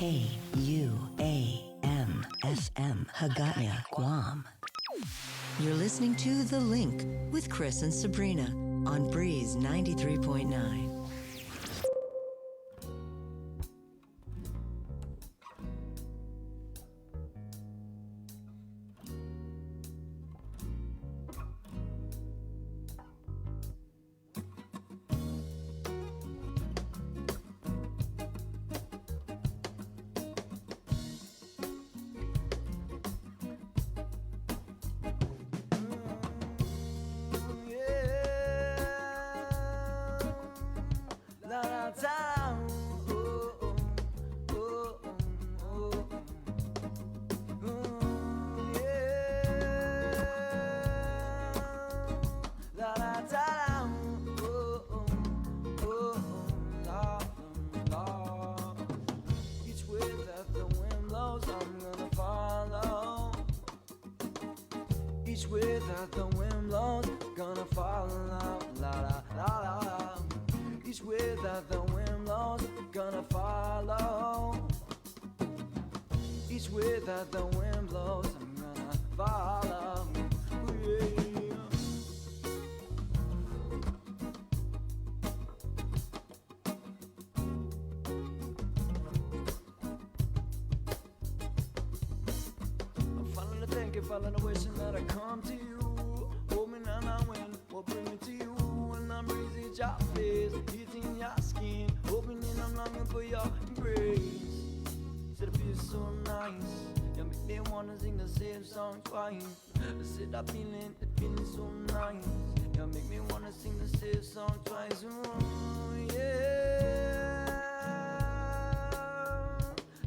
KUAM FM Hagåtña, Guam. You're listening to The Link with Chris and Sabrina on Breeze 93.9. Falling and wishing that I come to you. Hold me now, now when we'll bring me to you. And I'm breezy, your face, hitting your skin. Hoping I'm longing for your embrace. Said it feels so nice. You make me wanna sing the same song twice. I said I'm feeling so nice. You make me wanna sing the same song twice. Oh yeah.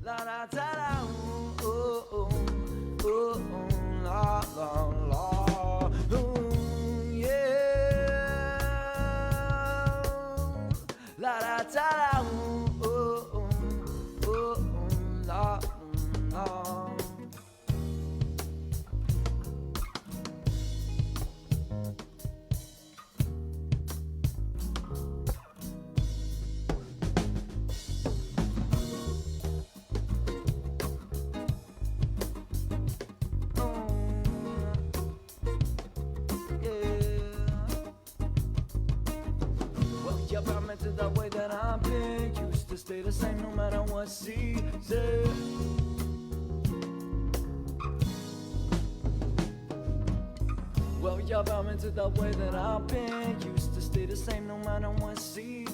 La da da da. Oh oh oh oh. La la la, ooh, yeah. La da da da, ooh, ooh, ooh, ooh, la la. To the way that I've been used to stay the same no matter what season. Well, you're bound to the way that I've been used to stay the same no matter what season.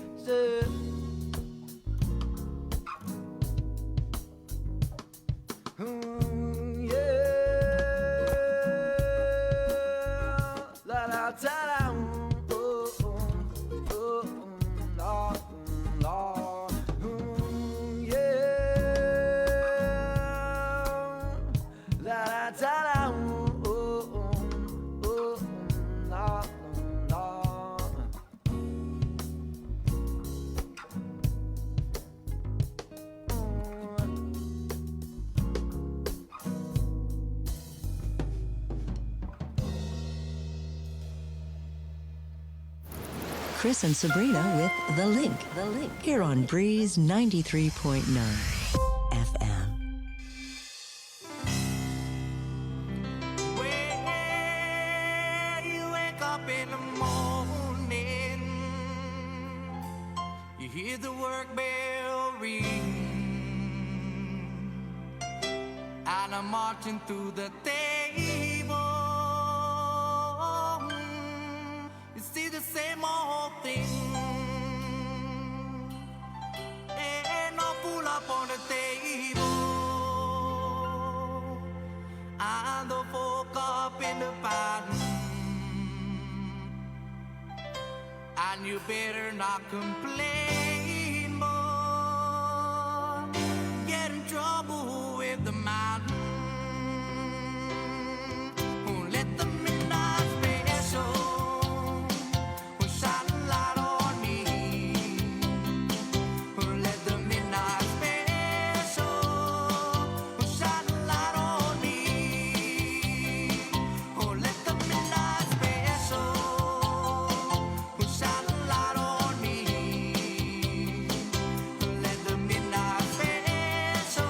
Yeah, la da da da. Chris and Sabrina with The Link. Here on Breeze 93.9 FM. When you wake up in the morning, you hear the work bell ring, and I'm marching through the table. See the same old thing, ain't no fool up on the table, and the folk up in the bottom, and you better not complain, boy, get in trouble with the mountain. Let the midnight special special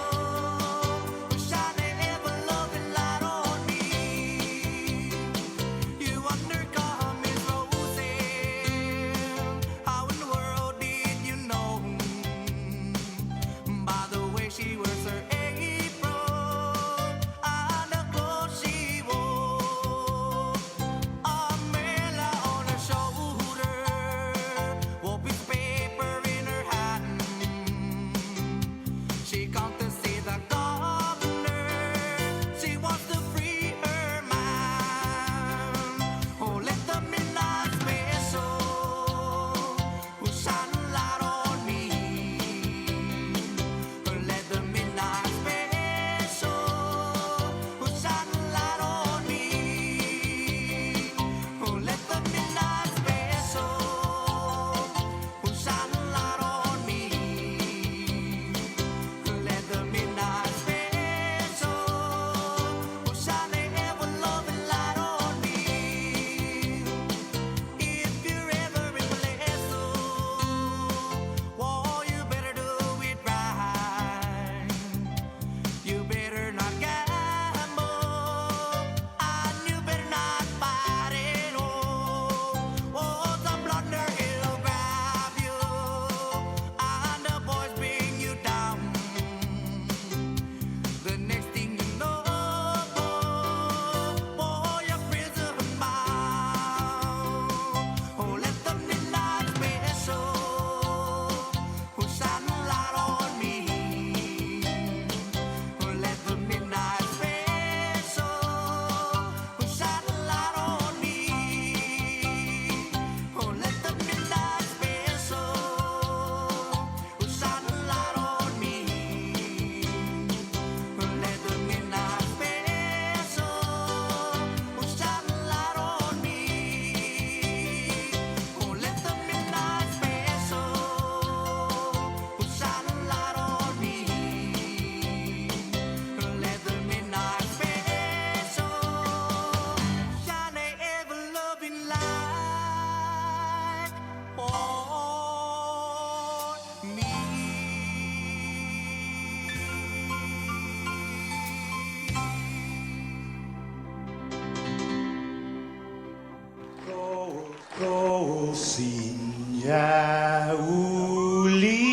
Sinya uli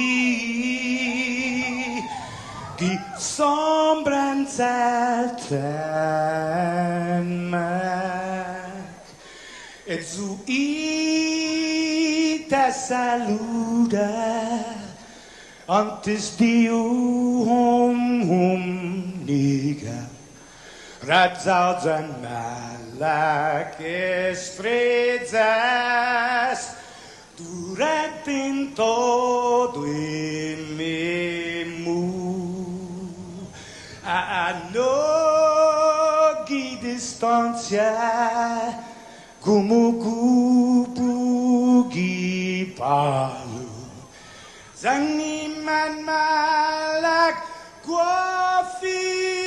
di sombranza tanmak e zu ita saluda antes di niga Razzauzan malak estrezas durante todo em memu a nogi distância como cupugi palu zaniman malak guafi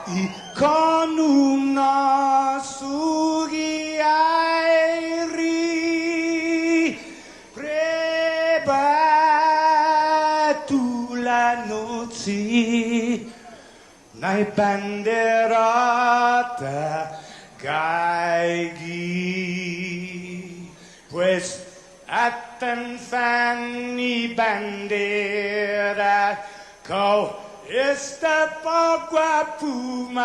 Ikonum nasugi airi prebatu la noci nai banderata gaigi pues atan fanni bandera kau Esta pagua pumalapa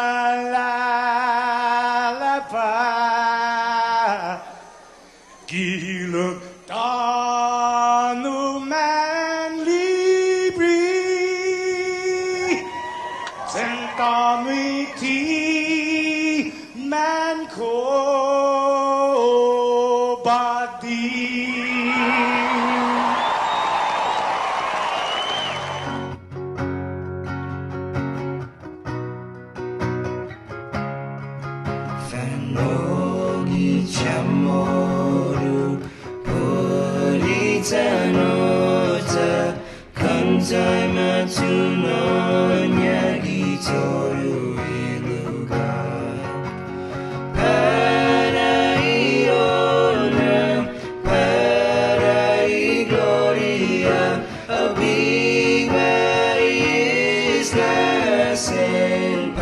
Giluk tanu man libri Sentamiti man ko badi Chamorro, politanota, containment to nonya gitoru ilugar. Paraiona, parai gloria, a big is nascent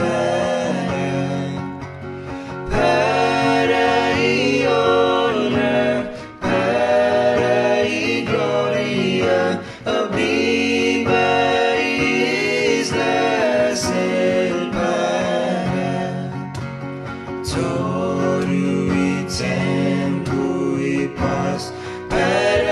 Tempo e paz, paraíta,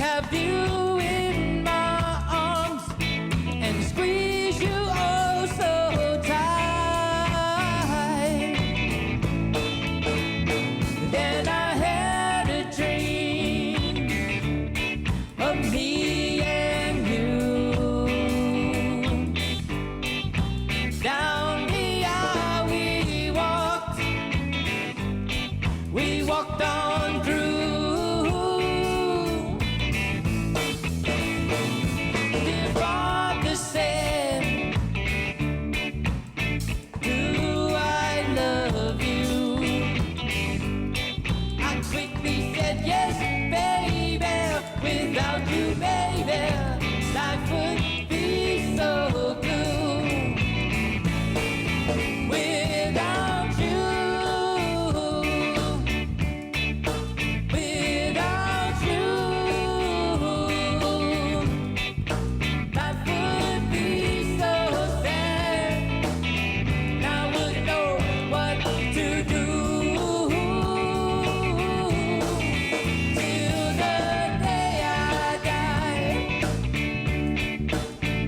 have you in my arms and squeeze you oh so tight. Then I had a dream of me and you. Down the aisle we walked on through. Dear Father said, do I love you? I quickly said yes, baby. Without you, baby, life would be so blue. Without you, without you, life would be so sad. I wouldn't know what to do till the day I die.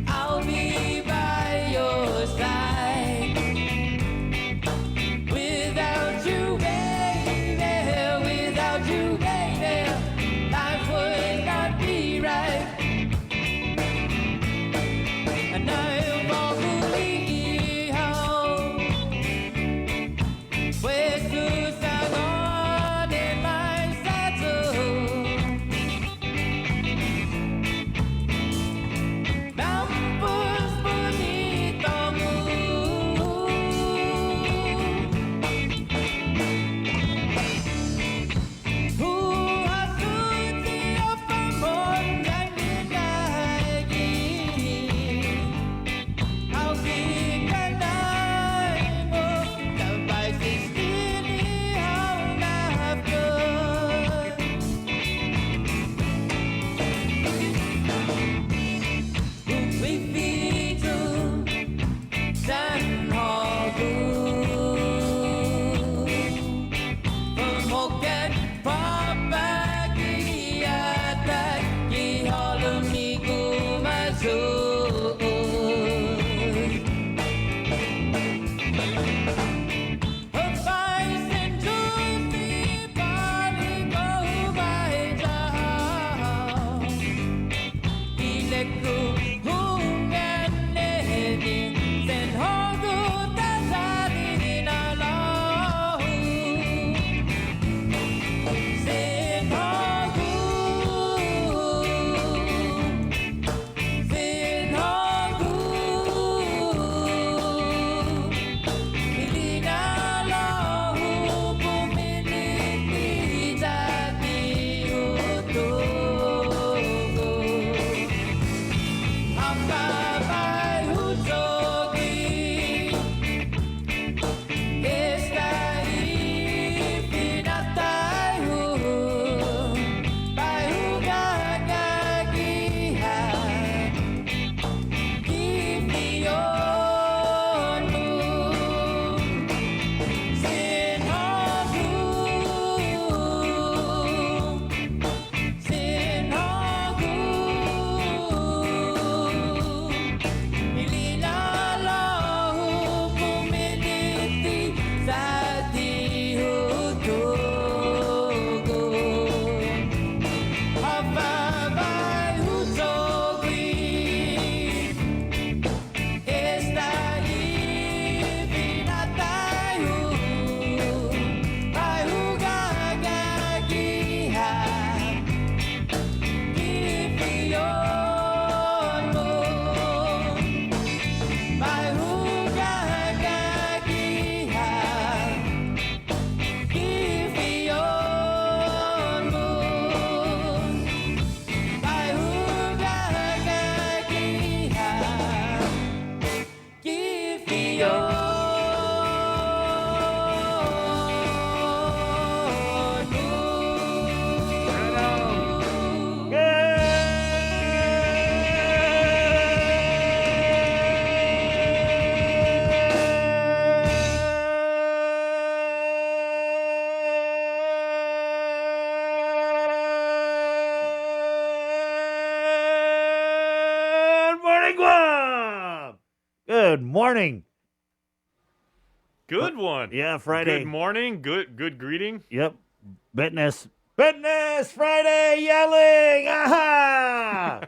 I'll be by your side. Without you, baby, without you, baby, life would not be right. And I'll probably home where suicide on in my saddle. Campus bonito who has stood up among and how big can I go? The vice is really how I've done. We feed to Chamorro from Hogan Papagi at Ihalamigo Mazur. Advice and truth, the body go by down. Electro hungan nedin sen hogu tasarin along. Good morning. Good one. Yeah, Friday. Good morning. Good greeting. Yep. Business Friday yelling. Aha!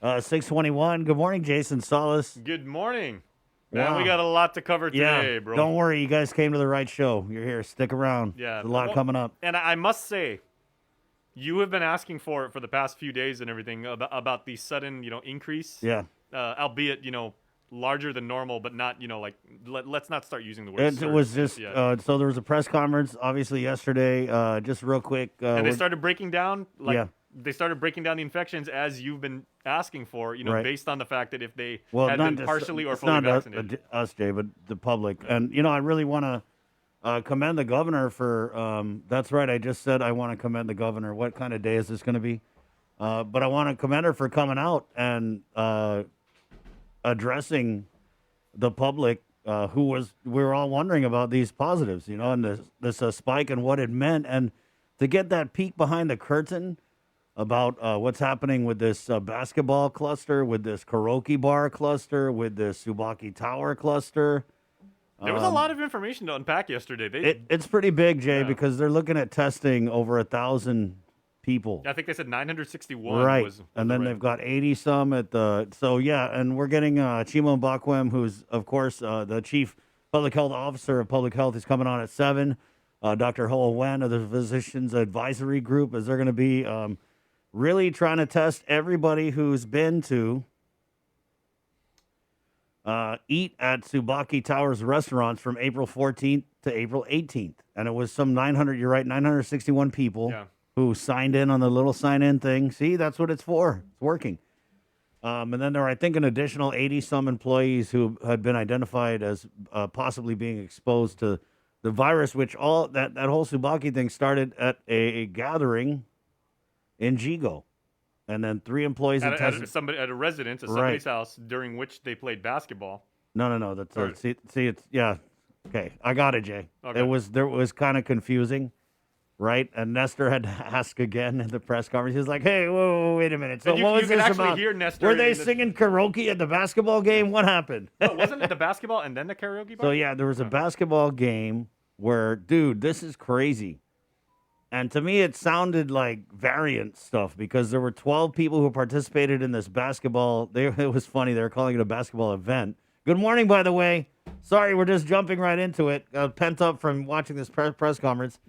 621. Good morning, Jason Solis. Good morning. Man, Wow. we got a lot to cover today, Yeah, bro. don't worry. You guys came to the right show. You're here. Stick around. Yeah. There's a lot coming up. And I must say, you have been asking for it for the past few days and everything about the sudden, increase. Yeah. Albeit, larger than normal, but not, let's not start using the word It surge was just, yet. so there was a press conference, obviously, yesterday. Just real quick. And they started breaking down, Yeah. they started breaking down the infections as you've been asking for, Right. based on the fact that if they Well, had not been just- partially or it's fully not vaccinated. us, Jay, but the public. And, I really want to commend the governor for, that's right, I just said I want to commend the governor. What kind of day is this going to be? But I want to commend her for coming out and addressing the public we were all wondering about these positives, and this spike and what it meant. And to get that peek behind the curtain about what's happening with this basketball cluster, with this karaoke bar cluster, with this Subaki Tower cluster. There was a lot of information to unpack yesterday. It's pretty big, Jay, Yeah. because they're looking at testing over 1,000 people. I think they said 961 Right, was and then the they've got 80 some at the. So yeah, and we're getting Chimo Mbakwem, who's of course the chief public health officer of public health. He's coming on at 7. Dr. Hoa Wen of the Physicians Advisory Group, is they're going to be really trying to test everybody who's been to eat at Subaki Towers restaurants from April 14th to April 18th, and it was some 900. You're right, 961 people. Yeah. Who signed in on the little sign-in thing. See, that's what it's for. It's working. And then there are, I think, an additional 80-some employees who had been identified as possibly being exposed to the virus, which all that whole Subaki thing started at a gathering in Jigo. And then 3 employees at tested. at a residence at somebody's house during which they played basketball. No. That's see, it's yeah. Okay, I got it, Jay. Okay. It was kind of confusing. Right, and Nestor had to ask again in the press conference. He was like, "Hey, whoa, wait a minute. So And you what was can this actually about? hear Nestor Were they in the- singing karaoke at the basketball game? What happened?" No, wasn't it the basketball and then the karaoke bar? So yeah, there was a basketball game where, dude, this is crazy. And to me, it sounded like variant stuff because there were 12 people who participated in this basketball. It was funny. They were calling it a basketball event. Good morning, by the way. Sorry, we're just jumping right into it. Pent up from watching this press conference.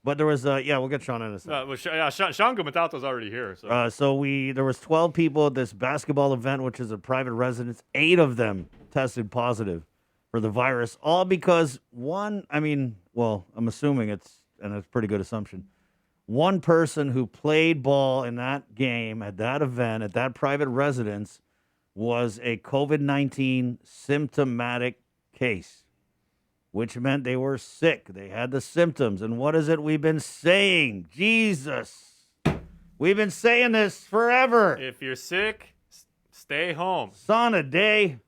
But there was, we'll get Sean in a second. Sean Gumatato's already here. So. There was 12 people at this basketball event, which is a private residence. 8 of them tested positive for the virus, all because I'm assuming and it's a pretty good assumption. One person who played ball in that game, at that event, at that private residence, was a COVID-19 symptomatic case, which meant they were sick. They had the symptoms. And what is it we've been saying? Jesus. We've been saying this forever. If you're sick, stay home. Son a day.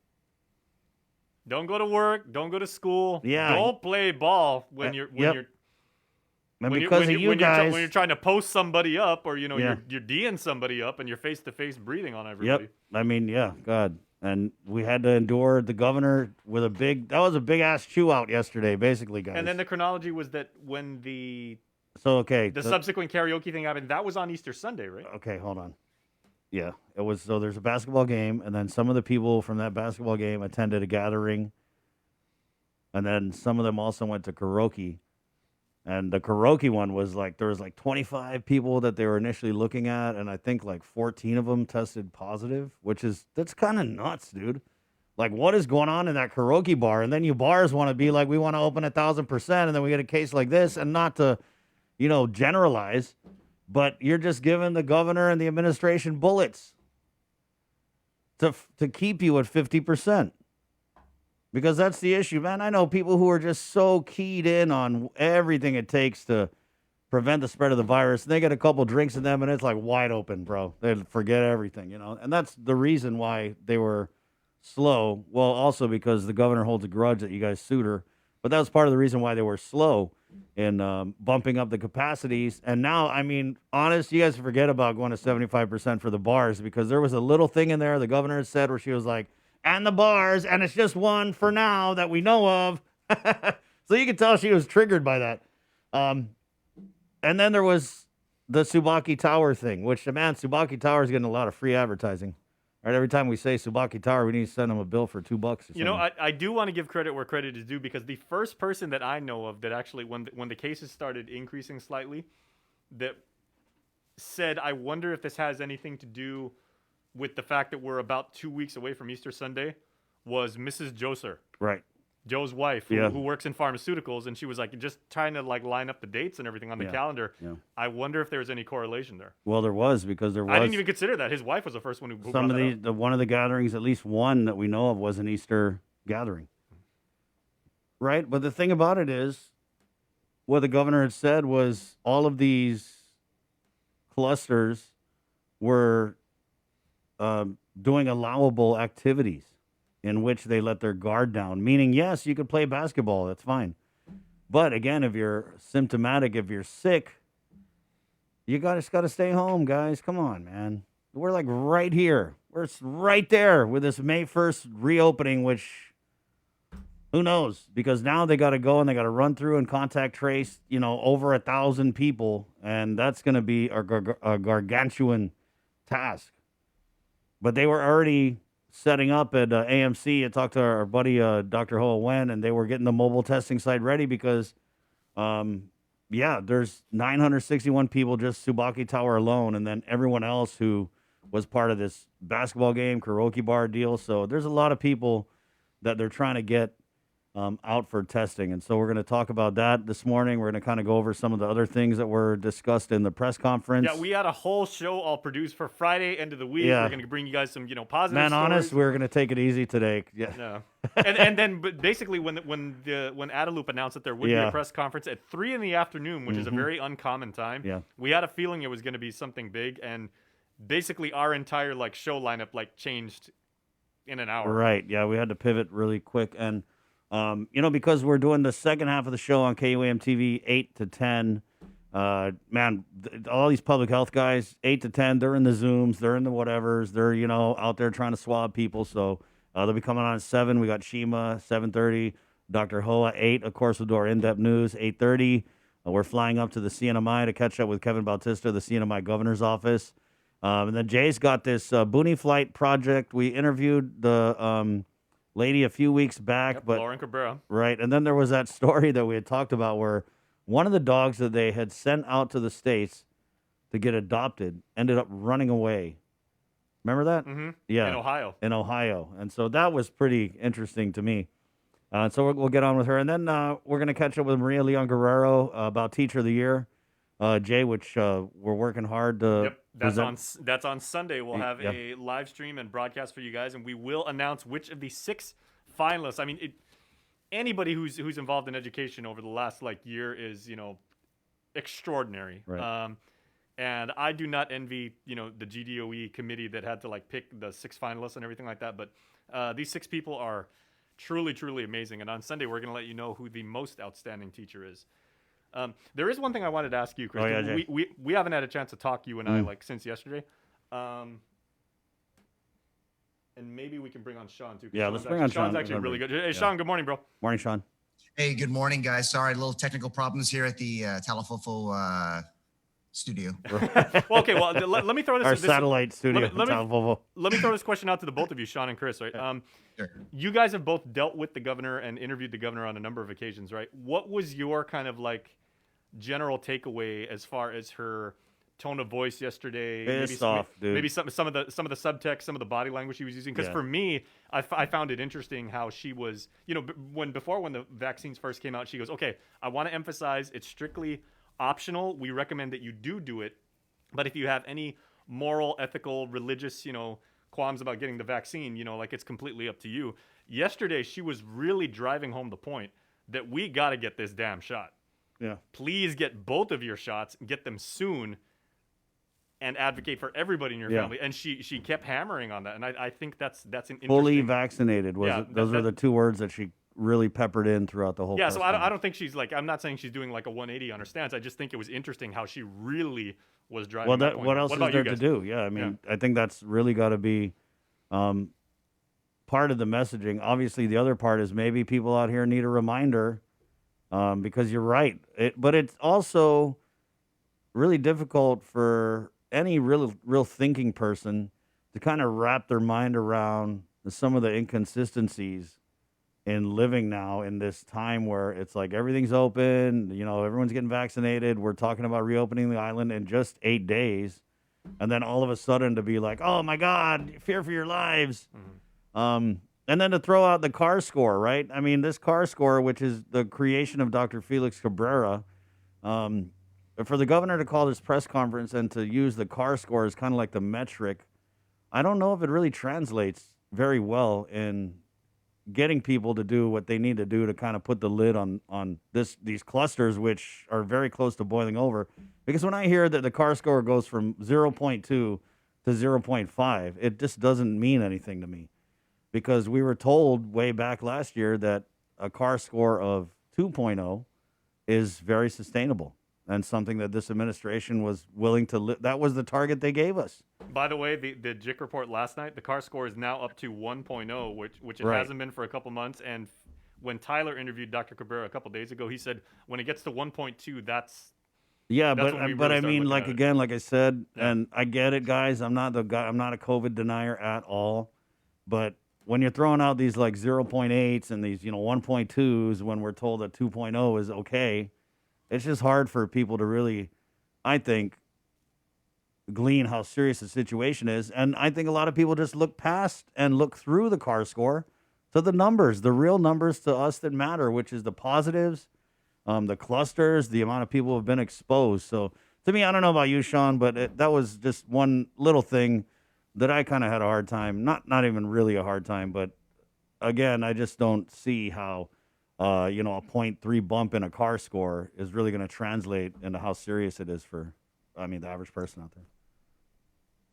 Don't go to work. Don't go to school. Yeah. Don't play ball when Yep. you're And when because you're, of you when guys. when you're trying to post somebody up, or Yeah. you're D'ing somebody up, and you're face to face breathing on everybody. Yep. God. And we had to endure the governor with that was a big ass chew out yesterday, basically, guys. And then the chronology was that when the okay. subsequent karaoke thing happened, that was on Easter Sunday, right? Okay, hold on. Yeah, it was. So there's a basketball game, and then some of the people from that basketball game attended a gathering, and then some of them also went to karaoke. And the karaoke one was there was 25 people that they were initially looking at, and I think 14 of them tested positive, that's kind of nuts, dude. What is going on in that karaoke bar? And then you bars want to be we want to open 1,000%, and then we get a case like this, and not to, generalize, but you're just giving the governor and the administration bullets to keep you at 50%. Because that's the issue, man. I know people who are just so keyed in on everything it takes to prevent the spread of the virus. And they get a couple drinks in them, and it's wide open, bro. They forget everything, And that's the reason why they were slow. Well, also because the governor holds a grudge that you guys sued her. But that was part of the reason why they were slow in bumping up the capacities. And now, honest, you guys forget about going to 75% for the bars, because there was a little thing in there the governor said where she was like, and the bars, and it's just one for now that we know of. So you can tell she was triggered by that. And then there was the Subaki Tower thing, which, man, Subaki Tower is getting a lot of free advertising. Right, every time we say Subaki Tower, we need to send them a bill for $2 or something. You know, I do want to give credit where credit is due, because the first person that I know of that actually, when the cases started increasing slightly, that said, I wonder if this has anything to do with the fact that we're about 2 weeks away from Easter Sunday, was Mrs. Joser. Right. Joe's wife, who works in pharmaceuticals, and she was like just trying to like line up the dates and everything on the calendar. Yeah. I wonder if there's any correlation there. Well, there was, because there was. I didn't even consider that. His wife was the first one who some of the one of the gatherings, at least one that we know of, was an Easter gathering. Right, but the thing about it is, what the governor had said was all of these clusters were doing allowable activities in which they let their guard down. Meaning, yes, you could play basketball. That's fine. But again, if you're symptomatic, if you're sick, you just got to stay home, guys. Come on, man. We're like right here. We're right there with this May 1st reopening, which who knows? Because now they got to go and they got to run through and contact trace, over 1,000 people. And that's going to be a gargantuan task. But they were already setting up at AMC. I talked to our buddy, Dr. Hoa Wen, and they were getting the mobile testing site ready because, there's 961 people just Subaki Tower alone, and then everyone else who was part of this basketball game, karaoke bar deal. So there's a lot of people that they're trying to get out for testing. And so we're going to talk about that this morning. We're going to kind of go over some of the other things that were discussed in the press conference. Yeah, we had a whole show all produced for Friday, end of the week. Yeah. We're going to bring you guys some, positive Man, stories. honest, we're going to take it easy today. Yeah. No. and then but basically when Adaloop announced that there would be a press conference at 3 p.m, which is a very uncommon time, we had a feeling it was going to be something big, and basically our entire show lineup changed in an hour. Right. Yeah, we had to pivot really quick, and because we're doing the second half of the show on KUAM TV, 8 to 10. All these public health guys, 8 to 10, they're in the Zooms, they're in the whatevers, they're, out there trying to swab people. So they'll be coming on at 7. We got Shima, 7:30. Dr. Hoa, 8. Of course, we'll do our in-depth news, 8:30. We're flying up to the CNMI to catch up with Kevin Bautista, the CNMI governor's office. And then Jay's got this Boonie Flight Project. We interviewed the lady a few weeks back, but Lauren Cabrera. Right, and then there was that story that we had talked about where one of the dogs that they had sent out to the States to get adopted ended up running away. Remember that? Mm-hmm. Yeah, in Ohio, and so that was pretty interesting to me. So we'll get on with her, and then we're going to catch up with Maria Leon Guerrero about Teacher of the Year, Jay, which we're working hard to. Yep. That's on Sunday. We'll have a live stream and broadcast for you guys, and we will announce which of the 6 finalists. I mean, anybody who's involved in education over the last year is extraordinary. Right. And I do not envy the GDOE committee that had to pick the 6 finalists and everything like that. But these 6 people are truly, truly amazing. And on Sunday, we're going to let you know who the most outstanding teacher is. There is one thing I wanted to ask you, Chris. Oh, yeah, we haven't had a chance to talk, you and I, since yesterday. And maybe we can bring on Sean, too. Yeah, let's bring on Sean. Sean's actually really good. Hey, Sean, good morning, bro. Morning, Sean. Hey, good morning, guys. Sorry, little technical problems here at the Talafofo studio. Well, okay, well, let me throw this. Our satellite studio. Let me throw this question out to the both of you, Sean and Chris. Right? Sure. You guys have both dealt with the governor and interviewed the governor on a number of occasions, right? What was your kind of general takeaway as far as her tone of voice yesterday? Pissed off, dude. Maybe some of the subtext, some of the body language she was using. Because for me, I found it interesting how she was, when the vaccines first came out, she goes, okay, I want to emphasize it's strictly optional. We recommend that you do it, but if you have any moral, ethical, religious, qualms about getting the vaccine, it's completely up to you. Yesterday, she was really driving home the point that we got to get this damn shot. Yeah. Please get both of your shots, get them soon, and advocate for everybody in your family. And she kept hammering on that, and I think that's an interesting... Fully vaccinated those were the 2 words that she really peppered in throughout the whole. Yeah, so I don't think she's I'm not saying she's doing a 180 on her stance. I just think it was interesting how she really was driving. Well, what else is there to do? Yeah, I mean, I think that's really got to be part of the messaging. Obviously, the other part is maybe people out here need a reminder, because you're right. But it's also really difficult for any real thinking person to kind of wrap their mind around some of the inconsistencies in living now in this time where it's like everything's open, everyone's getting vaccinated. We're talking about reopening the island in just 8 days. And then all of a sudden to be like, oh my God, fear for your lives. And then to throw out the CAR score, right? I mean, this CAR score, which is the creation of Dr. Felix Cabrera, for the governor to call this press conference and to use the CAR score as kind of like the metric, I don't know if it really translates very well in getting people to do what they need to do to kind of put the lid on these clusters, which are very close to boiling over. Because when I hear that the CAR score goes from 0.2 to 0.5, it just doesn't mean anything to me. Because we were told way back last year that a CAR score of 2.0 is very sustainable and something that this administration was willing to that was the target they gave us. By the way, the JIC report last night, the CAR score is now up to 1.0, which it hasn't been for a couple months. And when Tyler interviewed Dr. Cabrera a couple days ago, he said when it gets to 1.2, that's yeah. that's But when we but really I start mean, looking like at it. again, like I said, and I get it, guys. I'm not the guy. I'm not a COVID denier at all. But when you're throwing out these like 0.8s and these 1.2s when we're told that 2.0 is okay, it's just hard for people to really, I think, glean how serious the situation is. And I think a lot of people just look past and look through the CAR score to the numbers, the real numbers to us that matter, which is the positives, the clusters, the amount of people who have been exposed. So to me, I don't know about you, Sean, but that was just one little thing that I kind of had a hard time, not even really a hard time, but again, I just don't see how a 0.3 bump in a CAR score is really going to translate into how serious it is for, the average person out there.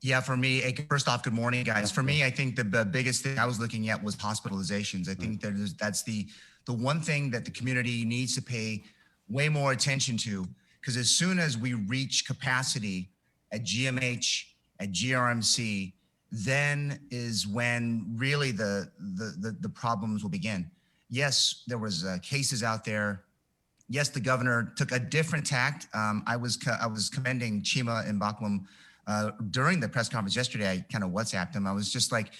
Yeah, for me, first off, good morning, guys. For me, I think the biggest thing I was looking at was hospitalizations. I think that's the one thing that the community needs to pay way more attention to, because as soon as we reach capacity at GMH, at GRMC, then is when really the problems will begin. Yes, there was cases out there. Yes, the governor took a different tact. I was commending Chima and Bakwam during the press conference yesterday. I kind of WhatsApped him. I was just like,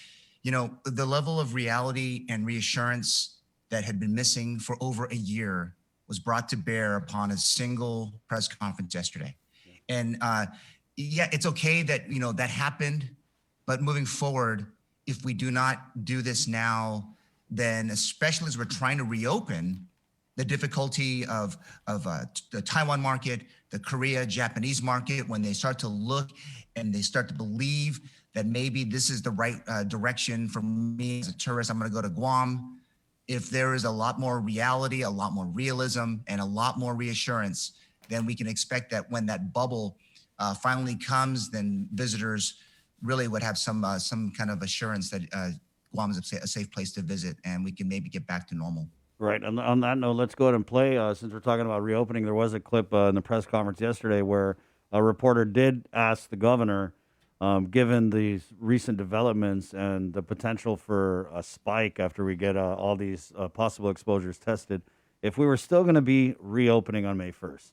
the level of reality and reassurance that had been missing for over a year was brought to bear upon a single press conference yesterday. And yeah, it's okay that that happened, but moving forward, if we do not do this now, then especially as we're trying to reopen, the difficulty of the Taiwan market, the Korea, Japanese market, when they start to look and they start to believe that maybe this is the right direction for me as a tourist, I'm going to go to Guam. If there is a lot more reality, a lot more realism, and a lot more reassurance, then we can expect that when that bubble finally comes, then visitors really would have some kind of assurance that Guam is a safe place to visit, and we can maybe get back to normal. Right. On that note, let's go ahead and play. Since we're talking about reopening, there was a clip in the press conference yesterday where a reporter did ask the governor, given these recent developments and the potential for a spike after we get all these possible exposures tested, if we were still going to be reopening on May 1st.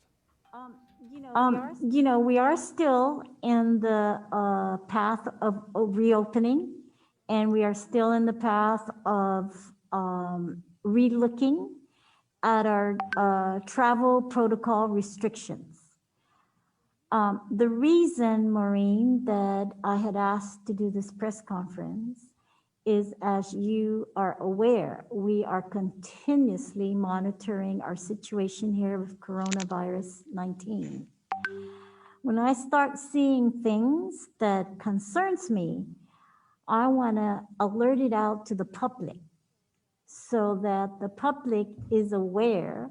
We are still in the path of reopening, and we are still in the path of relooking at our travel protocol restrictions. The reason, Maureen, that I had asked to do this press conference is, as you are aware, we are continuously monitoring our situation here with coronavirus 19. When I start seeing things that concerns me, I want to alert it out to the public so that the public is aware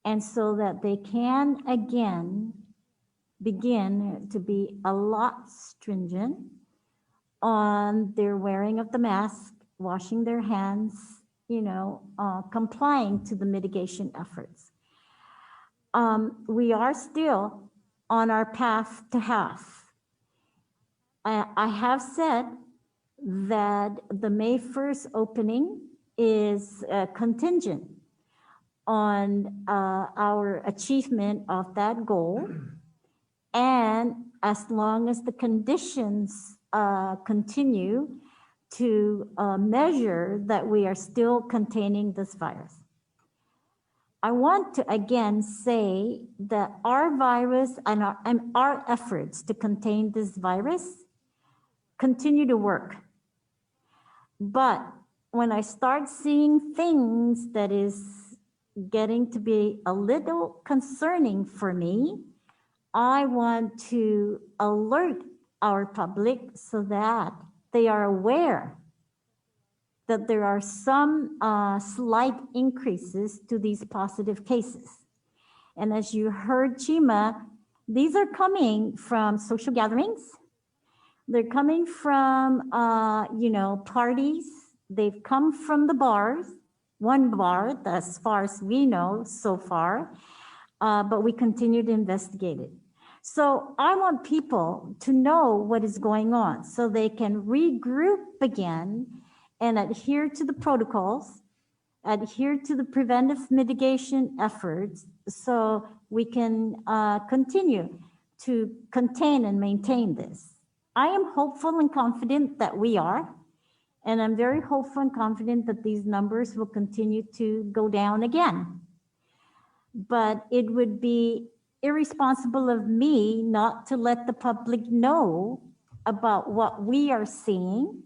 and so that they can again begin to be a lot stringent on their wearing of the mask, washing their hands, complying to the mitigation efforts. We are still on our path to half. I have said that the May 1st opening is contingent on our achievement of that goal. And as long as the conditions continue to measure that we are still containing this virus. I want to again say that our virus and our efforts to contain this virus continue to work. But when I start seeing things that is getting to be a little concerning for me, I want to alert our public so that they are aware that there are some slight increases to these positive cases. And as you heard Chima, these are coming from social gatherings. They're coming from, parties. They've come from the bars, one bar, as far as we know so far, but we continue to investigate it. So I want people to know what is going on so they can regroup again and adhere to the protocols, adhere to the preventive mitigation efforts so we can continue to contain and maintain this. I am hopeful and confident that we are, and I'm very hopeful and confident that these numbers will continue to go down again. But it would be irresponsible of me not to let the public know about what we are seeing,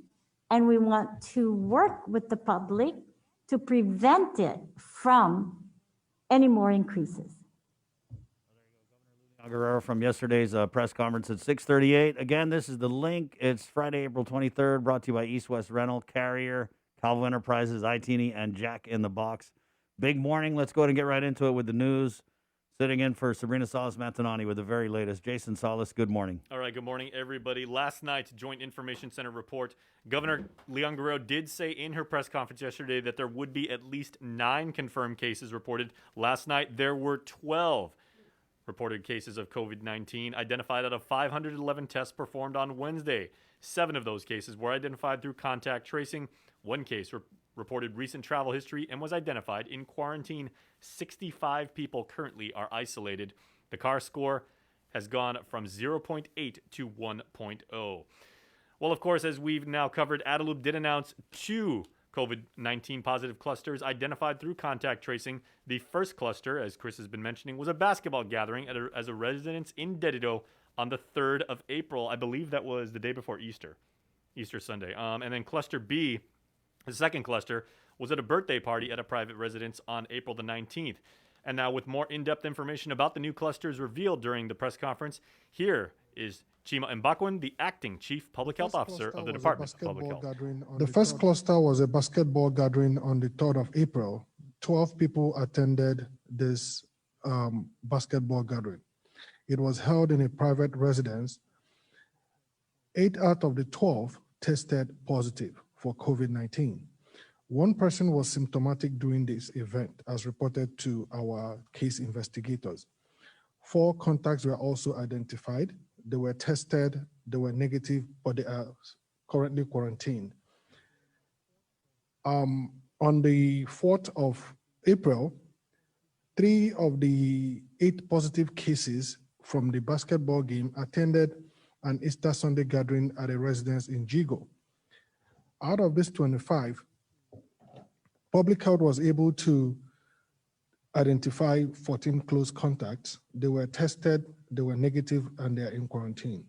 and we want to work with the public to prevent it from any more increases. Guerrero from yesterday's press conference at 6:38. Again, this is the link. It's Friday, April 23rd, brought to you by East West Rental, Carrier, Calvo Enterprises, iTeeny, and Jack in the Box. Big morning. Let's go ahead and get right into it with the news. Sitting in for Sabrina Salas-Matanani with the very latest. Jason Salas, good morning. All right, good morning, everybody. Last night's Joint Information Center report, Governor Leon Guerrero did say in her press conference yesterday that there would be at least 9 confirmed cases reported. Last night, there were 12 reported cases of COVID-19 identified out of 511 tests performed on Wednesday. 7 of those cases were identified through contact tracing. 1 case reported recent travel history and was identified in quarantine. 65 people currently are isolated. The CAR score has gone from 0.8 to 1.0. Well, of course, as we've now covered, Adelup did announce 2 COVID-19 positive clusters identified through contact tracing. The first cluster, as Chris has been mentioning, was a basketball gathering as a residence in Dedido on the 3rd of April. I believe that was the day before Easter Sunday. And then cluster B, the second cluster, was at a birthday party at a private residence on April the 19th. And now with more in-depth information about the new clusters revealed during the press conference, here is Chima Mbakwan, the acting chief public health officer of the Department of Public Health. The first cluster was a basketball gathering on the 3rd of April. 12 people attended this basketball gathering. It was held in a private residence. 8 out of the 12 tested positive for COVID-19. 1 person was symptomatic during this event, as reported to our case investigators. 4 contacts were also identified. They were tested, they were negative, but they are currently quarantined. On the 4th of April, 3 of the 8 positive cases from the basketball game attended an Easter Sunday gathering at a residence in Jigo. Out of this 25, Public Health was able to identify 14 close contacts. They were tested, they were negative, and they are in quarantine.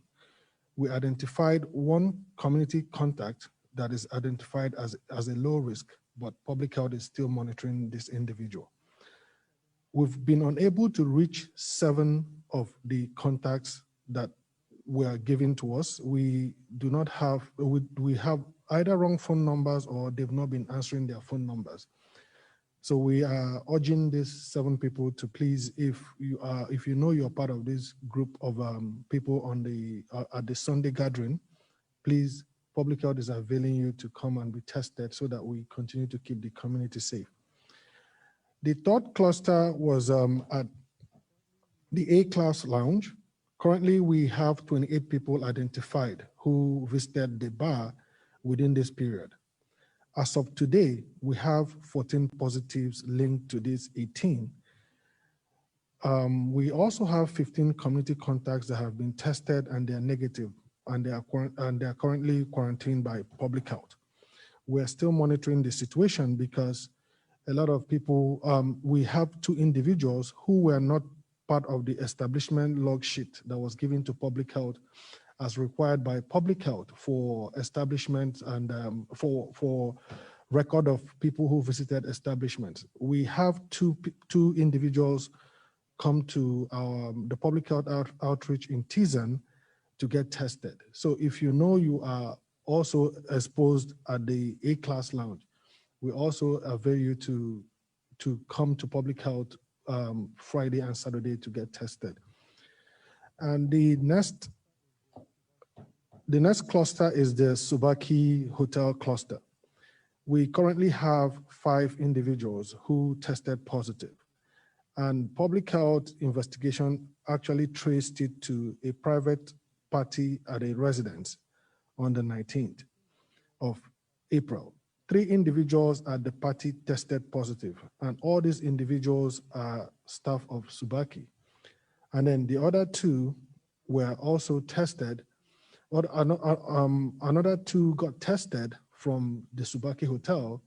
We identified 1 community contact that is identified as a low risk, but Public Health is still monitoring this individual. We've been unable to reach 7 of the contacts that were given to us. We do not have, we have either wrong phone numbers or they've not been answering their phone numbers. So we are urging these 7 people to please, if you know you're part of this group of people on at the Sunday gathering, please, Public Health is availing you to come and be tested so that we continue to keep the community safe. The 3rd cluster was at the A-Class Lounge. Currently, we have 28 people identified who visited the bar within this period. As of today, we have 14 positives linked to these 18. We also have 15 community contacts that have been tested and they're negative, and they are currently quarantined by public health. We're still monitoring the situation because a lot of people, we have 2 individuals who were not part of the establishment log sheet that was given to public health as required by public health for establishment and for record of people who visited establishments. We have two individuals come to the public health outreach in Tizen to get tested. So if you know you are also exposed at the A-class lounge, we also avail you to come to public health Friday and Saturday to get tested. And the next cluster is the Subaki Hotel cluster. We currently have 5 individuals who tested positive. And public health investigation actually traced it to a private party at a residence on the 19th of April. 3 individuals at the party tested positive, and all these individuals are staff of Subaki. And then the other 2 were also tested. Another 2 got tested from the Subaki Hotel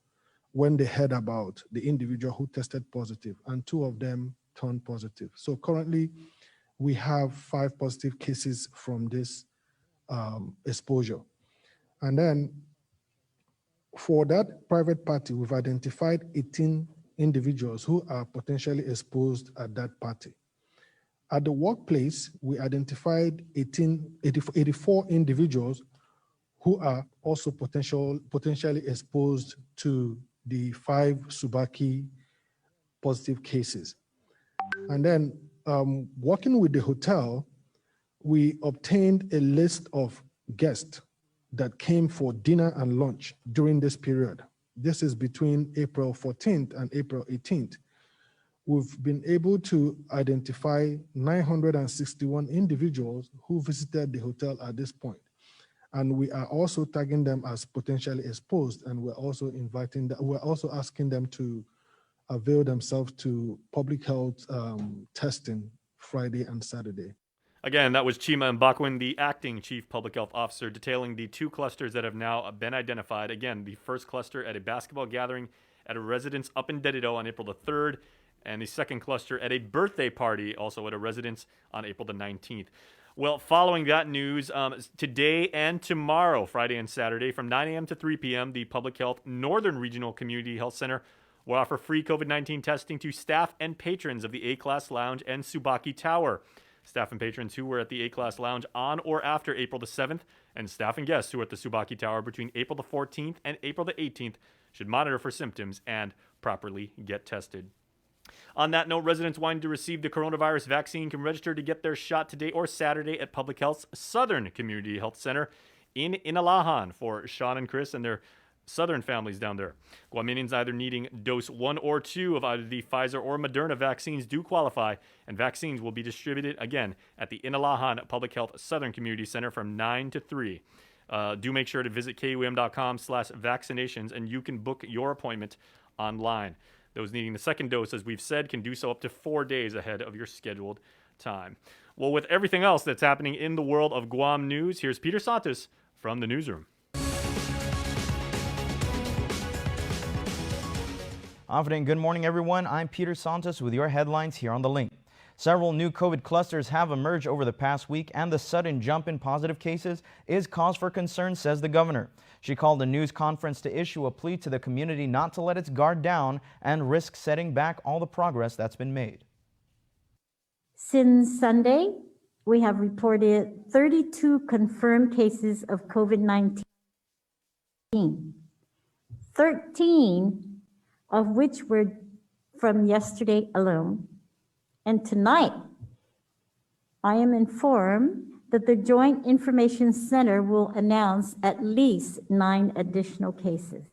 when they heard about the individual who tested positive, and 2 of them turned positive. So currently, we have 5 positive cases from this exposure. And then for that private party, we've identified 18 individuals who are potentially exposed at that party. At the workplace, we identified 84 individuals who are also potentially exposed to the 5 Subaki positive cases. And then working with the hotel, we obtained a list of guests that came for dinner and lunch during this period. This is between April 14th and April 18th. We've been able to identify 961 individuals who visited the hotel at this point. And we are also tagging them as potentially exposed, and we're also we're also asking them to avail themselves to public health testing Friday and Saturday. Again, that was Chima Mbakwen, the acting chief public health officer, detailing the 2 clusters that have now been identified. Again, the first cluster at a basketball gathering at a residence up in Dedido on April the 3rd, and the second cluster at a birthday party also at a residence on April the 19th. Well, following that news, today and tomorrow, Friday and Saturday, from 9 a.m. to 3 p.m., the Public Health Northern Regional Community Health Center will offer free COVID-19 testing to staff and patrons of the A-Class Lounge and Subaki Tower. Staff and patrons who were at the A-Class Lounge on or after April the 7th, and staff and guests who were at the Subaki Tower between April the 14th and April the 18th should monitor for symptoms and properly get tested. On that note, residents wanting to receive the coronavirus vaccine can register to get their shot today or Saturday at Public Health's Southern Community Health Center in Inalahan for Sean and Chris and their Southern families down there. Guamanians either needing dose 1 or 2 of either the Pfizer or Moderna vaccines do qualify, and vaccines will be distributed again at the Inalahan Public Health Southern Community Center from 9 to 3. Do make sure to visit KUM.com/vaccinations, and you can book your appointment online. Those needing the second dose, as we've said, can do so up to 4 days ahead of your scheduled time. Well, with everything else that's happening in the world of Guam news, here's Peter Santos from the newsroom. Afternoon, good morning, everyone. I'm Peter Santos with your headlines here on The Link. Several new COVID clusters have emerged over the past week, and the sudden jump in positive cases is cause for concern, says the governor. She called a news conference to issue a plea to the community not to let its guard down and risk setting back all the progress that's been made. Since Sunday, we have reported 32 confirmed cases of COVID-19, 13 of which were from yesterday alone. And tonight, I am informed that the Joint Information Center will announce at least 9 additional cases.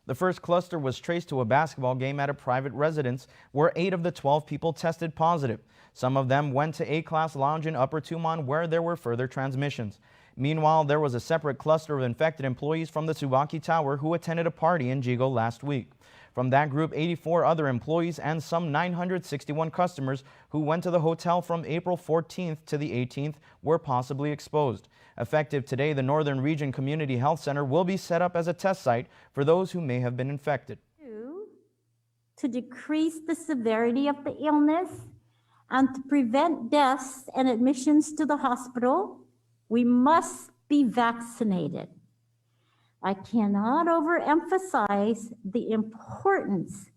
The first cluster was traced to a basketball game at a private residence where 8 of the 12 people tested positive. Some of them went to A-Class Lounge in Upper Tumon where there were further transmissions. Meanwhile, there was a separate cluster of infected employees from the Tsubaki Tower who attended a party in Jigo last week. From that group, 84 other employees and some 961 customers who went to the hotel from April 14th to the 18th were possibly exposed. Effective today, the Northern Region Community Health Center will be set up as a test site for those who may have been infected. To decrease the severity of the illness and to prevent deaths and admissions to the hospital, we must be vaccinated. I cannot overemphasize the importance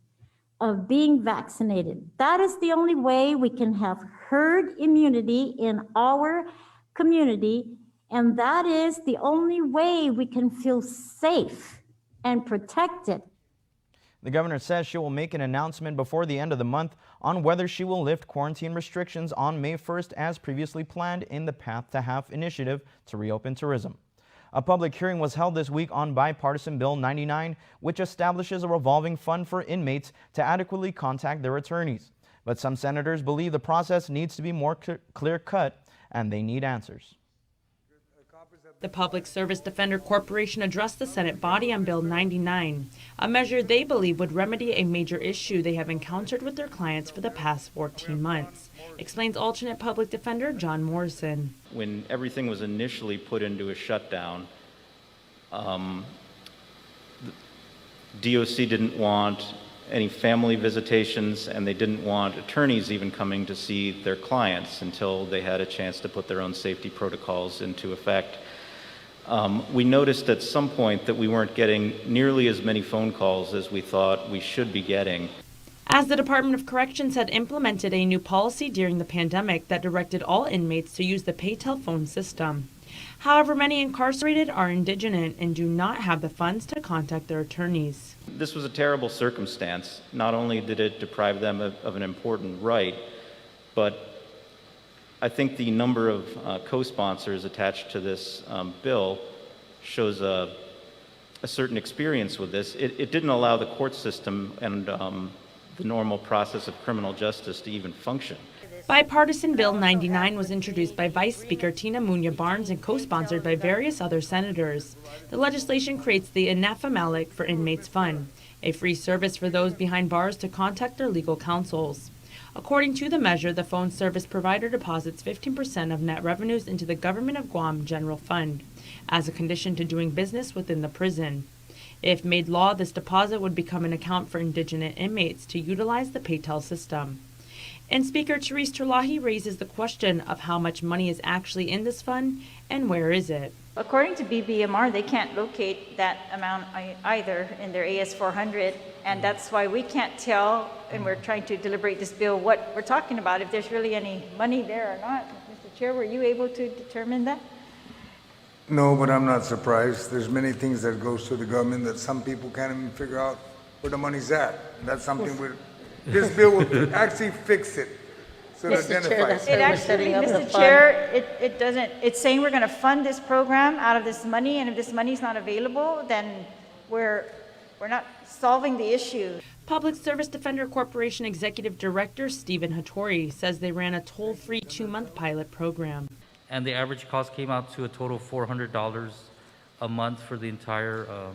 of being vaccinated. That is the only way we can have herd immunity in our community, and that is the only way we can feel safe and protected. The governor says she will make an announcement before the end of the month on whether she will lift quarantine restrictions on May 1st as previously planned in the Path to Half initiative to reopen tourism. A public hearing was held this week on bipartisan Bill 99, which establishes a revolving fund for inmates to adequately contact their attorneys. But some senators believe the process needs to be more clear-cut and they need answers. The Public Service Defender Corporation addressed the Senate body on Bill 99, a measure they believe would remedy a major issue they have encountered with their clients for the past 14 months, explains alternate public defender John Morrison. When everything was initially put into a shutdown, DOC didn't want any family visitations, and they didn't want attorneys even coming to see their clients until they had a chance to put their own safety protocols into effect. We noticed at some point that we weren't getting nearly as many phone calls as we thought we should be getting. As the Department of Corrections had implemented a new policy during the pandemic that directed all inmates to use the pay telephone system. However, many incarcerated are indigent and do not have the funds to contact their attorneys. This was a terrible circumstance. Not only did it deprive them of an important right, but I think the number of co-sponsors attached to this bill shows a certain experience with this. It didn't allow the court system and the normal process of criminal justice to even function. Bipartisan Bill 99 was introduced by Vice Speaker Tina Muñoz Barnes and co-sponsored by various other senators. The legislation creates the Inafamalik for Inmates Fund, a free service for those behind bars to contact their legal counsels. According to the measure, the phone service provider deposits 15% of net revenues into the Government of Guam General Fund as a condition to doing business within the prison. If made law, this deposit would become an account for indigent inmates to utilize the PayTel system. And Speaker Therese Terlahi raises the question of how much money is actually in this fund and where is it. According to BBMR, they can't locate that amount either in their AS-400, and that's why we can't tell, and we're trying to deliberate this bill, what we're talking about, if there's really any money there or not. Mr. Chair, were you able to determine that? No, but I'm not surprised. There's many things that goes to the government that some people can't even figure out where the money's at. That's something this bill will actually fix it. So it identifies. It actually, Mr. Chair, it doesn't, it's saying we're going to fund this program out of this money, and if this money is not available, then we're not solving the issue. Public Service Defender Corporation Executive Director Stephen Hattori says they ran a toll-free 2-month pilot program. And the average cost came out to a total of $400 a month for the entire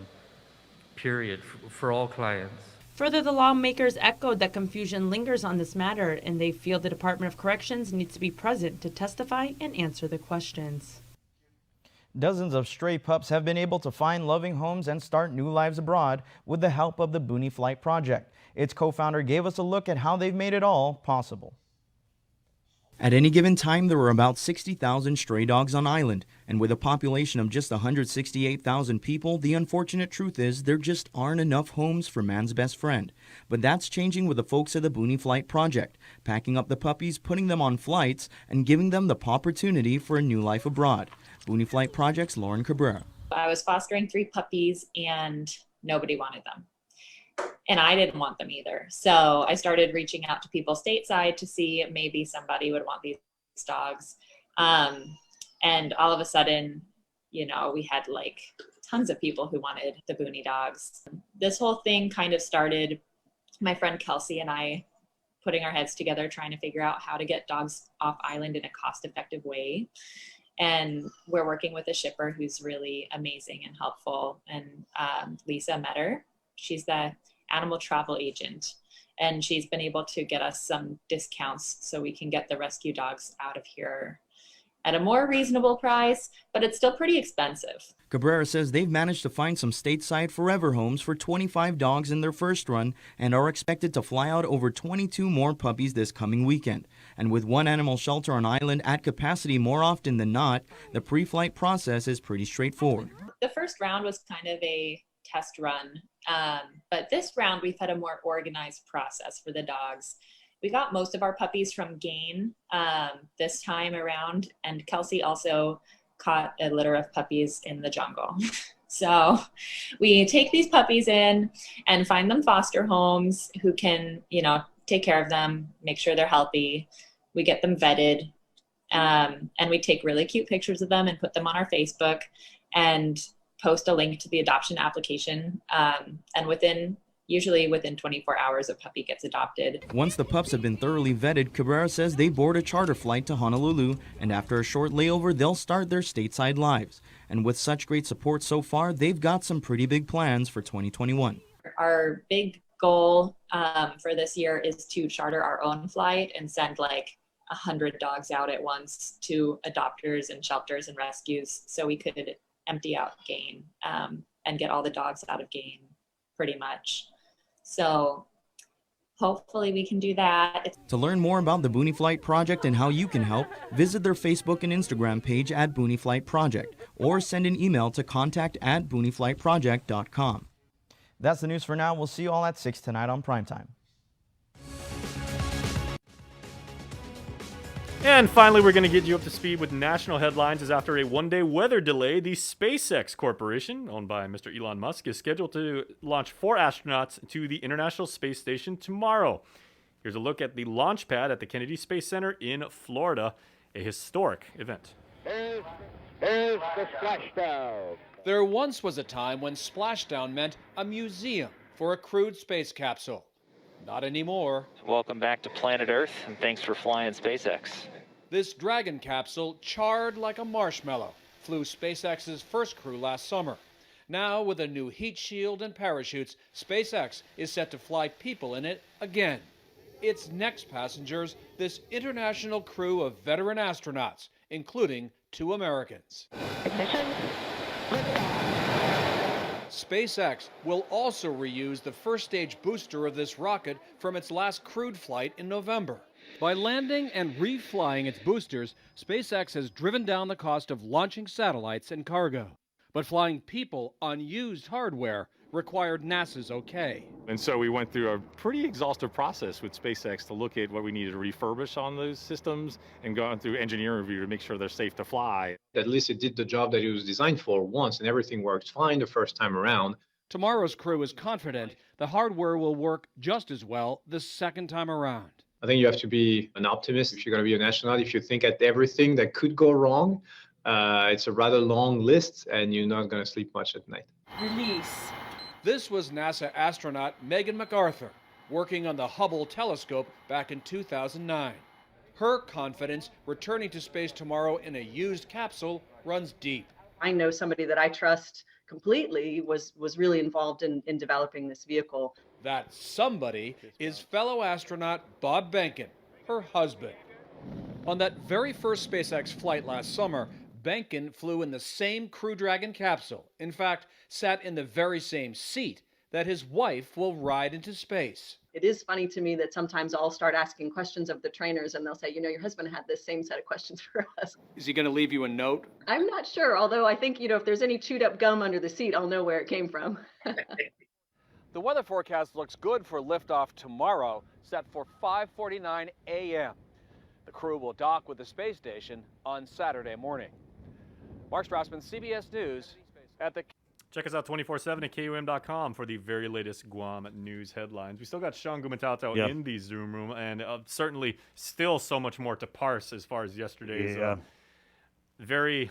period for all clients. Further, the lawmakers echoed that confusion lingers on this matter, and they feel the Department of Corrections needs to be present to testify and answer the questions. Dozens of stray pups have been able to find loving homes and start new lives abroad with the help of the Boonie Flight Project. Its co-founder gave us a look at how they've made it all possible. At any given time, there were about 60,000 stray dogs on island, and with a population of just 168,000 people, the unfortunate truth is there just aren't enough homes for man's best friend. But that's changing with the folks at the Boonie Flight Project, packing up the puppies, putting them on flights, and giving them the opportunity for a new life abroad. Boonie Flight Project's Lauren Cabrera. I was fostering 3 puppies and nobody wanted them. And I didn't want them either. So I started reaching out to people stateside to see if maybe somebody would want these dogs. And all of a sudden, you know, we had like tons of people who wanted the Boonie dogs. this whole thing kind of started my friend Kelsey and I putting our heads together, trying to figure out how to get dogs off island in a cost-effective way. And we're working with a shipper who's really amazing and helpful. And Lisa Metter, she's the animal travel agent. And she's been able to get us some discounts so we can get the rescue dogs out of here at a more reasonable price, but it's still pretty expensive. Cabrera says they've managed to find some stateside forever homes for 25 dogs in their first run and are expected to fly out over 22 more puppies this coming weekend. And with one animal shelter on island at capacity more often than not, the pre-flight process is pretty straightforward. The first round was kind of a test run, but this round we've had a more organized process for the dogs. We got most of our puppies from Gain this time around, and Kelsey also caught a litter of puppies in the jungle. So we take these puppies in and find them foster homes who can, take care of them, make sure they're healthy. We get them vetted, and we take really cute pictures of them and put them on our Facebook and post a link to the adoption application. And usually within 24 hours, a puppy gets adopted. Once the pups have been thoroughly vetted, Cabrera says they board a charter flight to Honolulu, and after a short layover, they'll start their stateside lives. And with such great support so far, they've got some pretty big plans for 2021. Our big goal for this year is to charter our own flight and send like 100 dogs out at once to adopters and shelters and rescues so we could empty out Gain and get all the dogs out of Gain pretty much. So hopefully we can do that. To learn more about the Boonie Flight Project and how you can help, visit their Facebook and Instagram page at Boonie Flight Project or send an email to contact@boonieflightproject.com. That's the news for now. We'll see you all at 6 tonight on Primetime. And finally, we're going to get you up to speed with national headlines as after a one-day weather delay, the SpaceX Corporation, owned by Mr. Elon Musk, is scheduled to launch 4 astronauts to the International Space Station tomorrow. Here's a look at the launch pad at the Kennedy Space Center in Florida, a historic event. Here's the splashdown. There once was a time when splashdown meant a museum for a crewed space capsule. Not anymore. Welcome back to planet Earth, and thanks for flying SpaceX. This Dragon capsule, charred like a marshmallow, flew SpaceX's first crew last summer. Now, with a new heat shield and parachutes, SpaceX is set to fly people in it again. Its next passengers, this international crew of veteran astronauts, including 2 Americans. Ignition. SpaceX will also reuse the first stage booster of this rocket from its last crewed flight in November. By landing and reflying its boosters, SpaceX has driven down the cost of launching satellites and cargo. But flying people on used hardware required NASA's okay. And so we went through a pretty exhaustive process with SpaceX to look at what we needed to refurbish on those systems and gone through engineering review to make sure they're safe to fly. At least it did the job that it was designed for once, and everything worked fine the first time around. Tomorrow's crew is confident the hardware will work just as well the second time around. I think you have to be an optimist if you're going to be an astronaut. If you think at everything that could go wrong, it's a rather long list, and you're not going to sleep much at night. Release. This was NASA astronaut Megan MacArthur, working on the Hubble telescope back in 2009. Her confidence returning to space tomorrow in a used capsule runs deep. I know somebody that I trust completely was really involved in developing this vehicle. That somebody is fellow astronaut Bob Behnken, her husband. On that very first SpaceX flight last summer, Behnken flew in the same Crew Dragon capsule. In fact, sat in the very same seat that his wife will ride into space. It is funny to me that sometimes I'll start asking questions of the trainers and they'll say, your husband had this same set of questions for us. Is he going to leave you a note? I'm not sure, although I think, if there's any chewed up gum under the seat, I'll know where it came from. The weather forecast looks good for liftoff tomorrow, set for 5:49 a.m. The crew will dock with the space station on Saturday morning. Mark Strassman, CBS News at the... Check us out 24/7 at KUM.com for the very latest Guam news headlines. We still got Sean Gumatauto in the Zoom room, and certainly still so much more to parse as far as yesterday's very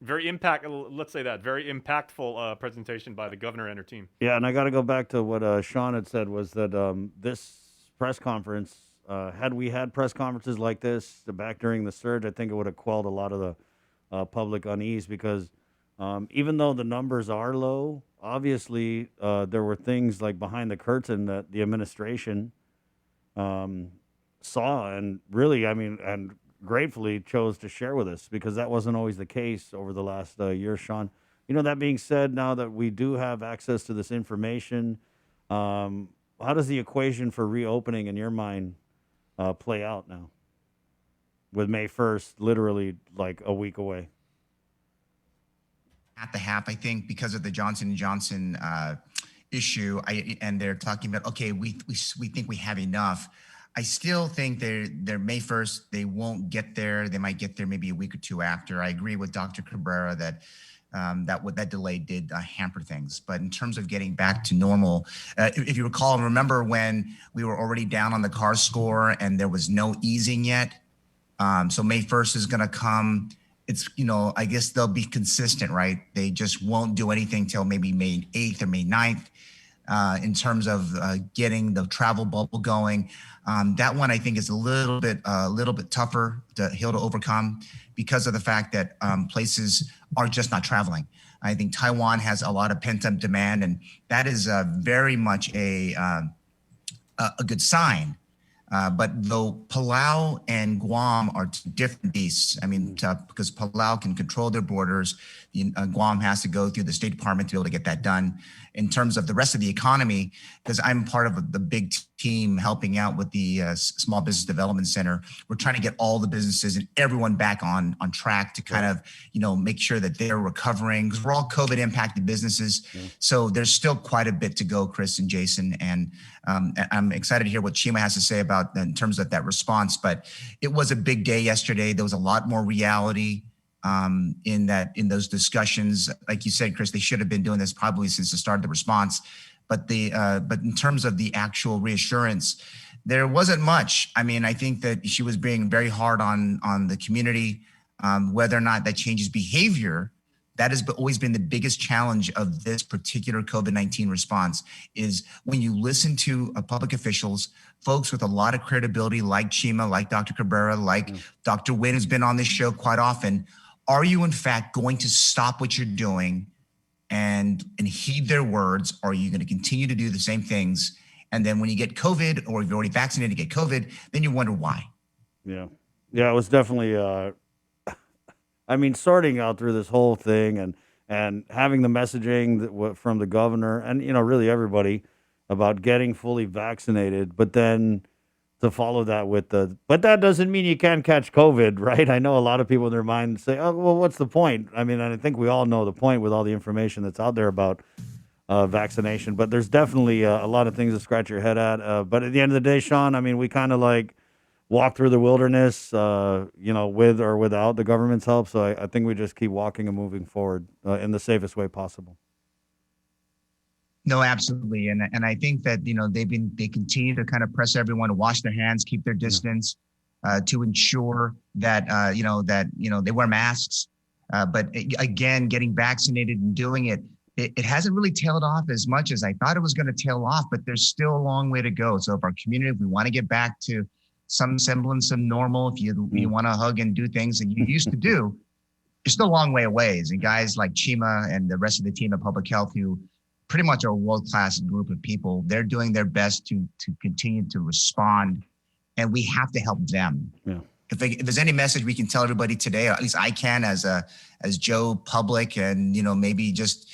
let's say that, very impactful presentation by the governor and her team. Yeah, and I got to go back to what Sean had said was that this press conference, had we had press conferences like this back during the surge, I think it would have quelled a lot of the public unease because even though the numbers are low, obviously there were things like behind the curtain that the administration saw and really, and gratefully chose to share with us because that wasn't always the case over the last year, Sean. That being said, now that we do have access to this information, how does the equation for reopening in your mind play out now with May 1st, literally like a week away? At the half, I think because of the Johnson & Johnson issue, and they're talking about, okay, we think we have enough. I still think they're May 1st, they won't get there. They might get there maybe a week or two after. I agree with Dr. Cabrera that that delay did hamper things. But in terms of getting back to normal, if you recall, remember when we were already down on the CAR score and there was no easing yet? So May 1st is going to come. It's, I guess they'll be consistent, right? They just won't do anything till maybe May 8th or May 9th in terms of getting the travel bubble going. That one I think is a little bit tougher hill to overcome because of the fact that places are just not traveling. I think Taiwan has a lot of pent-up demand, and that is very much a good sign. But though Palau and Guam are two different beasts, because Palau can control their borders, Guam has to go through the State Department to be able to get that done. In terms of the rest of the economy, because I'm part of the big team helping out with the Small Business Development Center, we're trying to get all the businesses and everyone back on track to kind of, make sure that they're recovering, because we're all COVID impacted businesses. So there's still quite a bit to go, Chris and Jason. And I'm excited to hear what Chima has to say about in terms of that response. But it was a big day yesterday. There was a lot more reality in those discussions. Like you said, Chris, they should have been doing this probably since the start of the response. But in terms of the actual reassurance, there wasn't much. I think that she was being very hard on the community, whether or not that changes behavior. That has always been the biggest challenge of this particular COVID-19 response is when you listen to public officials, folks with a lot of credibility like Chima, like Dr. Cabrera, like Dr. Wynn, who's been on this show quite often. Are you in fact going to stop what you're doing and heed their words? Or are you going to continue to do the same things? And then when you get COVID or if you're already vaccinated to get COVID, then you wonder why. Yeah. Yeah, it was definitely, sorting out through this whole thing and having the messaging from the governor and, really everybody about getting fully vaccinated, but then to follow that with but that doesn't mean you can't catch COVID, right? I know a lot of people in their mind say, oh, well, what's the point? And I think we all know the point with all the information that's out there about vaccination, but there's definitely a lot of things to scratch your head at. But at the end of the day, Sean, we kind of like walk through the wilderness, with or without the government's help. So I think we just keep walking and moving forward in the safest way possible. No, absolutely. And I think that, they continue to kind of press everyone to wash their hands, keep their distance, to ensure that, they wear masks. But again, getting vaccinated and doing it hasn't really tailed off as much as I thought it was going to tail off, but there's still a long way to go. So if our community, if we want to get back to some semblance of normal, if you want to hug and do things that you used to do, you're still a long way away. And guys like Chima and the rest of the team at Public Health, who pretty much are a world-class group of people, they're doing their best to continue to respond, and we have to help them. Yeah. If there's any message we can tell everybody today, or at least I can as Joe Public and, maybe just,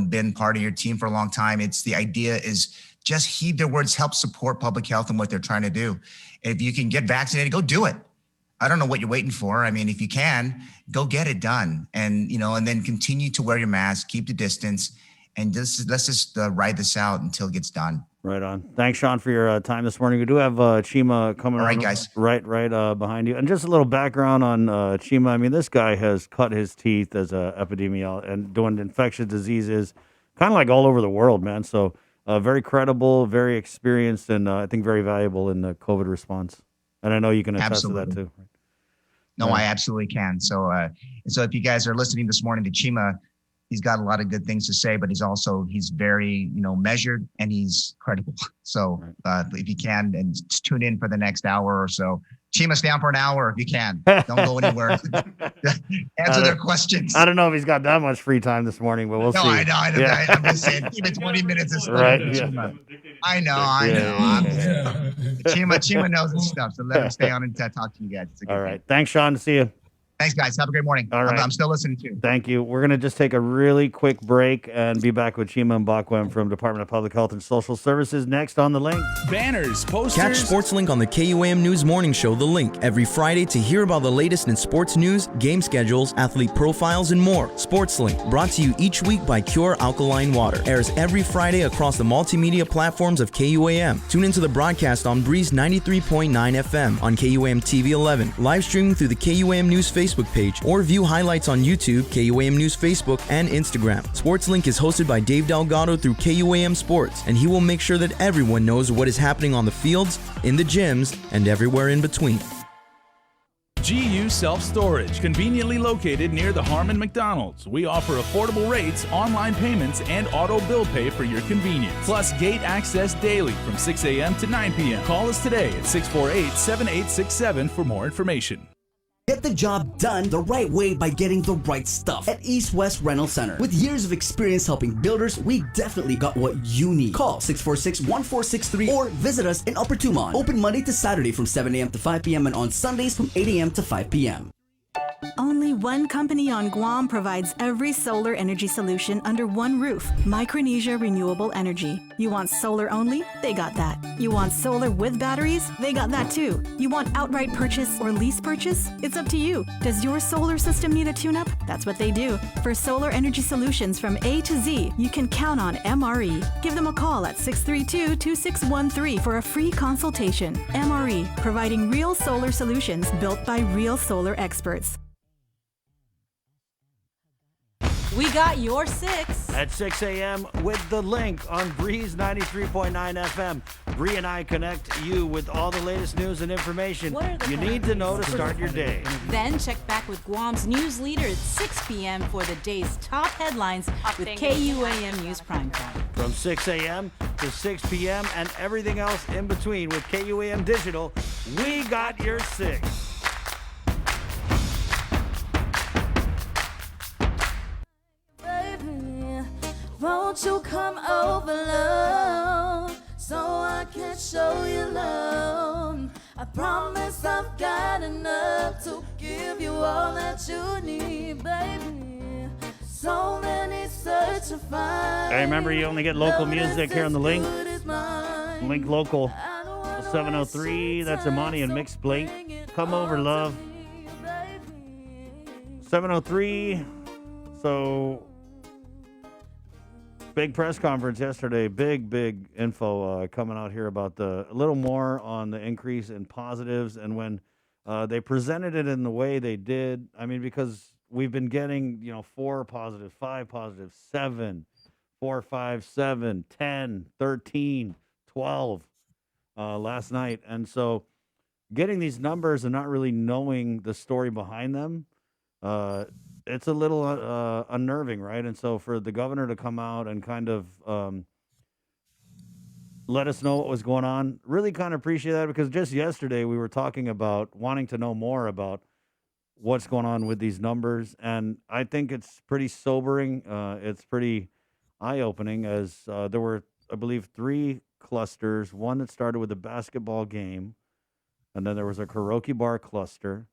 been part of your team for a long time, it's the idea is just heed their words, help support public health and what they're trying to do. If you can get vaccinated, go do it. I don't know what you're waiting for. If you can, go get it done. And, and then continue to wear your mask, keep the distance, and let's just ride this out until it gets done. Right on. Thanks, Sean, for your time this morning. We do have Chima coming. All right, guys. Right behind you. And just a little background on Chima. This guy has cut his teeth as a epidemiologist and doing infectious diseases, kind of like all over the world, man. So very credible, very experienced, and I think very valuable in the COVID response. And I know you can attest to that too. No, Right. I absolutely can. So, and so if you guys are listening this morning to Chima, he's got a lot of good things to say, but he's very, measured and he's credible. So, if you can, and just tune in for the next hour or so. Chima, stay on for an hour if you can. Don't go anywhere. Answer their questions. I don't know if he's got that much free time this morning, but we'll see. I know. Yeah. I'm just saying, keep it 20 minutes is Right, for yeah. Chima. I know. Chima knows his stuff, so let him stay on and talk to you guys. It's a good All right. thing. Thanks, Sean. See you. Thanks, guys. Have a great morning. All right. I'm still listening too. Thank you. We're going to just take a really quick break and be back with Chima Mbakwem from Department of Public Health and Social Services next on The Link. Banners, posters. Catch SportsLink on the KUAM News Morning Show, The Link, every Friday to hear about the latest in sports news, game schedules, athlete profiles, and more. SportsLink, brought to you each week by Cure Alkaline Water, airs every Friday across the multimedia platforms of KUAM. Tune into the broadcast on Breeze 93.9 FM, on KUAM TV 11, live streaming through the KUAM News Facebook page, or view highlights on YouTube, KUAM News Facebook, and Instagram. SportsLink is hosted by Dave Delgado through KUAM Sports, and he will make sure that everyone knows what is happening on the fields, in the gyms, and everywhere in between. GU Self-Storage, conveniently located near the Harmon McDonald's. We offer affordable rates, online payments, and auto bill pay for your convenience. Plus gate access daily from 6 a.m. to 9 p.m. Call us today at 648-7867 for more information. Get the job done the right way by getting the right stuff at East West Rental Center. With years of experience helping builders, we definitely got what you need. Call 646-1463 or visit us in Upper Tumon. Open Monday to Saturday from 7 a.m. to 5 p.m. and on Sundays from 8 a.m. to 5 p.m. Only one company on Guam provides every solar energy solution under one roof. Micronesia Renewable Energy. You want solar only? They got that. You want solar with batteries? They got that too. You want outright purchase or lease purchase? It's up to you. Does your solar system need a tune-up? That's what they do. For solar energy solutions from A to Z, you can count on MRE. Give them a call at 632-2613 for a free consultation. MRE, providing real solar solutions built by real solar experts. We got your 6 at 6 a.m. with The Link on Breeze 93.9 FM. Bree and I connect you with all the latest news and information you need to know to start your day. Then check back with Guam's news leader at 6 p.m. for the day's top headlines with KUAM News Primetime. From 6 a.m. to 6 p.m. and everything else in between with KUAM Digital, we got your 6. Won't you come over, love, so I can show you love? I promise I've got enough to give you all that you need, baby. So many search to find. Hey, remember, you only get local music here on The Link. Link Local 703. That's Imani and Mixed Blake. Come over, love. 703. So, big press conference yesterday. Big info coming out here about a little more on the increase in positives. And when they presented it in the way they did, I mean, because we've been getting, 4 positive, 5 positive, 7, 4, 5, 7, 10, 13, 12 last night. And so getting these numbers and not really knowing the story behind them, it's a little unnerving, right? And so for the governor to come out and kind of let us know what was going on, really kind of appreciate that, because just yesterday we were talking about wanting to know more about what's going on with these numbers. And I think it's pretty sobering. It's pretty eye-opening, as there were, I believe, 3 clusters. One that started with a basketball game, and then there was a karaoke bar cluster,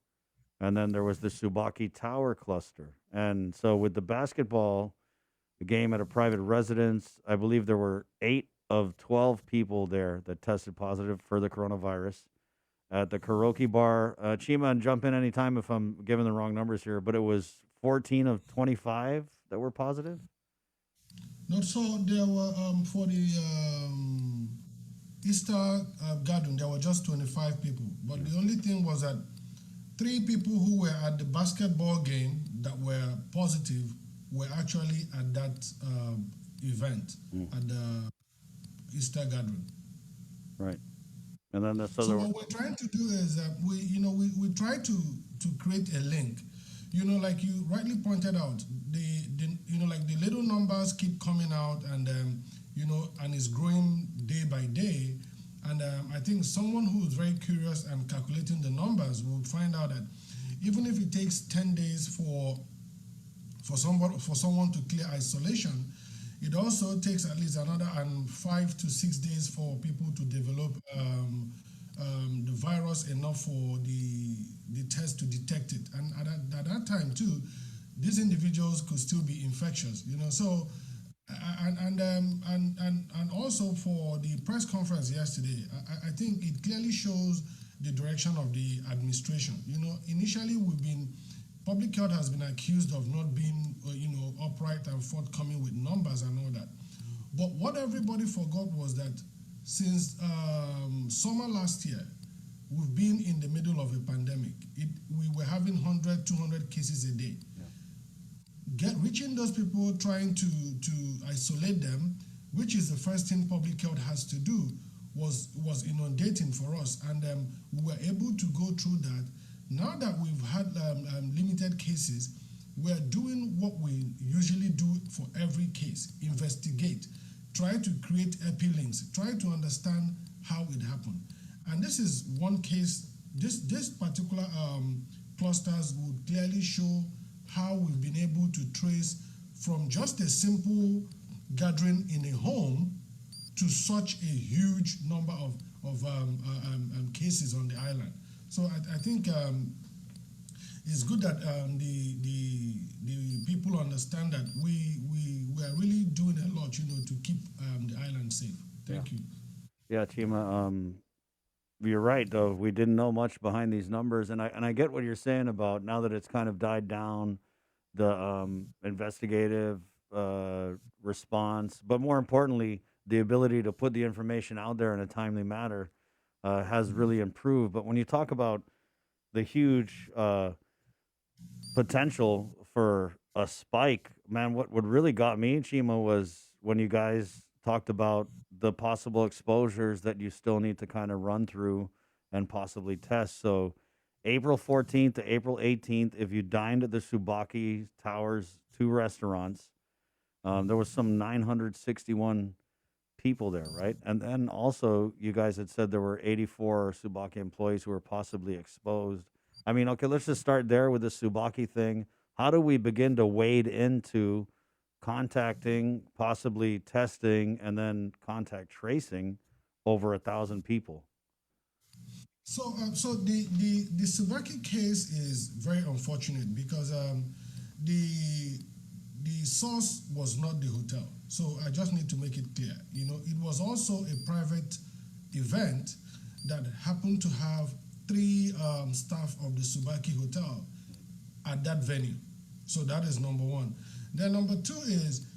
and then there was the Subaki Tower cluster. And so with the basketball, the game at a private residence, I believe there were 8 of 12 people there that tested positive for the coronavirus. At the karaoke bar, Chima, and jump in anytime if I'm giving the wrong numbers here, but it was 14 of 25 that were positive? Not so. There were, for the Easter gathering, there were just 25 people. But the only thing was that 3 people who were at the basketball game that were positive were actually at that event at the Easter gathering. Right. And then So what we're trying to do is we try to to create a link. You know, like you rightly pointed out, you know, like the little numbers keep coming out, and you know, and it's growing day by day. And I think someone who's very curious and calculating the numbers would find out that even if it takes 10 days for someone to clear isolation, it also takes at least another 5 to 6 days for people to develop the virus enough for the test to detect it. And at that time too, these individuals could still be infectious, you know. So and also for the press conference yesterday, I think it clearly shows the direction of the administration. You know, initially public health has been accused of not being, you know, upright and forthcoming with numbers and all that. But what everybody forgot was that since summer last year, we've been in the middle of a pandemic. We were having 100, 200 cases a day. Reaching those people, trying to isolate them, which is the first thing public health has to do, was inundating for us, and we were able to go through that. Now that we've had limited cases, we're doing what we usually do for every case: investigate, try to create epilinks, try to understand how it happened. And this is one case. This particular clusters would clearly show how we've been able to trace from just a simple gathering in a home to such a huge number of cases on the island. So I think it's good that the people understand that we are really doing a lot, you know, to keep the island safe. Thank you. Yeah, Chima. You're right, though. We didn't know much behind these numbers, and I get what you're saying about now that it's kind of died down, the investigative response, but more importantly, the ability to put the information out there in a timely manner has really improved. But when you talk about the huge potential for a spike, man, what really got me, Chima, was when you guys talked about the possible exposures that you still need to kind of run through and possibly test. So April 14th to April 18th, if you dined at the Subaki Towers 2 restaurants, there was some 961 people there, right? And then also you guys had said there were 84 Subaki employees who were possibly exposed. I mean, okay, let's just start there with the Subaki thing. How do we begin to wade into contacting, possibly testing, and then contact tracing over 1,000 people? So the Subaki case is very unfortunate because the source was not the hotel. So I just need to make it clear. You know, it was also a private event that happened to have 3 staff of the Subaki Hotel at that venue. So that is number one. Then number 2 is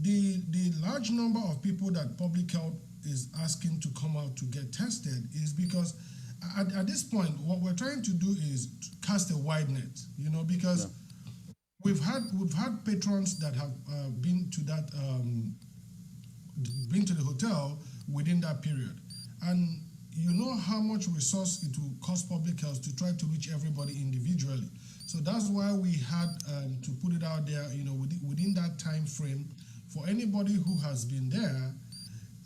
the large number of people that public health is asking to come out to get tested is because at this point, what we're trying to do is to cast a wide net, you know, because we've had patrons that have been to the hotel within that period, and you know how much resource it will cost public health to try to reach everybody individually. So that's why we had to put it out there, you know, within that time frame for anybody who has been there,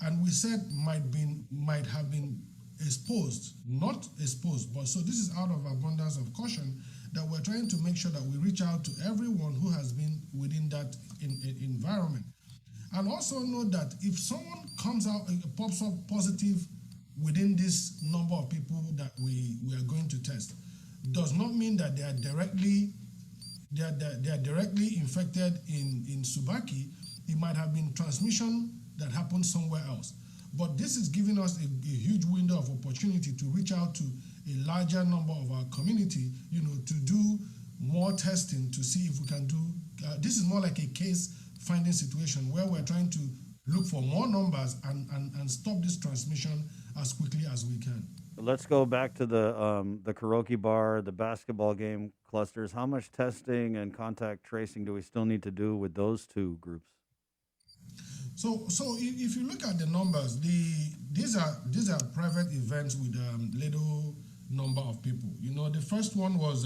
and we said might have been exposed, not exposed, but so this is out of abundance of caution that we're trying to make sure that we reach out to everyone who has been within that environment. And also know that if someone comes out, pops up positive within this number of people that we are going to test, does not mean that they are directly infected in Subaki. It might have been transmission that happened somewhere else. But this is giving us a huge window of opportunity to reach out to a larger number of our community, you know, to do more testing to see if we can do, this is more like a case finding situation where we're trying to look for more numbers and stop this transmission as quickly as we can. Let's go back to the karaoke bar, the basketball game clusters. How much testing and contact tracing do we still need to do with those 2 groups? So if you look at the numbers, these are private events with little number of people. You know, the first one was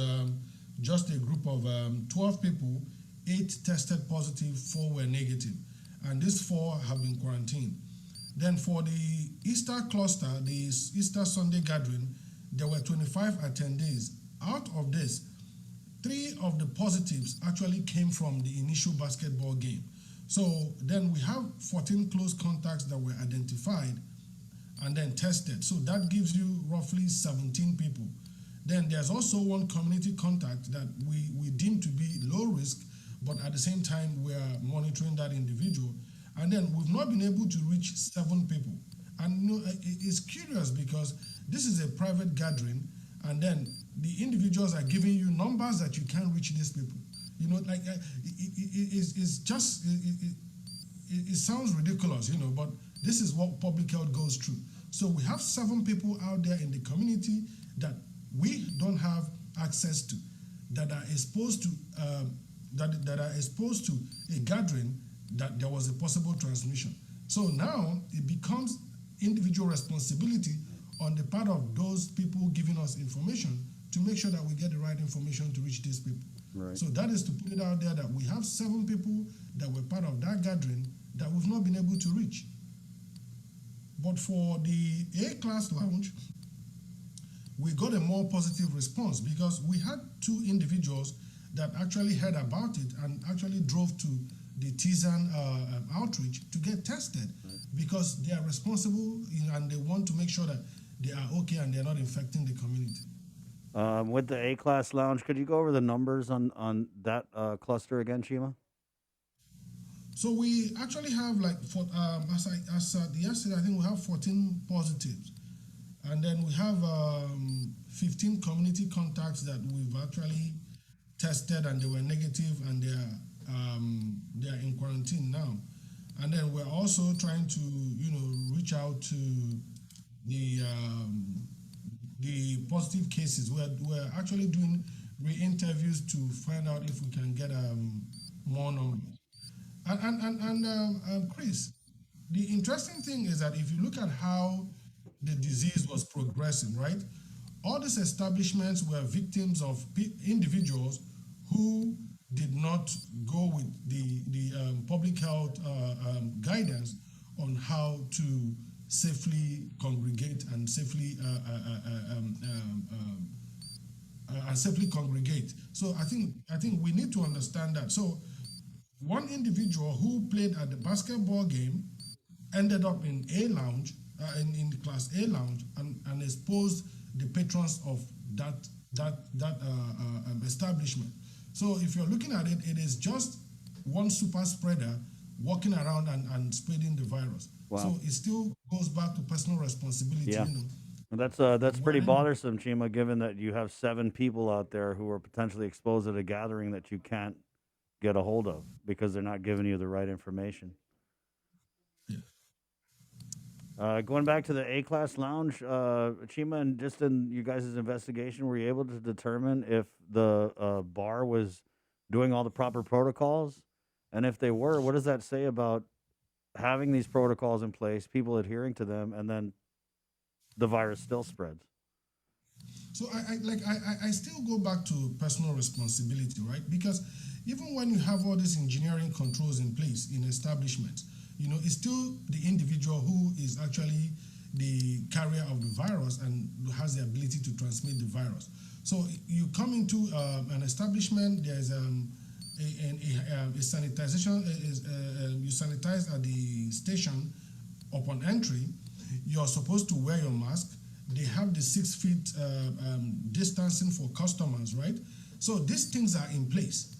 just a group of 12 people, 8 tested positive, 4 were negative, and these 4 have been quarantined. Then for the Easter cluster, the Easter Sunday gathering, there were 25 attendees. Out of this, 3 of the positives actually came from the initial basketball game. So then we have 14 close contacts that were identified and then tested. So that gives you roughly 17 people. Then there's also 1 community contact that we deem to be low risk, but at the same time we are monitoring that individual. And then we've not been able to reach 7 people. And you know, it's curious because this is a private gathering, and then the individuals are giving you numbers that you can't reach these people. You know, like it sounds ridiculous, you know, but this is what public health goes through. So we have 7 people out there in the community that we don't have access to, that are exposed to that are exposed to a gathering that there was a possible transmission. So now it becomes individual responsibility on the part of those people giving us information to make sure that we get the right information to reach these people. Right. So that is to put it out there that we have 7 people that were part of that gathering that we've not been able to reach. But for the A-class lounge, we got a more positive response because we had 2 individuals that actually heard about it and actually drove to the Tisan outreach to get tested, because they are responsible, you know, and they want to make sure that they are okay and they're not infecting the community. With the A-class lounge, could you go over the numbers on that cluster again, Chima? So we actually have like, as yesterday, I think we have 14 positives. And then we have 15 community contacts that we've actually tested and they were negative, and they are in quarantine now. And then we're also trying to, you know, reach out to the positive cases. We're actually doing re-interviews to find out if we can get more numbers. And Chris, the interesting thing is that if you look at how the disease was progressing, right? All these establishments were victims of individuals who did not go with the public health guidance on how to safely congregate and safely congregate. So I think we need to understand that. So one individual who played at the basketball game ended up in A lounge, in the class A lounge, and exposed the patrons of that establishment. So if you're looking at it, it is just one super spreader walking around and spreading the virus. Wow. So it still goes back to personal responsibility. Yeah. You know? That's pretty bothersome, Chima, given that you have 7 people out there who are potentially exposed at a gathering that you can't get a hold of because they're not giving you the right information. Going back to the A-class lounge, Chima, and just in you guys' investigation, were you able to determine if the bar was doing all the proper protocols? And if they were, what does that say about having these protocols in place, people adhering to them, and then the virus still spreads? So I still go back to personal responsibility, right? Because even when you have all these engineering controls in place in establishments, you know, it's still the individual who is actually the carrier of the virus and has the ability to transmit the virus. So you come into an establishment, there's a sanitization, you sanitize at the station upon entry. You're supposed to wear your mask. They have the 6 feet distancing for customers, right? So these things are in place.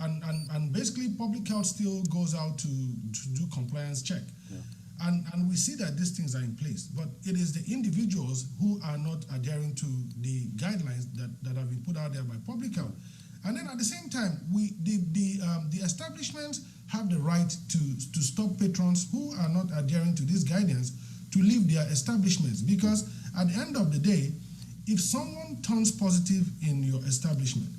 And basically public health still goes out to do compliance check. Yeah. And we see that these things are in place, but it is the individuals who are not adhering to the guidelines that have been put out there by public health. And then at the same time, the establishments have the right to stop patrons who are not adhering to this guidance to leave their establishments, because at the end of the day, if someone turns positive in your establishment,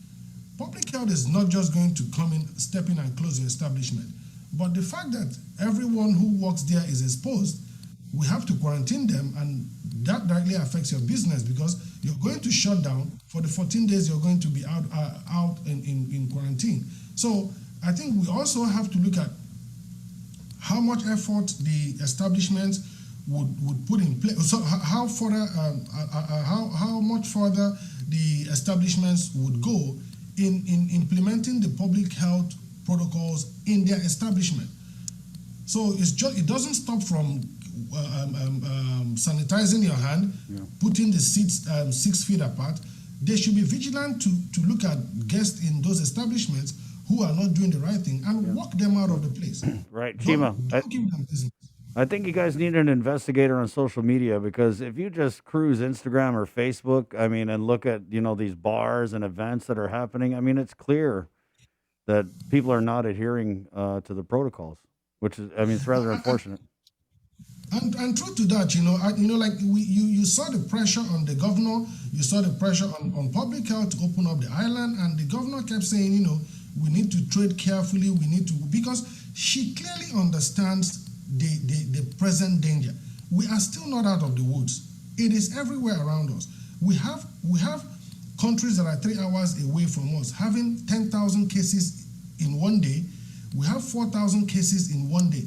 public health is not just going to come in, step in and close the establishment, but the fact that everyone who works there is exposed, we have to quarantine them, and that directly affects your business because you're going to shut down for the 14 days you're going to be out in quarantine. So I think we also have to look at how much effort the establishments would put in place. So how much further the establishments would go in implementing the public health protocols in their establishment. So it doesn't stop from sanitizing your hand, putting the seats 6 feet apart. They should be vigilant to look at guests in those establishments who are not doing the right thing and walk them out of the place. Right, Chima. Don't give them business. I think you guys need an investigator on social media, because if you just cruise Instagram or Facebook, I mean, and look at, these bars and events that are happening, I mean, it's clear that people are not adhering to the protocols, which is, I mean, it's rather unfortunate. And true to that, you saw the pressure on the governor, you saw the pressure on public health to open up the island, and the governor kept saying, we need to tread carefully, because she clearly understands the present danger. We are still not out of the woods. It is everywhere around us. We have countries that are 3 hours away from us having 10,000 cases in one day. We have 4,000 cases in one day.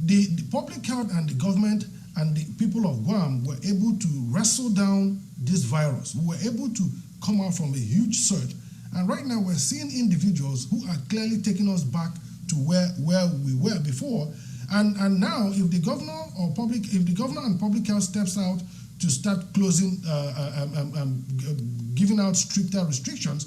The public health and the government and the people of Guam were able to wrestle down this virus. We were able to come out from a huge surge. And right now we're seeing individuals who are clearly taking us back to where we were before. And now if the governor and public health steps out to start closing, giving out stricter restrictions,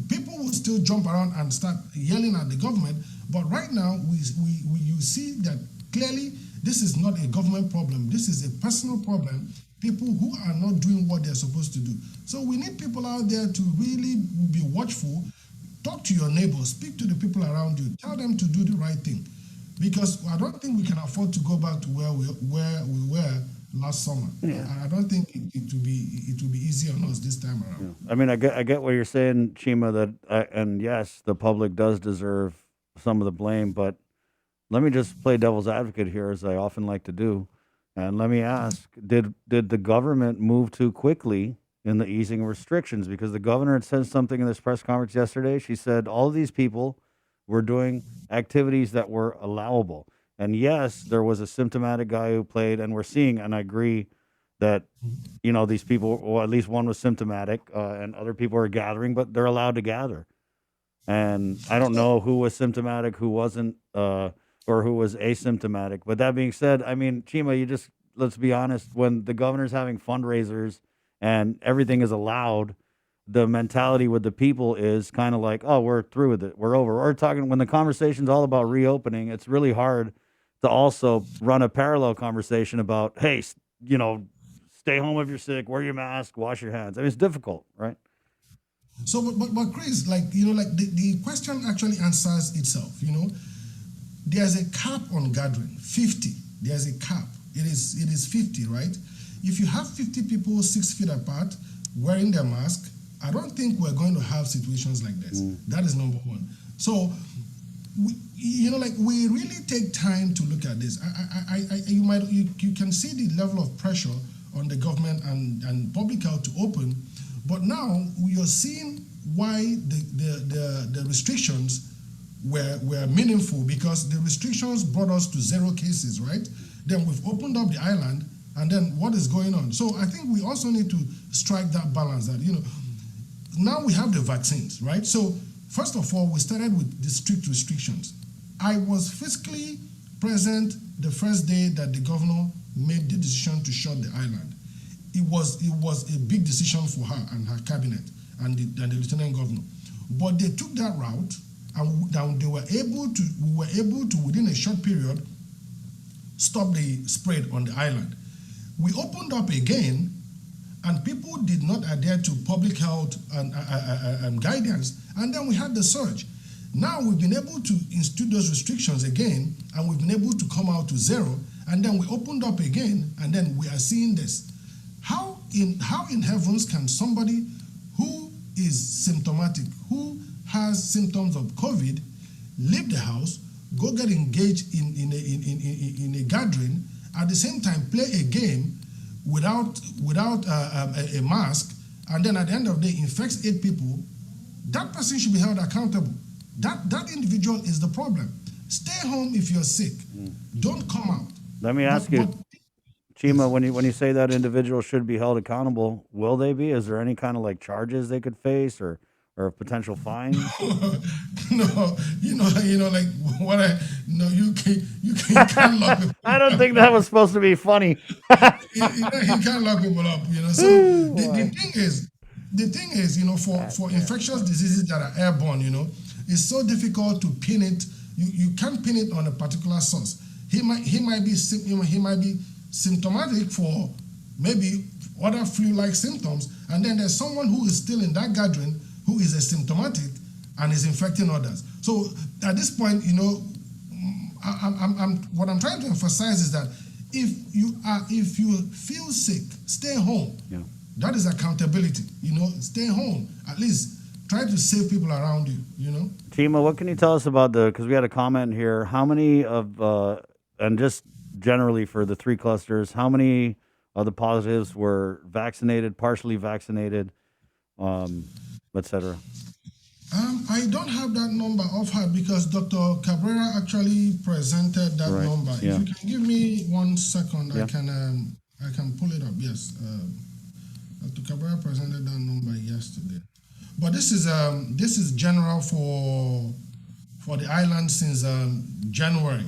people will still jump around and start yelling at the government. But right now, you see that clearly this is not a government problem. This is a personal problem. People who are not doing what they're supposed to do. So we need people out there to really be watchful. Talk to your neighbors. Speak to the people around you. Tell them to do the right thing. Because I don't think we can afford to go back to where we were last summer. Yeah. I don't think it will be easy on us this time around. Yeah. I mean, I get what you're saying, Chima. And yes, the public does deserve some of the blame, but let me just play devil's advocate here, as I often like to do, and let me ask: Did the government move too quickly in the easing restrictions? Because the governor had said something in this press conference yesterday. She said all of these people were doing activities that were allowable. And yes, there was a symptomatic guy who played, and we're seeing, and I agree that, these people, or at least one was symptomatic, and other people are gathering, but they're allowed to gather. And I don't know who was symptomatic, who wasn't, or who was asymptomatic. But that being said, I mean, Chima, let's be honest, when the governor's having fundraisers and everything is allowed, the mentality with the people is kind of like, oh, we're through with it. We're over. We're talking, when the conversation's all about reopening, it's really hard to also run a parallel conversation about, hey, stay home if you're sick, wear your mask, wash your hands. I mean, it's difficult, right? So, but Chris, the question actually answers itself. There's a cap on gathering, 50. There's a cap. It is 50, right? If you have 50 people 6 feet apart wearing their mask, I don't think we're going to have situations like this. That is number one. So, we really take time to look at this. You can see the level of pressure on the government and public health to open, but now we are seeing why the restrictions were meaningful, because the restrictions brought us to 0 cases, right? Then we've opened up the island, and then what is going on? So I think we also need to strike that balance that, now we have the vaccines, right? So first of all, we started with the strict restrictions. I was physically present the first day that the governor made the decision to shut the island. It was a big decision for her and her cabinet and the lieutenant governor. But they took that route, and we were able to, within a short period, stop the spread on the island. We opened up again, and people did not adhere to public health and guidance, and then we had the surge. Now we've been able to institute those restrictions again, and we've been able to come out to 0, and then we opened up again, and then we are seeing this. How in heavens can somebody who is symptomatic, who has symptoms of COVID, leave the house, go get engaged in a gathering, at the same time play a game without a mask, and then at the end of the day infects 8 people, that person should be held accountable. That individual is the problem. Stay home if you're sick. Don't come out. Let me ask you, Chima, when you say that individual should be held accountable, will they be? Is there any kind of like charges they could face or potential fines? No, like what you can't lock people. I don't think that was supposed to be funny. He can't lock people up, So the thing is, for infectious diseases that are airborne, it's so difficult to pin it. You can't pin it on a particular source. He might be symptomatic for maybe other flu-like symptoms, and then there's someone who is still in that gathering who is asymptomatic and is infecting others. So at this point, what I'm trying to emphasize is that if you feel sick, stay home. Yeah. That is accountability. Stay home. At least try to save people around you. Chima, what can you tell us about because we had a comment here, how many of, and just generally for the 3 clusters, how many of the positives were vaccinated, partially vaccinated, etc.? I don't have that number offhand because Dr. Cabrera actually presented that number. Yeah. If you can give me 1 second, Yeah. I can pull it up. Yes, Dr. Cabrera presented that number yesterday. But this is general for the island since January.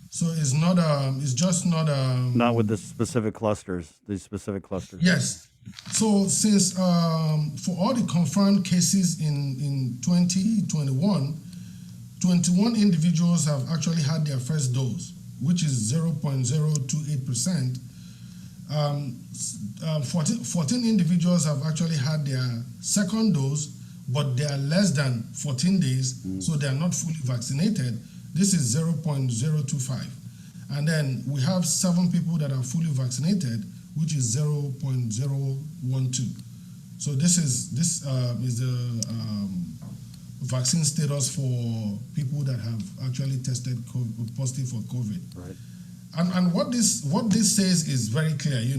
So it's not it's just not Not with the specific clusters, these specific clusters. Yes. So since for all the confirmed cases in 2021, 21 individuals have actually had their first dose, which is 0.028%. 14 individuals have actually had their second dose, but they are less than 14 days, so they are not fully vaccinated. This is 0.025. And then we have 7 people that are fully vaccinated, which is 0.012. So this is the vaccine status for people that have actually tested positive for COVID. Right. And what this says is very clear. You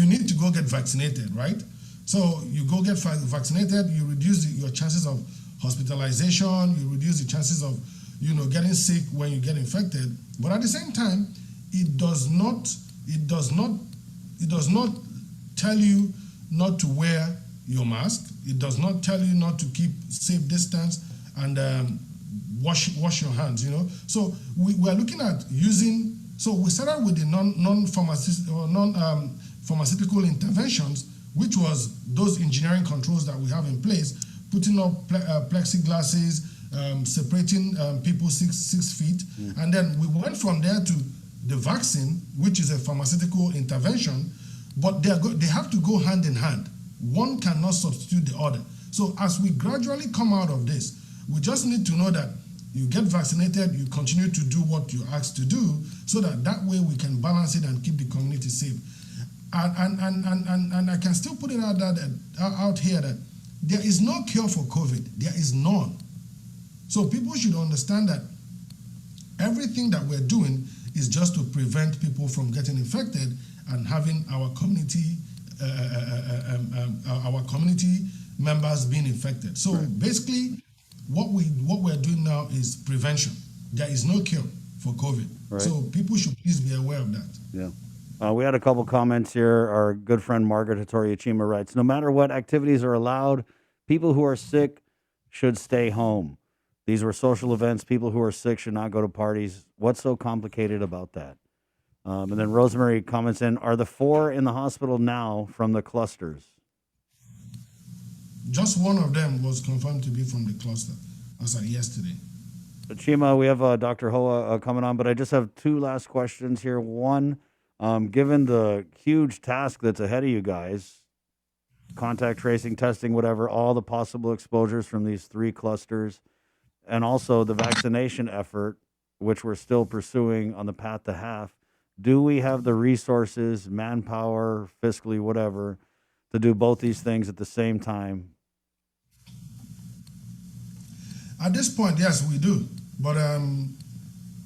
need to go get vaccinated, right? So you go get vaccinated, you reduce your chances of hospitalization, you reduce the chances of getting sick when you get infected. But at the same time, it does not tell you not to wear your mask. It does not tell you not to keep safe distance and wash your hands. So we are looking at using. So we started with the non-pharmaceutical interventions, which was those engineering controls that we have in place, putting up plexiglasses, separating people 6 feet, and then we went from there to the vaccine, which is a pharmaceutical intervention, but they have to go hand in hand. One cannot substitute the other. So as we gradually come out of this, we just need to know that you get vaccinated, you continue to do what you're asked to do, so that way we can balance it and keep the community safe. And I can still put it out here that there is no cure for COVID. There is none. So people should understand that everything that we're doing is just to prevent people from getting infected and having our community members being infected. So basically, what we're doing now is prevention. There is no cure for COVID. Right. So people should please be aware of that. Yeah. We had a couple comments here. Our good friend Margaret Hattori Chima writes, no matter what activities are allowed, people who are sick should stay home. These were social events. People who are sick should not go to parties. What's so complicated about that? And then Rosemary comments in, are the 4 in the hospital now from the clusters? Just one of them was confirmed to be from the cluster as of yesterday. Chima, we have Dr. Hoa coming on, but I just have 2 last questions here. One, given the huge task that's ahead of you guys, contact tracing, testing, whatever, all the possible exposures from these 3 clusters, and also the vaccination effort, which we're still pursuing on the path to half, do we have the resources, manpower, fiscally, whatever, to do both these things at the same time? At this point, yes, we do. But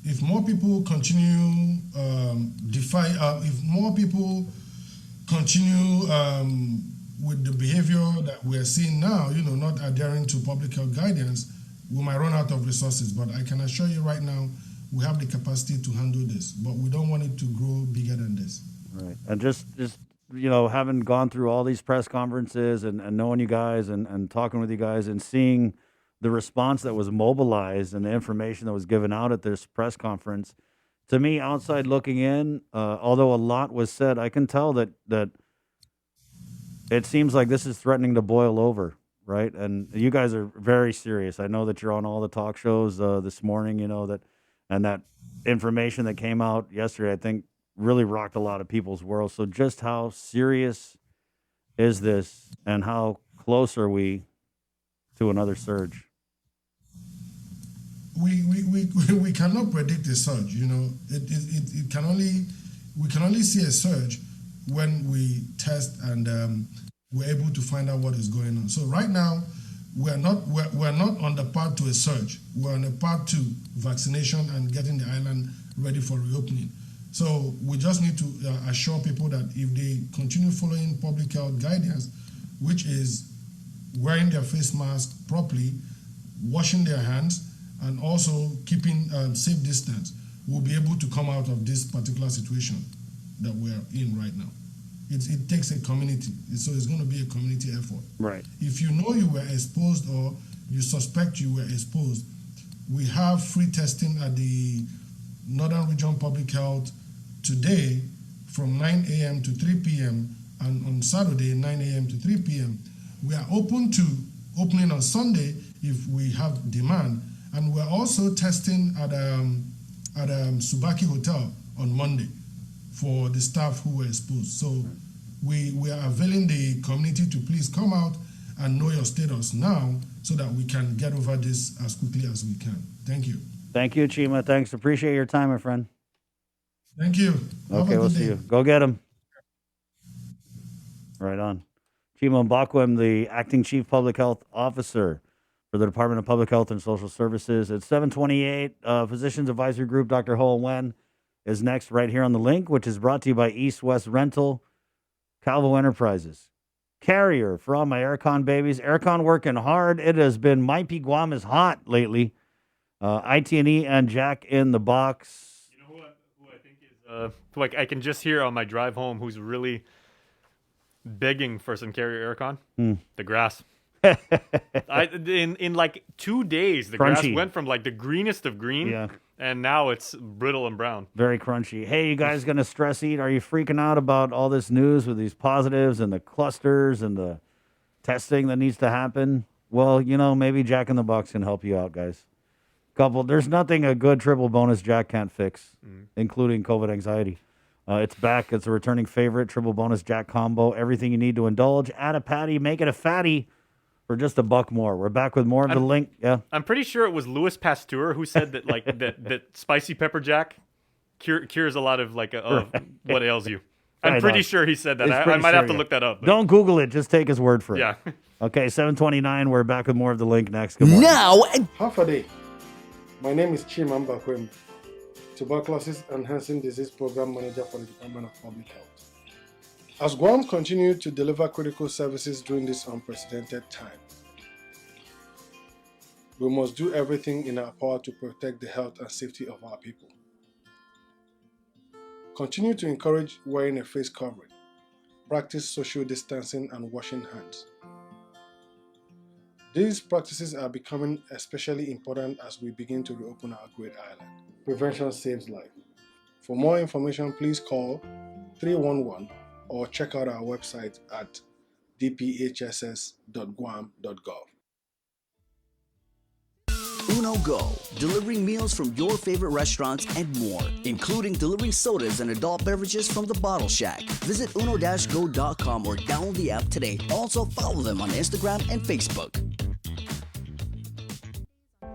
if more people continue if more people continue with the behavior that we're seeing now, not adhering to public health guidance, we might run out of resources. But I can assure you right now, we have the capacity to handle this, but we don't want it to grow bigger than this. Right. And just having gone through all these press conferences and knowing you guys and talking with you guys and seeing the response that was mobilized and the information that was given out at this press conference, to me, outside looking in, although a lot was said, I can tell that it seems like this is threatening to boil over, right? And you guys are very serious. I know that you're on all the talk shows this morning, and that information that came out yesterday, I think, really rocked a lot of people's world. So just how serious is this, and how close are we to another surge? We cannot predict a surge. We can only see a surge when we test and we're able to find out what is going on. So right now, we're not on the path to a surge. We're on the path to vaccination and getting the island ready for reopening. So we just need to assure people that if they continue following public health guidance, which is wearing their face mask properly, washing their hands, and also keeping safe distance, we'll be able to come out of this particular situation that we're in right now. It takes a community, so it's going to be a community effort. Right. If you know you were exposed or you suspect you were exposed, we have free testing at the Northern Region Public Health today from 9 a.m. to 3 p.m. and on Saturday, 9 a.m. to 3 p.m. We are opening on Sunday if we have demand, and we're also testing at Subaki Hotel on Monday for the staff who were exposed. So we are availing the community to please come out and know your status now so that we can get over this as quickly as we can. Thank you. Thank you, Chima. Thanks. Appreciate your time, my friend. Thank you. Okay, we'll see you. Go get him. Right on. Chima Mbakwem, the Acting Chief Public Health Officer for the Department of Public Health and Social Services. At 728, Physicians Advisory Group, Dr. Ho Wen is next right here on the link, which is brought to you by East West Rental, Calvo Enterprises. Carrier for all my aircon babies. Aircon working hard. It has been Mighty Guam is hot lately. IT&E and Jack in the Box. You know who I think is like I can just hear on my drive home who's really begging for some Carrier aircon? The grass. In like 2 days, the grass went from like the greenest of green, and now it's brittle and brown. Very crunchy. Hey, you guys gonna stress eat? Are you freaking out about all this news with these positives and the clusters and the testing that needs to happen? Well, maybe Jack in the Box can help you out, guys. There's nothing a good triple bonus Jack can't fix, including COVID anxiety. It's back. It's a returning favorite. Triple bonus Jack combo. Everything you need to indulge. Add a patty. Make it a fatty. For just $1 more. We're back with more of the link. Yeah. I'm pretty sure it was Louis Pasteur who said that that spicy pepper jack cures a lot of what ails you. I'm pretty sure he said that. I might have to look that up. But... Don't Google it. Just take his word for it. Yeah. Okay, 729. We're back with more of the link next. Good morning. Now, half a day. My name is Chima Mbakwem, Tuberculosis Enhancing Disease Program Manager for the Department of Public Health. As Guam continues to deliver critical services during this unprecedented time, we must do everything in our power to protect the health and safety of our people. Continue to encourage wearing a face covering, practice social distancing and washing hands. These practices are becoming especially important as we begin to reopen our great island. Prevention saves life. For more information, please call 311 or check out our website at dphss.guam.gov. Uno Go, delivering meals from your favorite restaurants and more, including delivering sodas and adult beverages from the Bottle Shack. Visit uno-go.com or download the app today. Also follow them on Instagram and Facebook.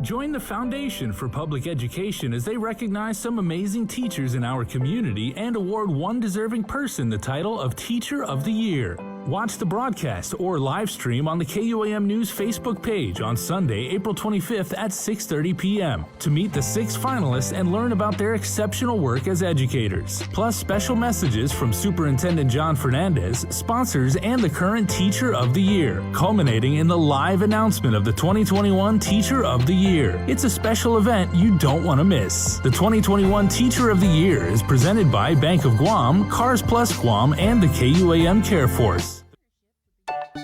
Join the Foundation for Public Education as they recognize some amazing teachers in our community and award one deserving person the title of Teacher of the Year. Watch the broadcast or live stream on the KUAM News Facebook page on Sunday, April 25th at 6:30 p.m. to meet the 6 finalists and learn about their exceptional work as educators. Plus special messages from Superintendent John Fernandez, sponsors, and the current Teacher of the Year, culminating in the live announcement of the 2021 Teacher of the Year. It's a special event you don't want to miss. The 2021 Teacher of the Year is presented by Bank of Guam, Cars Plus Guam, and the KUAM Care Force.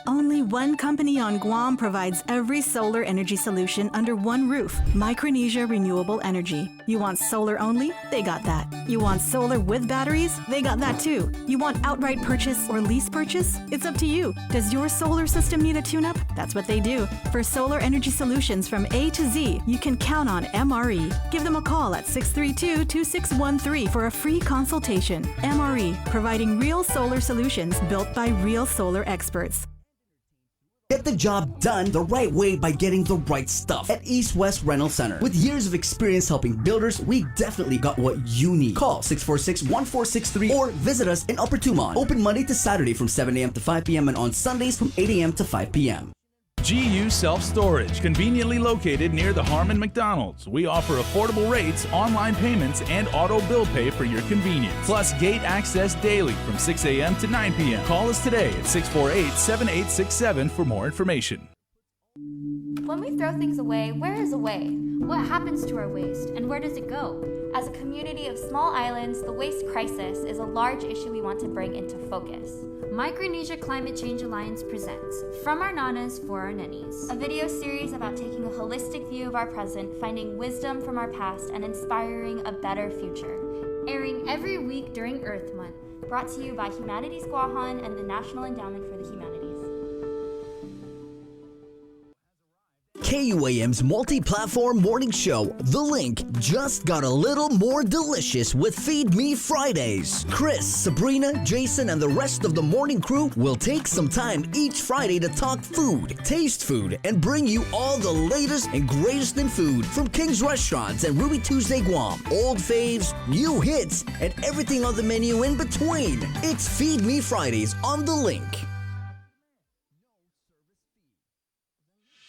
Only one company on Guam provides every solar energy solution under one roof. Micronesia Renewable Energy. You want solar only? They got that. You want solar with batteries? They got that too. You want outright purchase or lease purchase? It's up to you. Does your solar system need a tune-up? That's what they do. For solar energy solutions from A to Z, you can count on MRE. Give them a call at 632-2613 for a free consultation. MRE, providing real solar solutions built by real solar experts. Get the job done the right way by getting the right stuff at East West Rental Center. With years of experience helping builders, we definitely got what you need. Call 646-1463 or visit us in Upper Tumon. Open Monday to Saturday from 7 a.m. to 5 p.m. and on Sundays from 8 a.m. to 5 p.m. GU Self-Storage, conveniently located near the Harmon McDonald's. We offer affordable rates, online payments, and auto bill pay for your convenience. Plus gate access daily from 6 a.m. to 9 p.m. Call us today at 648-7867 for more information. When we throw things away, where is away? What happens to our waste, and where does it go? As a community of small islands, the waste crisis is a large issue we want to bring into focus. Micronesia Climate Change Alliance presents From Our Nanas for Our Nennies, a video series about taking a holistic view of our present, finding wisdom from our past, and inspiring a better future. Airing every week during Earth Month, brought to you by Humanities Guahan and the National Endowment for the Humanities. KUAM's multi-platform morning show, The Link, just got a little more delicious with Feed Me Fridays. Chris, Sabrina, Jason, and the rest of the morning crew will take some time each Friday to talk food, taste food, and bring you all the latest and greatest in food from King's Restaurants and Ruby Tuesday Guam, old faves, new hits, and everything on the menu in between. It's Feed Me Fridays on The Link.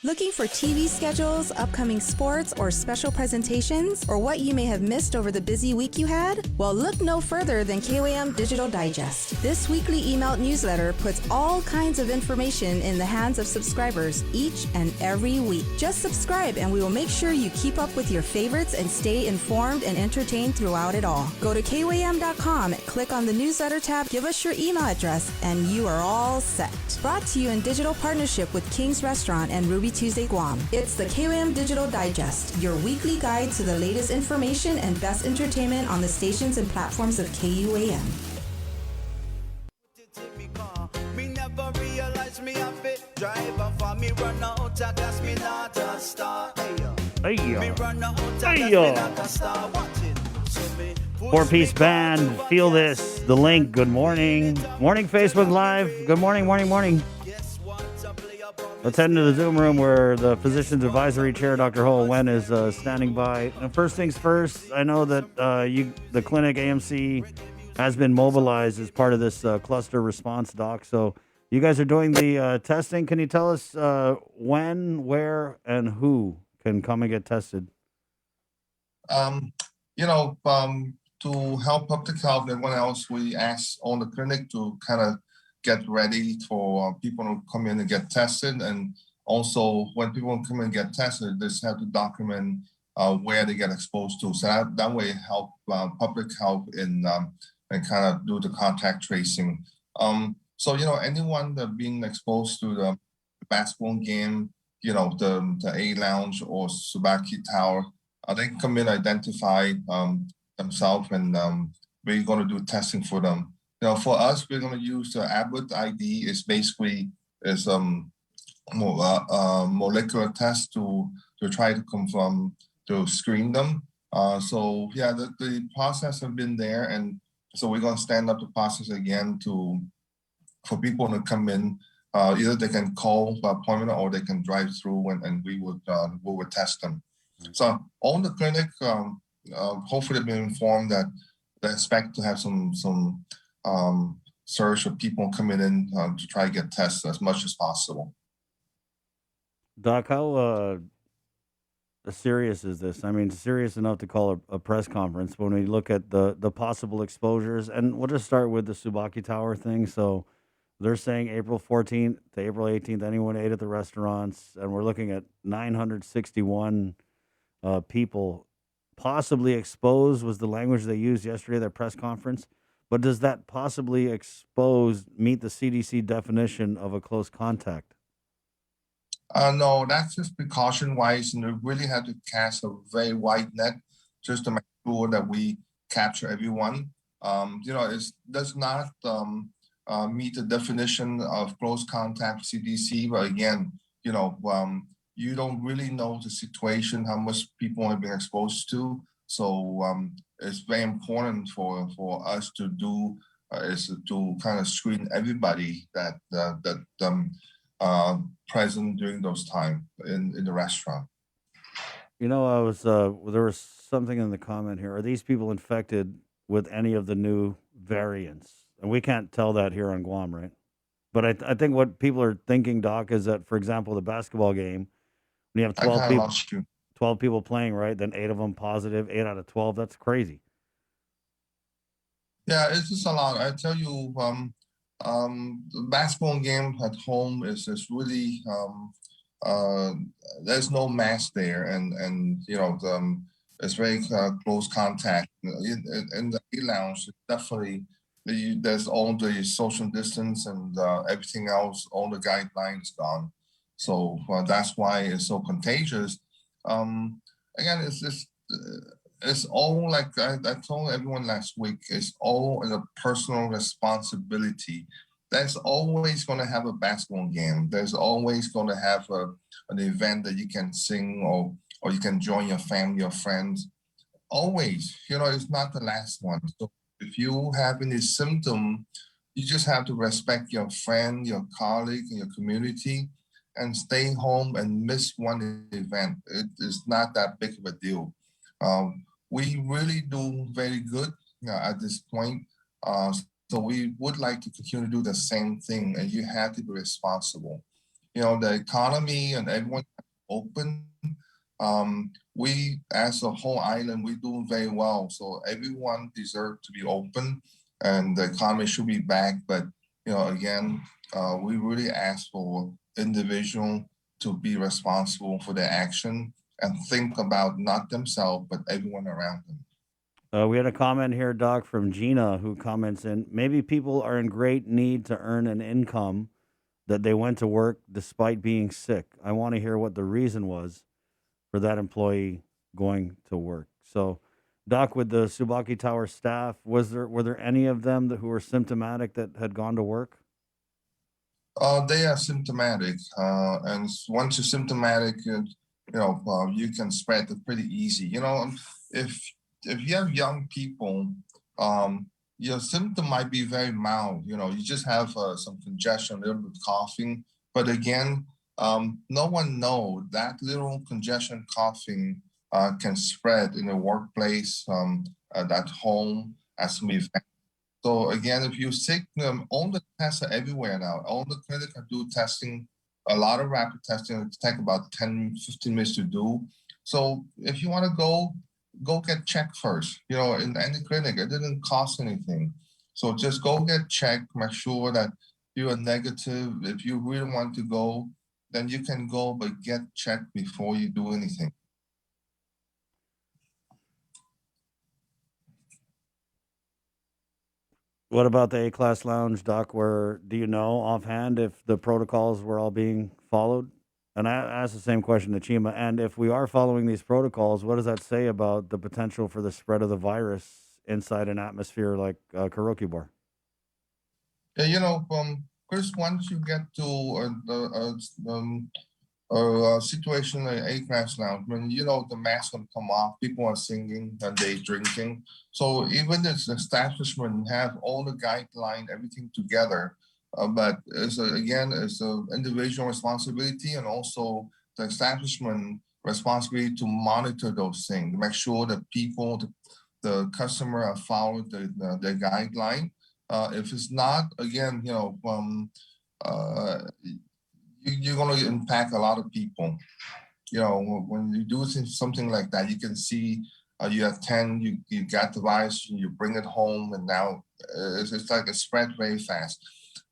Looking for TV schedules, upcoming sports, or special presentations, or what you may have missed over the busy week you had? Well, look no further than KUAM Digital Digest. This weekly emailed newsletter puts all kinds of information in the hands of subscribers each and every week. Just subscribe and we will make sure you keep up with your favorites and stay informed and entertained throughout it all. Go to KUAM.com, click on the newsletter tab, give us your email address, and you are all set. Brought to you in digital partnership with King's Restaurant and Ruby Tuesday Guam. It's the KUAM Digital Digest, your weekly guide to the latest information and best entertainment on the stations and platforms of KUAM. Four-piece band, feel this, The Link, good morning. Morning, Facebook Live, good morning, morning. Let's head into the Zoom room where the Physicians Advisory Chair, Dr. Ho Wen, is standing by. And first things first, I know that the clinic, AMC, has been mobilized as part of this cluster response, Doc. So you guys are doing the testing. Can you tell us when, where, and who can come and get tested? To help public health and everyone else, we asked all the clinic to kind of get ready for people to come in and get tested. And also when people come in and get tested, they just have to document where they get exposed to. So that way help public health and kind of do the contact tracing. So, anyone that being exposed to the basketball game, the A Lounge or Subaki Tower, they can come in, identify themselves, and we're going to do testing for them. For us, we're going to use the Abbott ID. It's basically molecular test to try to confirm, to screen them. The process has been there, and so we're going to stand up the process again for people to come in. Either they can call the appointment or they can drive through, and we would test them. So all the clinic, hopefully, have been informed that they expect to have some surge of people coming in to try to get tested as much as possible. Doc, how serious is this? I mean, serious enough to call a press conference when we look at the possible exposures. And we'll just start with the Subaki Tower thing. So they're saying April 14th to April 18th, anyone ate at the restaurants, and we're looking at 961 people possibly exposed was the language they used yesterday at their press conference. But does that possibly exposed meet the CDC definition of a close contact? No, that's just precaution-wise, and we really had to cast a very wide net just to make sure that we capture everyone. It does not meet the definition of close contact CDC, but again, you don't really know the situation, how much people have been exposed to. So it's very important for us to do is to kind of screen everybody that present during those time in the restaurant. I was there was something in the comment here. Are these people infected with any of the new variants? And we can't tell that here on Guam, right? But I think what people are thinking, Doc, is that, for example, the basketball game, when you have 12 people playing, right? Then 8 of them positive, 8 out of 12. That's crazy. Yeah, it's just a lot. I tell you, the basketball game at home is really there's no mask there, and it's very close contact. In the lounge, definitely there's all the social distance and everything else. All the guidelines gone, so that's why it's so contagious. Again, it's just. It's all like I told everyone last week, it's all a personal responsibility. There's always going to have a basketball game. There's always going to have an event that you can sing or you can join your family or friends. Always, it's not the last one. So if you have any symptom, you just have to respect your friend, your colleague, and your community and stay home and miss one event. It is not that big of a deal. We really do very good at this point. So we would like to continue to do the same thing, and you have to be responsible. The economy and everyone open. We, as a whole island, we do very well. So everyone deserves to be open, and the economy should be back. But again, we really ask for individual to be responsible for their action and think about not themselves, but everyone around them. We had a comment here, Doc, from Gina, who comments in, maybe people are in great need to earn an income that they went to work despite being sick. I want to hear what the reason was for that employee going to work. So, Doc, with the Subaki Tower staff, were there any of them who were symptomatic that had gone to work? They are symptomatic, and once you're symptomatic, you can spread it pretty easy. If you have young people, your symptom might be very mild. You just have some congestion, a little bit coughing. But again, no one knows that little congestion, coughing can spread in the workplace, at home, as we've. So again, if you're sick, all the tests are everywhere now. All the clinics do testing. A lot of rapid testing. It takes about 10, 15 minutes to do. So if you want to go get checked first. In any clinic, it didn't cost anything. So just go get checked, make sure that you are negative. If you really want to go, then you can go, but get checked before you do anything. What about the A-Class Lounge, Doc? Do you know offhand if the protocols were all being followed? And I asked the same question to Chima. And if we are following these protocols, what does that say about the potential for the spread of the virus inside an atmosphere like Karaoke Bar? Yeah, Chris, once you get to a situation like A-Class Lounge, when the mask gonna come off, people are singing and they drinking. So even if the establishment have all the guideline, everything together, but it's an individual responsibility and also the establishment responsibility to monitor those things, to make sure that people, the customer, are following the guideline. If it's not, again, you're going to impact a lot of people. When you do something like that, you can see you have 10, you got the virus, you bring it home, and now it's like it spread very fast.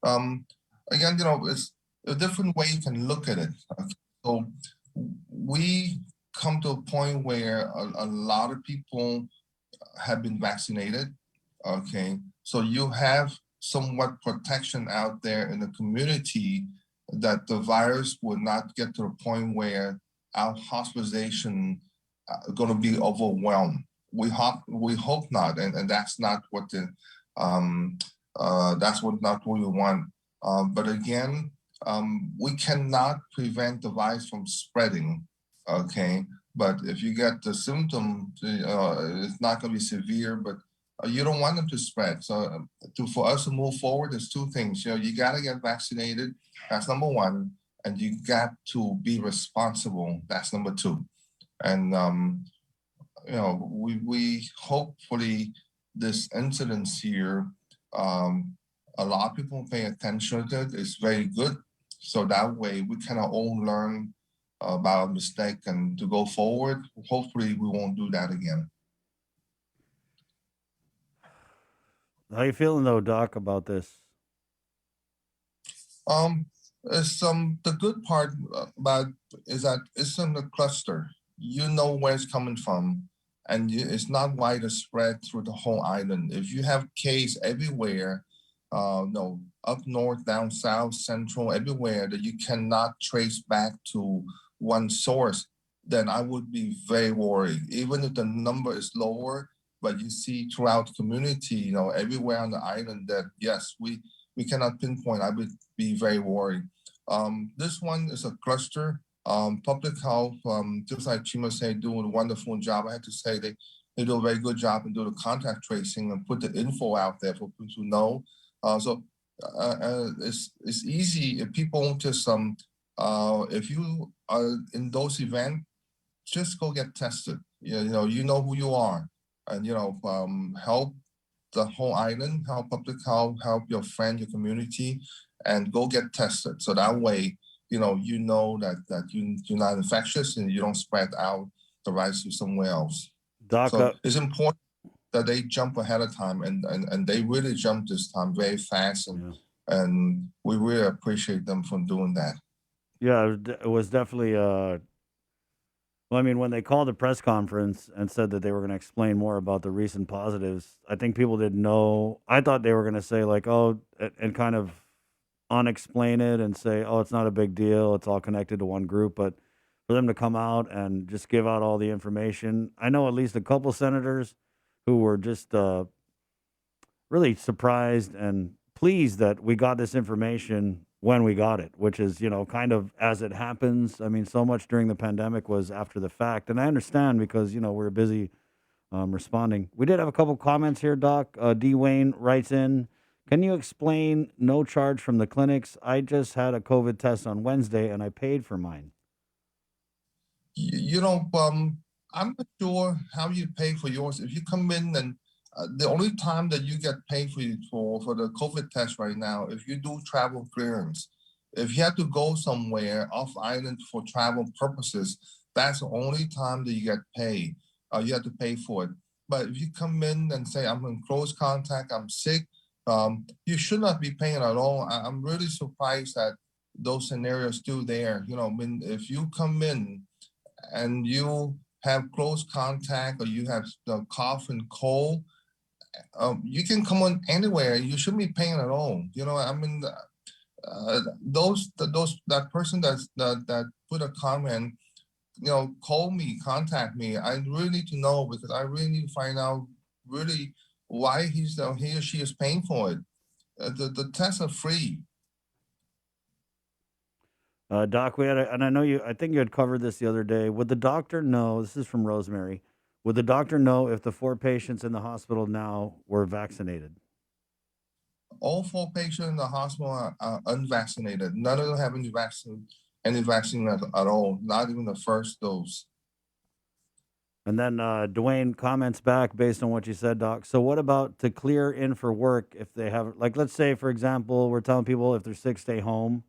Again, it's a different way you can look at it. Okay? So we come to a point where a lot of people have been vaccinated. Okay, so you have somewhat protection out there in the community that the virus would not get to a point where our hospitalization going to be overwhelmed. We hope not, and that's not what not what we want. But again, we cannot prevent the virus from spreading. Okay, but if you get the symptom, it's not going to be severe, but you don't want them to spread. So for us to move forward, there's two things. You got to get vaccinated. That's number one. And you got to be responsible. That's number two. And, we hopefully this incident here, a lot of people pay attention to it. It's very good. So that way we kind of all learn about a mistake and to go forward. Hopefully we won't do that again. How you feeling though, Doc, about this? The good part about is that it's in the cluster. You know where it's coming from, and it's not widespread through the whole island. If you have case everywhere, no, up north, down south, central, everywhere that you cannot trace back to one source, then I would be very worried. Even if the number is lower, but you see throughout the community, everywhere on the island that yes, we cannot pinpoint. I would be very worried. This one is a cluster. Public health, just like Chima said, doing a wonderful job. I have to say they do a very good job and do the contact tracing and put the info out there for people to know. It's easy if people just if you are in those events, just go get tested. You know who you are, and help the whole island, help public health, help your friend, your community, and go get tested. So that way, you know that you're not infectious and you don't spread out the virus to somewhere else. Doc, so it's important that they jump ahead of time, and they really jumped this time very fast, and we really appreciate them for doing that. Yeah, it was definitely. Well, I mean, when they called a press conference and said that they were going to explain more about the recent positives, I think people didn't know. I thought they were going to say like, oh, and kind of unexplain it and say, oh, it's not a big deal. It's all connected to one group. But for them to come out and just give out all the information, I know at least a couple senators who were just really surprised and pleased that we got this information when we got it, which is, kind of as it happens. I mean, so much during the pandemic was after the fact. And I understand because, we're busy responding. We did have a couple comments here, Doc. D. Wayne writes in, can you explain no charge from the clinics? I just had a COVID test on Wednesday and I paid for mine. I'm not sure how you pay for yours. If you come in and the only time that you get paid for the COVID test right now, if you do travel clearance, if you have to go somewhere off island for travel purposes, that's the only time that you get paid. You have to pay for it. But if you come in and say, I'm in close contact, I'm sick, you should not be paying at all. I'm really surprised that those scenarios still there. If you come in and you have close contact or you have the cough and cold, you can come on anywhere. You shouldn't be paying at all. That person that put a comment, call me, contact me. I really need to know because I really need to find out really why he or she is paying for it. The tests are free. Doc, and I know I think you had covered this the other day. Would the doctor know, this is from Rosemary, would the doctor know if the 4 patients in the hospital now were vaccinated? All 4 patients in the hospital are unvaccinated. None of them have any vaccine at all, not even the first dose. And then Dwayne comments back based on what you said, Doc. So what about to clear in for work if they have, like, let's say, for example, we're telling people if they're sick, stay home,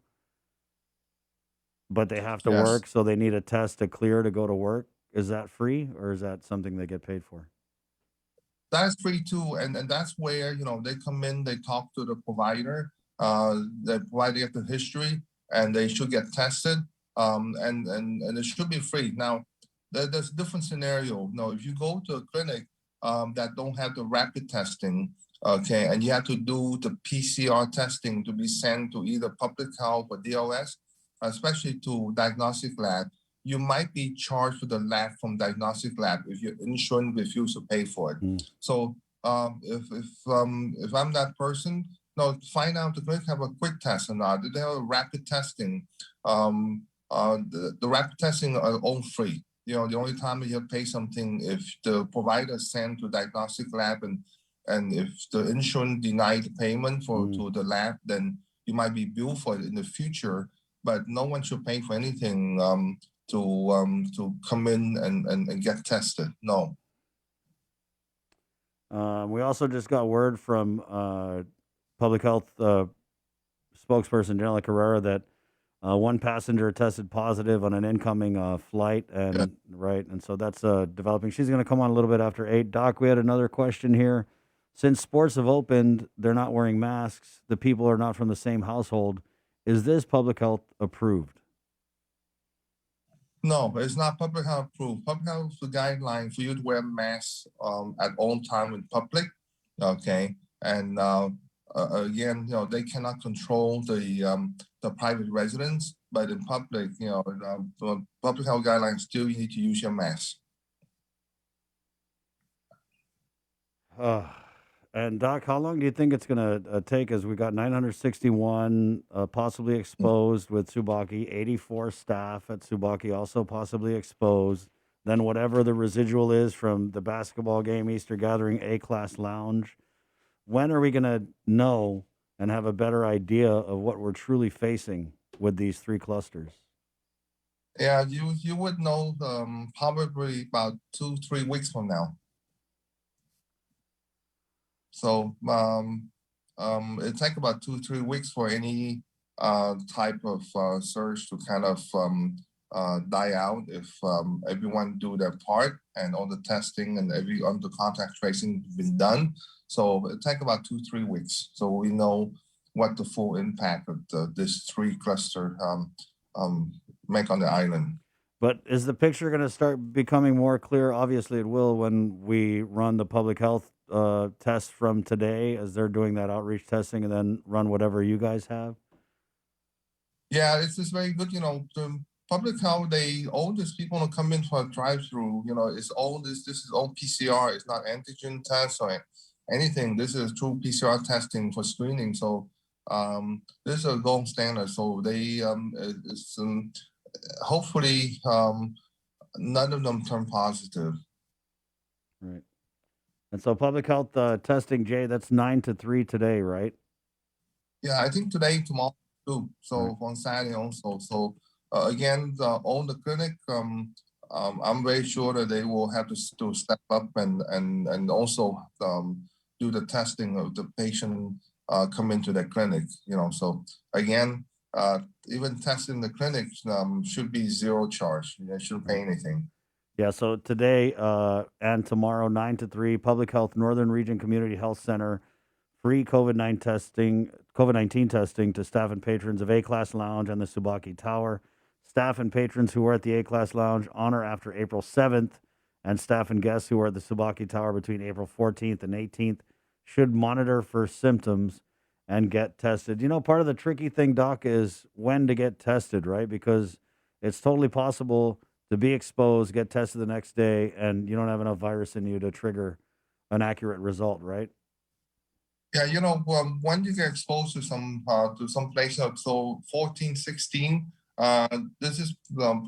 but they have to Yes. work, so they need a test to clear to go to work. Is that free or is that something they get paid for? That's free too, and that's where they come in, they talk to the provider, the provider get the history, and they should get tested, and it should be free. Now, there's a different scenario. If you go to a clinic that don't have the rapid testing, okay, and you have to do the PCR testing to be sent to either public health or DOS, especially to diagnostic lab, you might be charged for the lab from diagnostic lab if your insurance refuses to pay for it. So if I'm that person, find out the clinic have a quick test or not. Do they have a rapid testing? The rapid testing are all free. The only time you have to pay something if the provider send to diagnostic lab and if the insurance denied the payment to the lab, then you might be billed for it in the future. But no one should pay for anything to come in and get tested. No. We also just got word from public health spokesperson Janela Carrera that one passenger tested positive on an incoming flight, and and so that's developing. She's going to come on a little bit after 8. Doc, we had another question here. Since sports have opened, they're not wearing masks. The people are not from the same household. Is this public health approved? No, it's not public health approved. Public health is the guideline for you to wear masks at all time in public. Okay, and again, they cannot control the private residence, but in public, the public health guidelines still you need to use your mask. And Doc, how long do you think it's going to take? As we got 961 possibly exposed with Tsubaki, 84 staff at Tsubaki also possibly exposed. Then whatever the residual is from the basketball game, Easter gathering, A-class lounge. When are we going to know and have a better idea of what we're truly facing with these 3 clusters? Yeah, you would know probably about 2-3 weeks from now. So it takes about 2-3 weeks for any type of surge to kind of die out if everyone do their part and all the testing and on the contact tracing has been done. So it takes about 2-3 weeks. So we know what the full impact of this 3 cluster make on the island. But is the picture going to start becoming more clear? Obviously, it will when we run the public health tests from today, as they're doing that outreach testing, and then run whatever you guys have. Yeah, it's just very good. The public health, all these people who come in for a drive-through, it's all this is all PCR. It's not antigen test or anything. This is true PCR testing for screening. So this is a gold standard. So they hopefully none of them turn positive. Right. And so public health testing, Jay, that's 9 to 3 today, right? Yeah, I think today, tomorrow too. So on Saturday also. So again, all the clinic, I'm very sure that they will have to step up and also do the testing of the patient come into their clinic. So again, even testing the clinic should be zero charge. They shouldn't pay anything. Yeah, so today and tomorrow, 9 to 3, Public Health Northern Region Community Health Center, free COVID-19 testing to staff and patrons of A-Class Lounge and the Tsubaki Tower. Staff and patrons who were at the A-Class Lounge on or after April 7th, and staff and guests who are at the Tsubaki Tower between April 14th and 18th should monitor for symptoms and get tested. Part of the tricky thing, Doc, is when to get tested, right? Because it's totally possible to be exposed, get tested the next day, and you don't have enough virus in you to trigger an accurate result, right? Yeah, when you get exposed to some place, so 14, 16, this is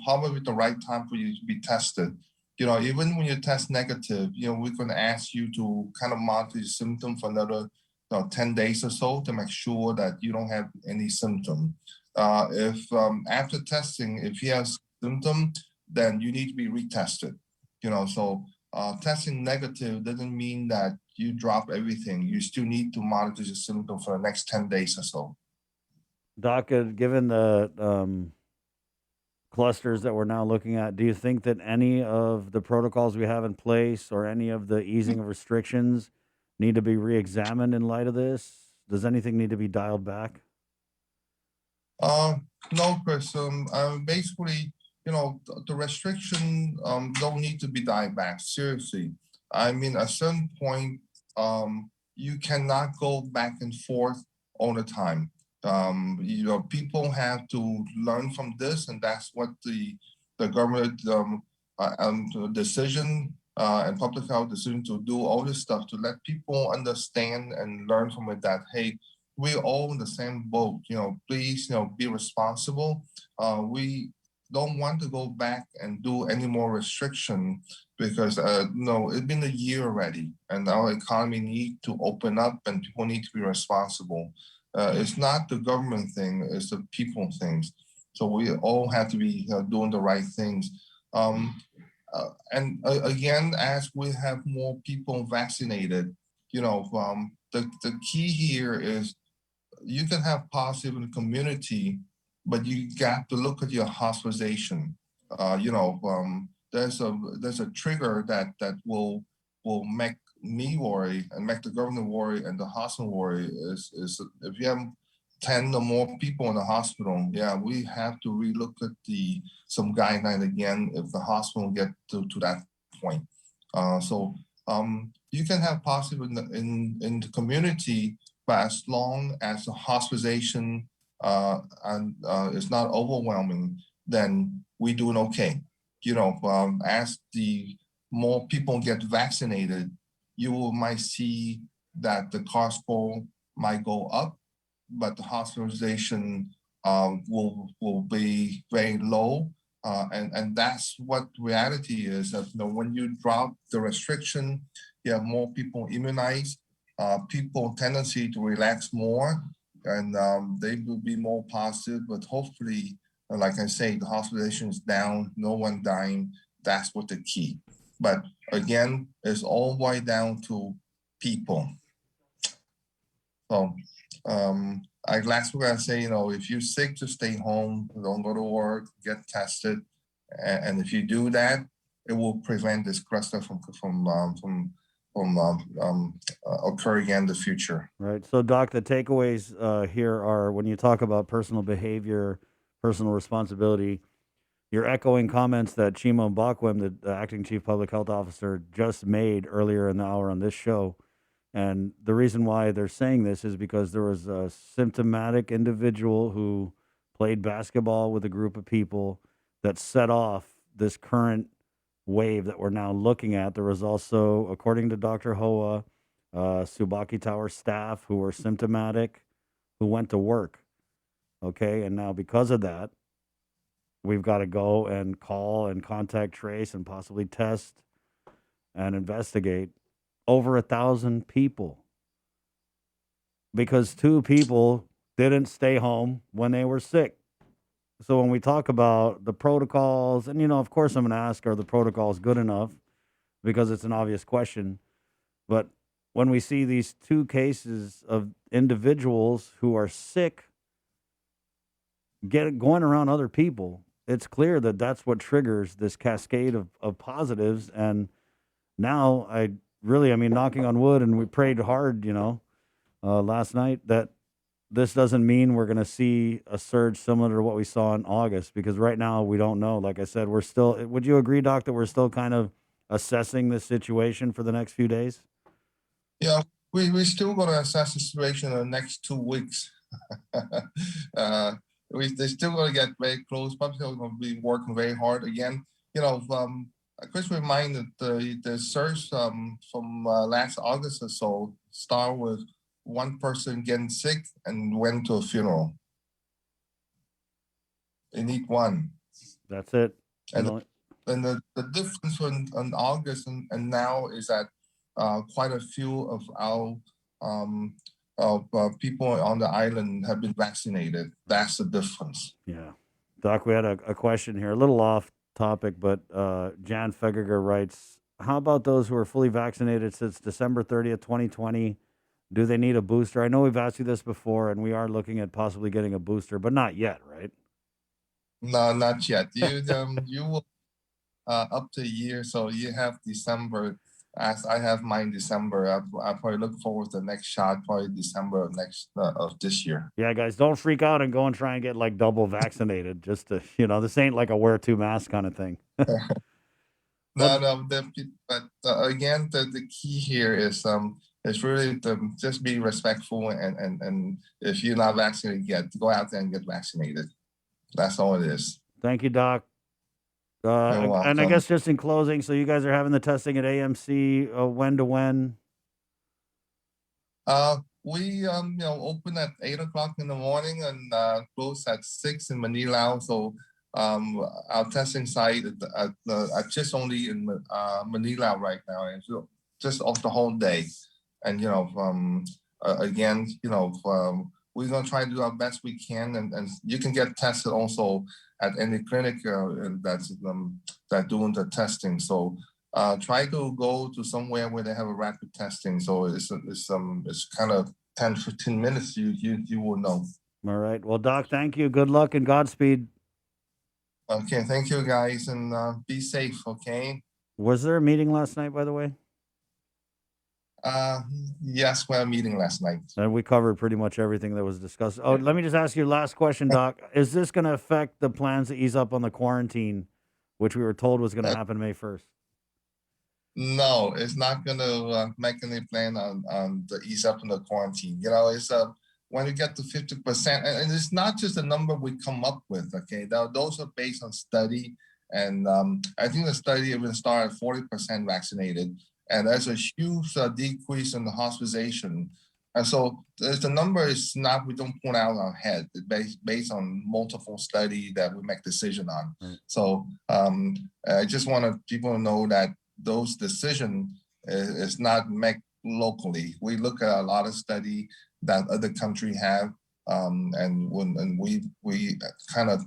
probably the right time for you to be tested. Even when you test negative, we're going to ask you to kind of monitor your symptom for another 10 days or so to make sure that you don't have any symptom. If after testing, if you have symptom, then you need to be retested. So testing negative doesn't mean that you drop everything. You still need to monitor your symptom for the next 10 days or so. Doc, given the clusters that we're now looking at, do you think that any of the protocols we have in place or any of the easing of restrictions need to be re-examined in light of this? Does anything need to be dialed back? No, Chris. Basically, the restriction don't need to be dialed back. Seriously, I mean, at a certain point, you cannot go back and forth all the time. People have to learn from this, and that's what the government decision and public health decision to do all this stuff to let people understand and learn from it that, hey, we're all in the same boat. Please, be responsible. We don't want to go back and do any more restriction because it's been a year already, and our economy need to open up, and people need to be responsible. It's not the government thing; it's the people things. So we all have to be doing the right things. Again, as we have more people vaccinated, the key here is you can have positive in the community, but you got to look at your hospitalization. There's a trigger that will make me worry and make the government worry and the hospital worry is if you have 10 or more people in the hospital, we have to relook at some guideline again if the hospital get to that point. You can have positive in the community, but as long as the hospitalization is not overwhelming, then we're doing okay. As the more people get vaccinated, you might see that the cost might go up, but the hospitalization will be very low. And that's what reality is, that when you drop the restriction, you have more people immunized, people tendency to relax more, and they will be more positive, but hopefully, like I say, the hospitalization is down, no one dying. That's what the key. But again, it's all the way down to people. So last week I say, if you're sick, just stay home, don't go to work, get tested. And if you do that, it will prevent this cluster from occur again in the future. Right. So, Doc, the takeaways here are when you talk about personal behavior, personal responsibility, you're echoing comments that Chimo Mbakwem, the acting chief public health officer, just made earlier in the hour on this show. And the reason why they're saying this is because there was a symptomatic individual who played basketball with a group of people that set off this current wave that we're now looking at. There was also, according to Dr. Hoa, Subaki Tower staff who were symptomatic who went to work. Okay. And now because of that, we've got to go and call and contact trace and possibly test and investigate over 1,000 people because 2 people didn't stay home when they were sick. So when we talk about the protocols, and of course I'm going to ask, are the protocols good enough? Because it's an obvious question. But when we see these 2 cases of individuals who are sick going around other people, it's clear that that's what triggers this cascade of positives. And now I mean, knocking on wood, and we prayed hard, last night, that this doesn't mean we're going to see a surge similar to what we saw in August, because right now we don't know. Like I said, would you agree, Doc, that we're still kind of assessing this situation for the next few days? Yeah, we're still going to assess the situation in the next 2 weeks. They're still going to get very close. Public health is going to be working very hard again. Chris reminded the surge from last August or so started with one person getting sick and went to a funeral. They need one. That's it. And the difference in August and now is that quite a few of our people on the island have been vaccinated. That's the difference. Yeah. Doc, we had a question here, a little off topic, but Jan Fegger writes, how about those who are fully vaccinated since December 30th, 2020? Do they need a booster? I know we've asked you this before, and we are looking at possibly getting a booster, but not yet, right? No, not yet. You will up to a year, so you have December. As I have mine December, I probably look forward to the next shot, probably December of this year. Yeah, guys, don't freak out and go and try and get like double vaccinated. Just to, this ain't like a wear two mask kind of thing. No, but again, the key here is really to just be respectful and if you're not vaccinated yet, go out there and get vaccinated. That's all it is. Thank you, Doc. And I guess just in closing, so you guys are having the testing at AMC when to when? We open at 8:00 in the morning and close at 6 in Manila. So our testing site at just only in Manila right now, and so just off the whole day. And again, we're gonna try to do our best we can, and you can get tested also at any clinic that's doing the testing. So try to go to somewhere where they have a rapid testing. So it's kind of 10-15 minutes. You will know. All right. Well, Doc, thank you. Good luck and Godspeed. Okay, thank you guys, and be safe. Okay. Was there a meeting last night, by the way? Yes, we had a meeting last night. And we covered pretty much everything that was discussed. Oh, let me just ask you last question, Doc. Is this going to affect the plans to ease up on the quarantine, which we were told was going to happen May 1st? No, it's not going to make any plan on the ease up in the quarantine. It's when you get to 50%, and it's not just a number we come up with. Okay, those are based on study, and I think the study will start at 40% vaccinated. And there's a huge decrease in the hospitalization. And so the number is not, we don't put out our head. It's based on multiple study that we make decision on. Mm. So I just wanted people to know that those decision is not made locally. We look at a lot of study that other country have. And we kind of,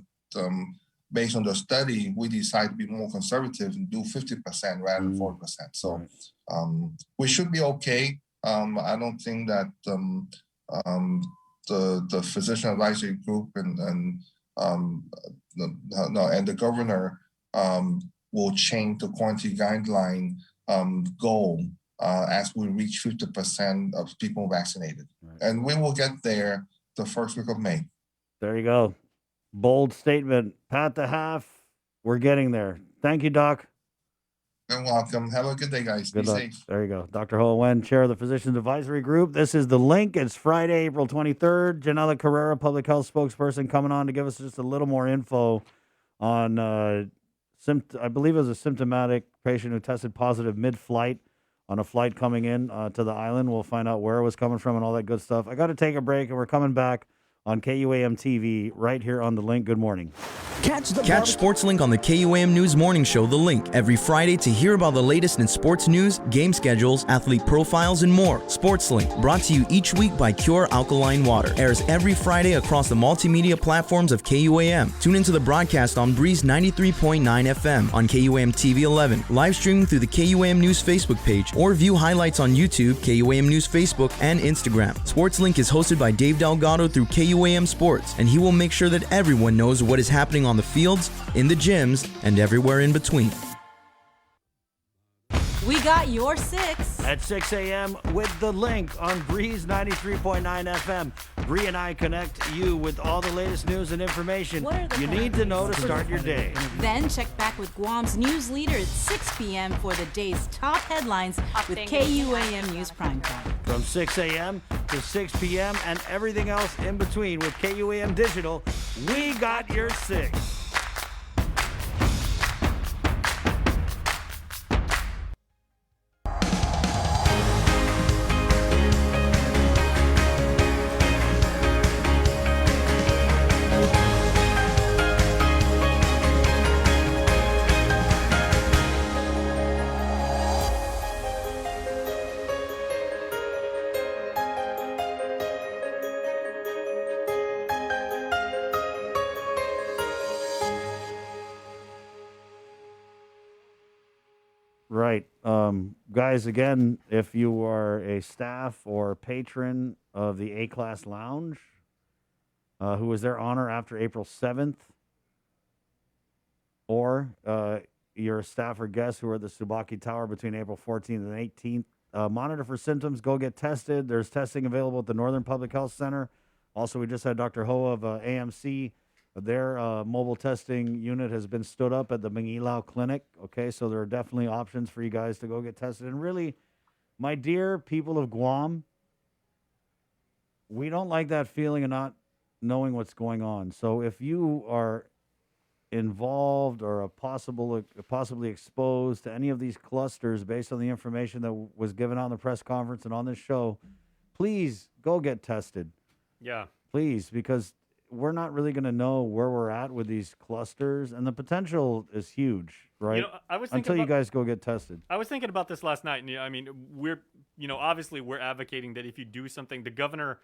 based on the study, we decide to be more conservative and do 50% rather than 40%. So we should be okay. I don't think that the physician advisory group and the governor will change the quarantine guideline goal as we reach 50% of people vaccinated. Right. And we will get there the first week of May. There you go. Bold statement. Pat the half. We're getting there. Thank you, Doc. You're welcome. Have a good day, guys. Good Be luck. safe. There you go. Dr. Ho Wen, Chair of the Physicians Advisory Group. This is The Link. It's Friday, April 23rd. Janela Carrera, public health spokesperson, coming on to give us just a little more info on, I believe it was a symptomatic patient who tested positive mid-flight on a flight coming in to the island. We'll find out where it was coming from and all that good stuff. I got to take a break, and we're coming back on KUAM TV right here on The Link. Good morning. Catch SportsLink on the KUAM News Morning Show, The Link, every Friday to hear about the latest in sports news, game schedules, athlete profiles, and more. SportsLink, brought to you each week by Pure Alkaline Water, airs every Friday across the multimedia platforms of KUAM. Tune into the broadcast on Breeze 93.9 FM, on KUAM TV 11, live streaming through the KUAM News Facebook page, or view highlights on YouTube, KUAM News Facebook, and Instagram. SportsLink is hosted by Dave Delgado through KUAM Sports, and he will make sure that everyone knows what is happening on the fields, in the gyms, and everywhere in between. We got your 6 at 6 a.m. with The Link on Breeze 93.9 FM. Bree and I connect you with all the latest news and information you need to know to start your day. Then check back with Guam's news leader at 6 p.m. for the day's top headlines with KUAM News Primetime. From 6 a.m. to 6 p.m. and everything else in between with KUAM Digital, we got your 6. Right. Guys, again, if you are a staff or patron of the A-Class Lounge, who was there honor after April 7th, or you're a staff or guest who are at the Tsubaki Tower between April 14th and 18th, monitor for symptoms, go get tested. There's testing available at the Northern Public Health Center. Also, we just had Dr. Hoa of AMC. Their mobile testing unit has been stood up at the Mangilao Clinic. Okay, so there are definitely options for you guys to go get tested. And really, my dear people of Guam, we don't like that feeling of not knowing what's going on. So if you are involved or possibly exposed to any of these clusters based on the information that was given on the press conference and on this show, please go get tested. Yeah. Please, because we're not really going to know where we're at with these clusters, and the potential is huge, right? You know, I was thinking Until you about- guys go get tested. I was thinking about this last night, and I mean, obviously we're advocating that if you do something, the governor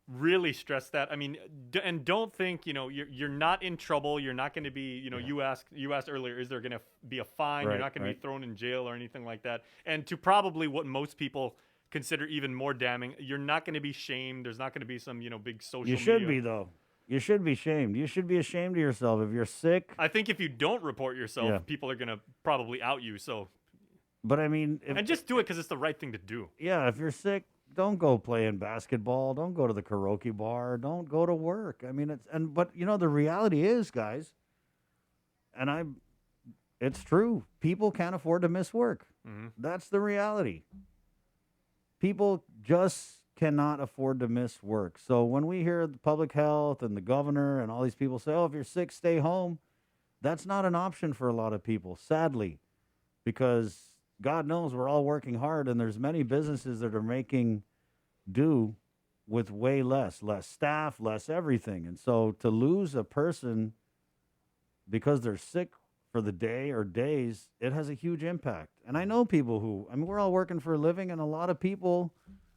really stressed that. I mean, and don't think, you're not in trouble. You're not going to be, you asked earlier, is there going to be a fine? You're not going to be thrown in jail or anything like that. And to probably what most people consider even more damning, you're not going to be shamed. There's not going to be some, big social You should media. be, though. You should be shamed. You should be ashamed of yourself. If you're sick, I think if you don't report yourself, Yeah. people are going to probably out you. So, but I mean, and just do it because it's the right thing to do. yeah, if you're sick, don't go play in basketball. Don't go to the karaoke bar. Don't go to work. I mean, but the reality is, guys, and it's true. People can't afford to miss work. Mm-hmm. That's the reality. People just cannot afford to miss work. So when we hear the public health and the governor and all these people say, oh, if you're sick, stay home, that's not an option for a lot of people, sadly, because God knows we're all working hard, and there's many businesses that are making do with way less staff, less everything. And so to lose a person because they're sick for the day or days, it has a huge impact. And I know people who, we're all working for a living, and a lot of people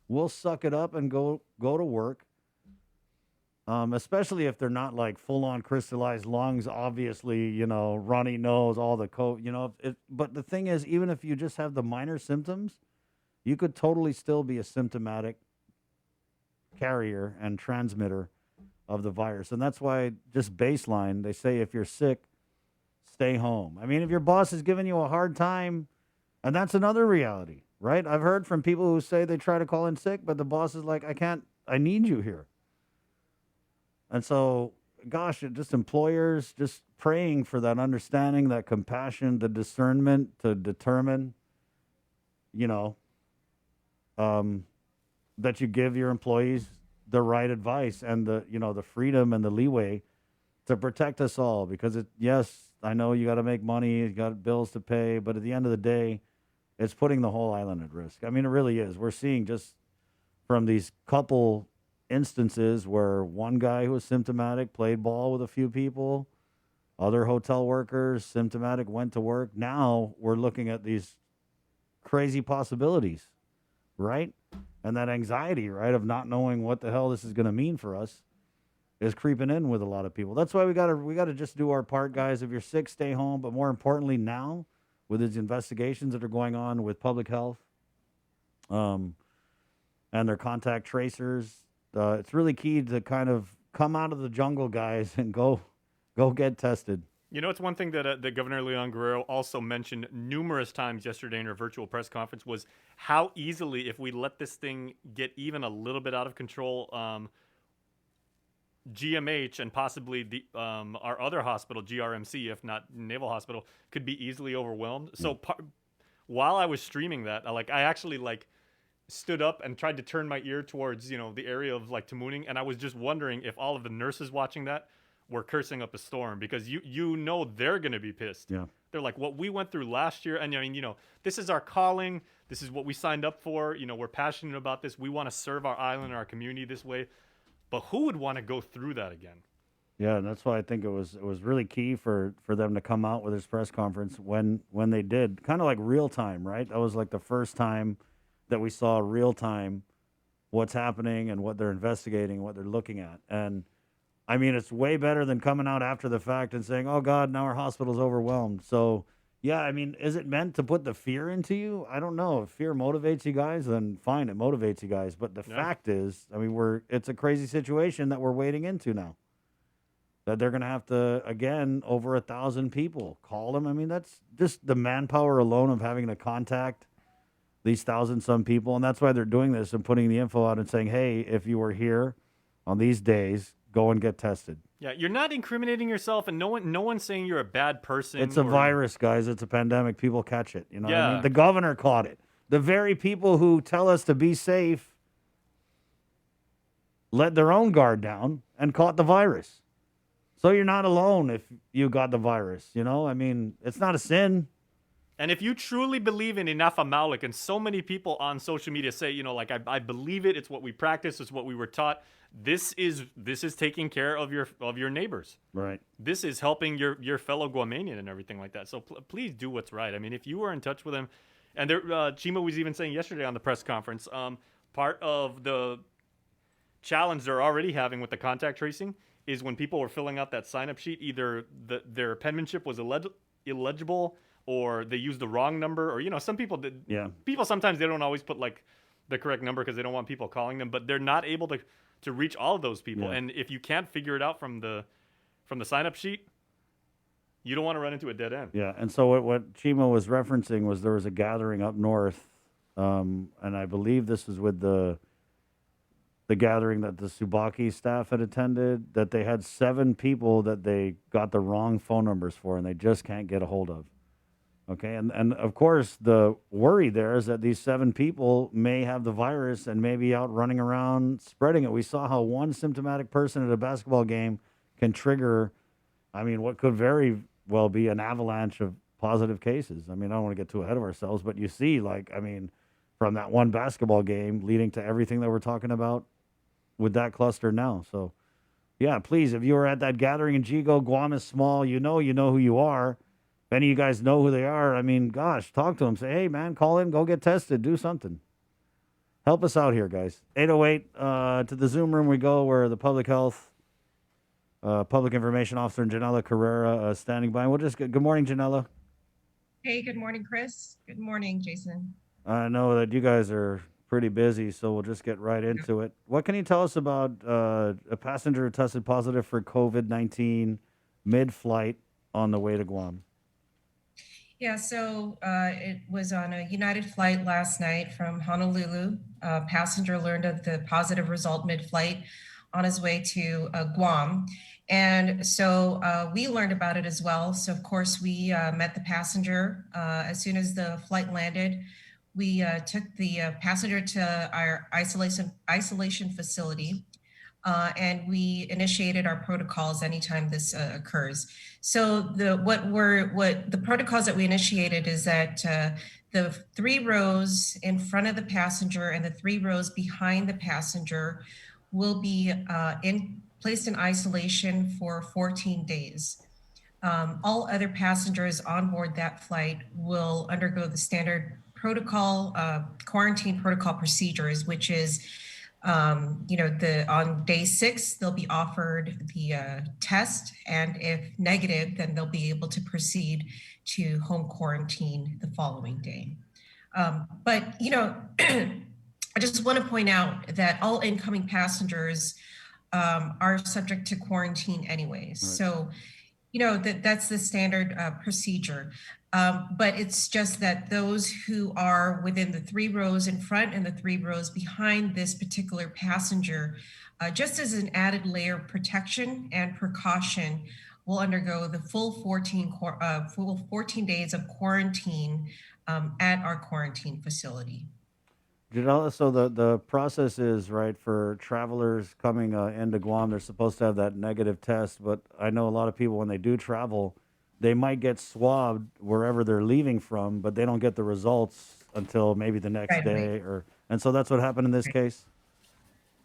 will suck it up and go to work, especially if they're not like full-on crystallized lungs, obviously, runny nose, all the but the thing is, even if you just have the minor symptoms, you could totally still be a symptomatic carrier and transmitter of the virus. And that's why, just baseline, they say if you're sick, stay home. I mean, if your boss is giving you a hard time, and that's another reality, right? I've heard from people who say they try to call in sick, but the boss is like, I need you here. And so, gosh, just employers just praying for that understanding, that compassion, the discernment to determine, that you give your employees the right advice and the freedom and the leeway to protect us all. Because yes, I know you got to make money, you got bills to pay, but at the end of the day, it's putting the whole island at risk. I mean, it really is. We're seeing just from these couple instances where one guy who was symptomatic played ball with a few people, other hotel workers symptomatic went to work. Now we're looking at these crazy possibilities, right? And that anxiety, right, of not knowing what the hell this is going to mean for us is creeping in with a lot of people. That's why we got to just do our part, guys. If you're sick, stay home. But more importantly, now with these investigations that are going on with public health, and their contact tracers, it's really key to kind of come out of the jungle, guys, and go get tested. It's one thing that Governor Leon Guerrero also mentioned numerous times yesterday in her virtual press conference was how easily, if we let this thing get even a little bit out of control, GMH and possibly our other hospital, GRMC, if not Naval Hospital, could be easily overwhelmed. So while I was streaming that, I actually stood up and tried to turn my ear towards, the area of Tamuning, and I was just wondering if all of the nurses watching that were cursing up a storm, because they're going to be pissed. Yeah. They're like, what we went through last year, and this is our calling. This is what we signed up for. We're passionate about this. We want to serve our island and our community this way. But who would want to go through that again? Yeah, and that's why I think it was really key for them to come out with this press conference when they did, kind of like real time, right? That was like the first time that we saw real time what's happening and what they're investigating, what they're looking at. And I mean, it's way better than coming out after the fact and saying, oh God, now our hospital's overwhelmed. So Yeah, I mean, is it meant to put the fear into you? I don't know. If fear motivates you guys, then fine, it motivates you guys. But the fact is, I mean, it's a crazy situation that we're wading into now. That they're going to have to, again, over 1,000 people call them. I mean, that's just the manpower alone of having to contact these 1,000-some people. And that's why they're doing this and putting the info out and saying, hey, if you were here on these days, go and get tested. Yeah, you're not incriminating yourself, and no one's saying you're a bad person. It's a virus, guys. It's a pandemic. People catch it. You know what I Yeah. mean? The governor caught it. The very people who tell us to be safe let their own guard down and caught the virus. So you're not alone if you got the virus, you know? I mean, it's not a sin. And if you truly believe in enough Amalek, and so many people on social media say, you know, like, I believe it, it's what we practice, it's what we were taught. This is taking care of your neighbors. Right. This is helping your fellow Guamanian and everything like that. So please do what's right. I mean, if you were in touch with him, and Chima was even saying yesterday on the press conference, part of the challenge they're already having with the contact tracing is when people were filling out that sign-up sheet, either their penmanship was illegible, or they used the wrong number, or, you know, some people did. Yeah. People sometimes they don't always put like the correct number because they don't want people calling them, but they're not able to reach all of those people. Yeah. And if you can't figure it out from the sign-up sheet, you don't want to run into a dead end. Yeah, and so what Chima was referencing was there was a gathering up north, and I believe this was with the gathering that the Subaki staff had attended, that they had 7 people that they got the wrong phone numbers for, and they just can't get a hold of. Okay, and of course, the worry there is that these 7 people may have the virus and may be out running around spreading it. We saw how one symptomatic person at a basketball game can trigger, I mean, what could very well be an avalanche of positive cases. I mean, I don't want to get too ahead of ourselves, but you see, like, I mean, from that one basketball game leading to everything that we're talking about with that cluster now. So, yeah, please, if you were at that gathering in Jigo, Guam is small, you know who you are. If any of you guys know who they are, I mean, gosh, talk to them. Say, hey, man, call in, go get tested, do something. Help us out here, guys. 808, to the Zoom room we go, where the public health, public information officer, Janela Carrera, standing by. We'll just good morning, Janela. Hey, good morning, Chris. Good morning, Jason. I know that you guys are pretty busy, so we'll just get right into it. What can you tell us about a passenger who tested positive for COVID-19 mid-flight on the way to Guam? Yeah, so it was on a United flight last night from Honolulu. A passenger learned of the positive result mid-flight on his way to Guam. And so we learned about it as well. So, of course, we met the passenger as soon as the flight landed. We took the passenger to our isolation facility, and we initiated our protocols anytime this occurs. So the protocols that we initiated is that the 3 rows in front of the passenger and the 3 rows behind the passenger will be placed in isolation for 14 days. All other passengers on board that flight will undergo the standard protocol, quarantine protocol procedures, which is, on day 6, they'll be offered the test, and if negative, then they'll be able to proceed to home quarantine the following day. But, I just want to point out that all incoming passengers are subject to quarantine anyways. Right. So, that's the standard procedure. But it's just that those who are within the 3 rows in front and the 3 rows behind this particular passenger, just as an added layer of protection and precaution, will undergo the full 14 days of quarantine at our quarantine facility. So the process is, right, for travelers coming into Guam, they're supposed to have that negative test, but I know a lot of people, when they do travel, they might get swabbed wherever they're leaving from, but they don't get the results until maybe the next day. And so that's what happened in this case?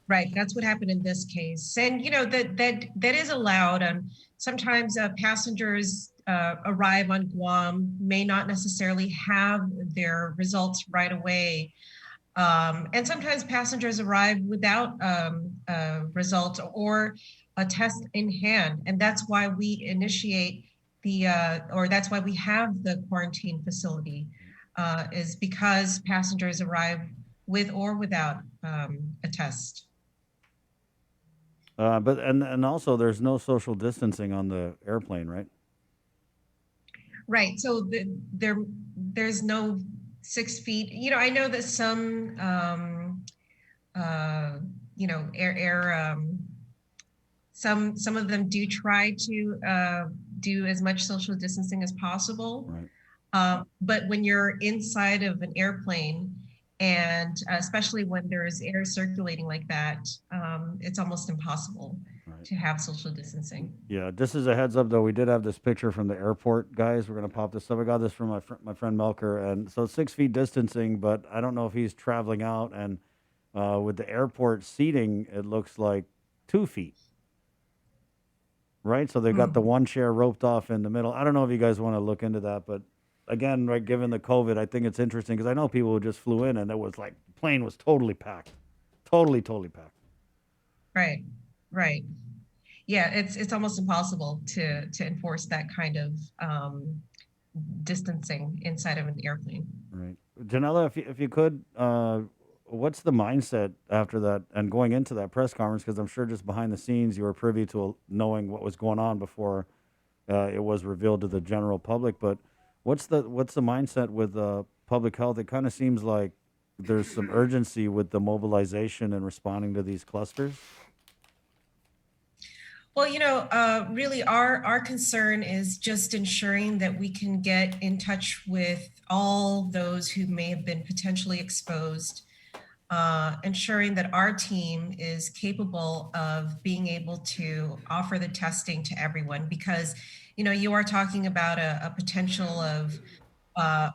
Right, that's what happened in this case. And, that is allowed. Sometimes passengers arrive on Guam, may not necessarily have their results right away. And sometimes passengers arrive without results or a test in hand. And that's why we initiate or that's why we have the quarantine facility, is because passengers arrive with or without a test. But also there's no social distancing on the airplane, right? Right. So there's no 6 feet. You know, I know that some some of them do try to do as much social distancing as possible. Right. But when you're inside of an airplane, and especially when there's air circulating like that, it's almost impossible to have social distancing. Yeah, just as a heads up, though, we did have this picture from the airport, guys. We're going to pop this up. I got this from my friend Melker. And so 6 feet distancing, but I don't know if he's traveling out. And with the airport seating, it looks like 2 feet. Right? So they've got the one chair roped off in the middle. I don't know if you guys want to look into that, but again, right, given the COVID, I think it's interesting because I know people who just flew in and it was like, the plane was totally packed. Totally packed. Right, right. Yeah, it's almost impossible to enforce that kind of distancing inside of an airplane. Right. Janella, if you could, what's the mindset after that and going into that press conference? Because I'm sure just behind the scenes you were privy to knowing what was going on before it was revealed to the general public. But what's the mindset with public health? It kind of seems like there's some urgency with the mobilization and responding to these clusters. Well, you know, really our concern is just ensuring that we can get in touch with all those who may have been potentially exposed, ensuring that our team is capable of being able to offer the testing to everyone, because, you know, you are talking about a potential of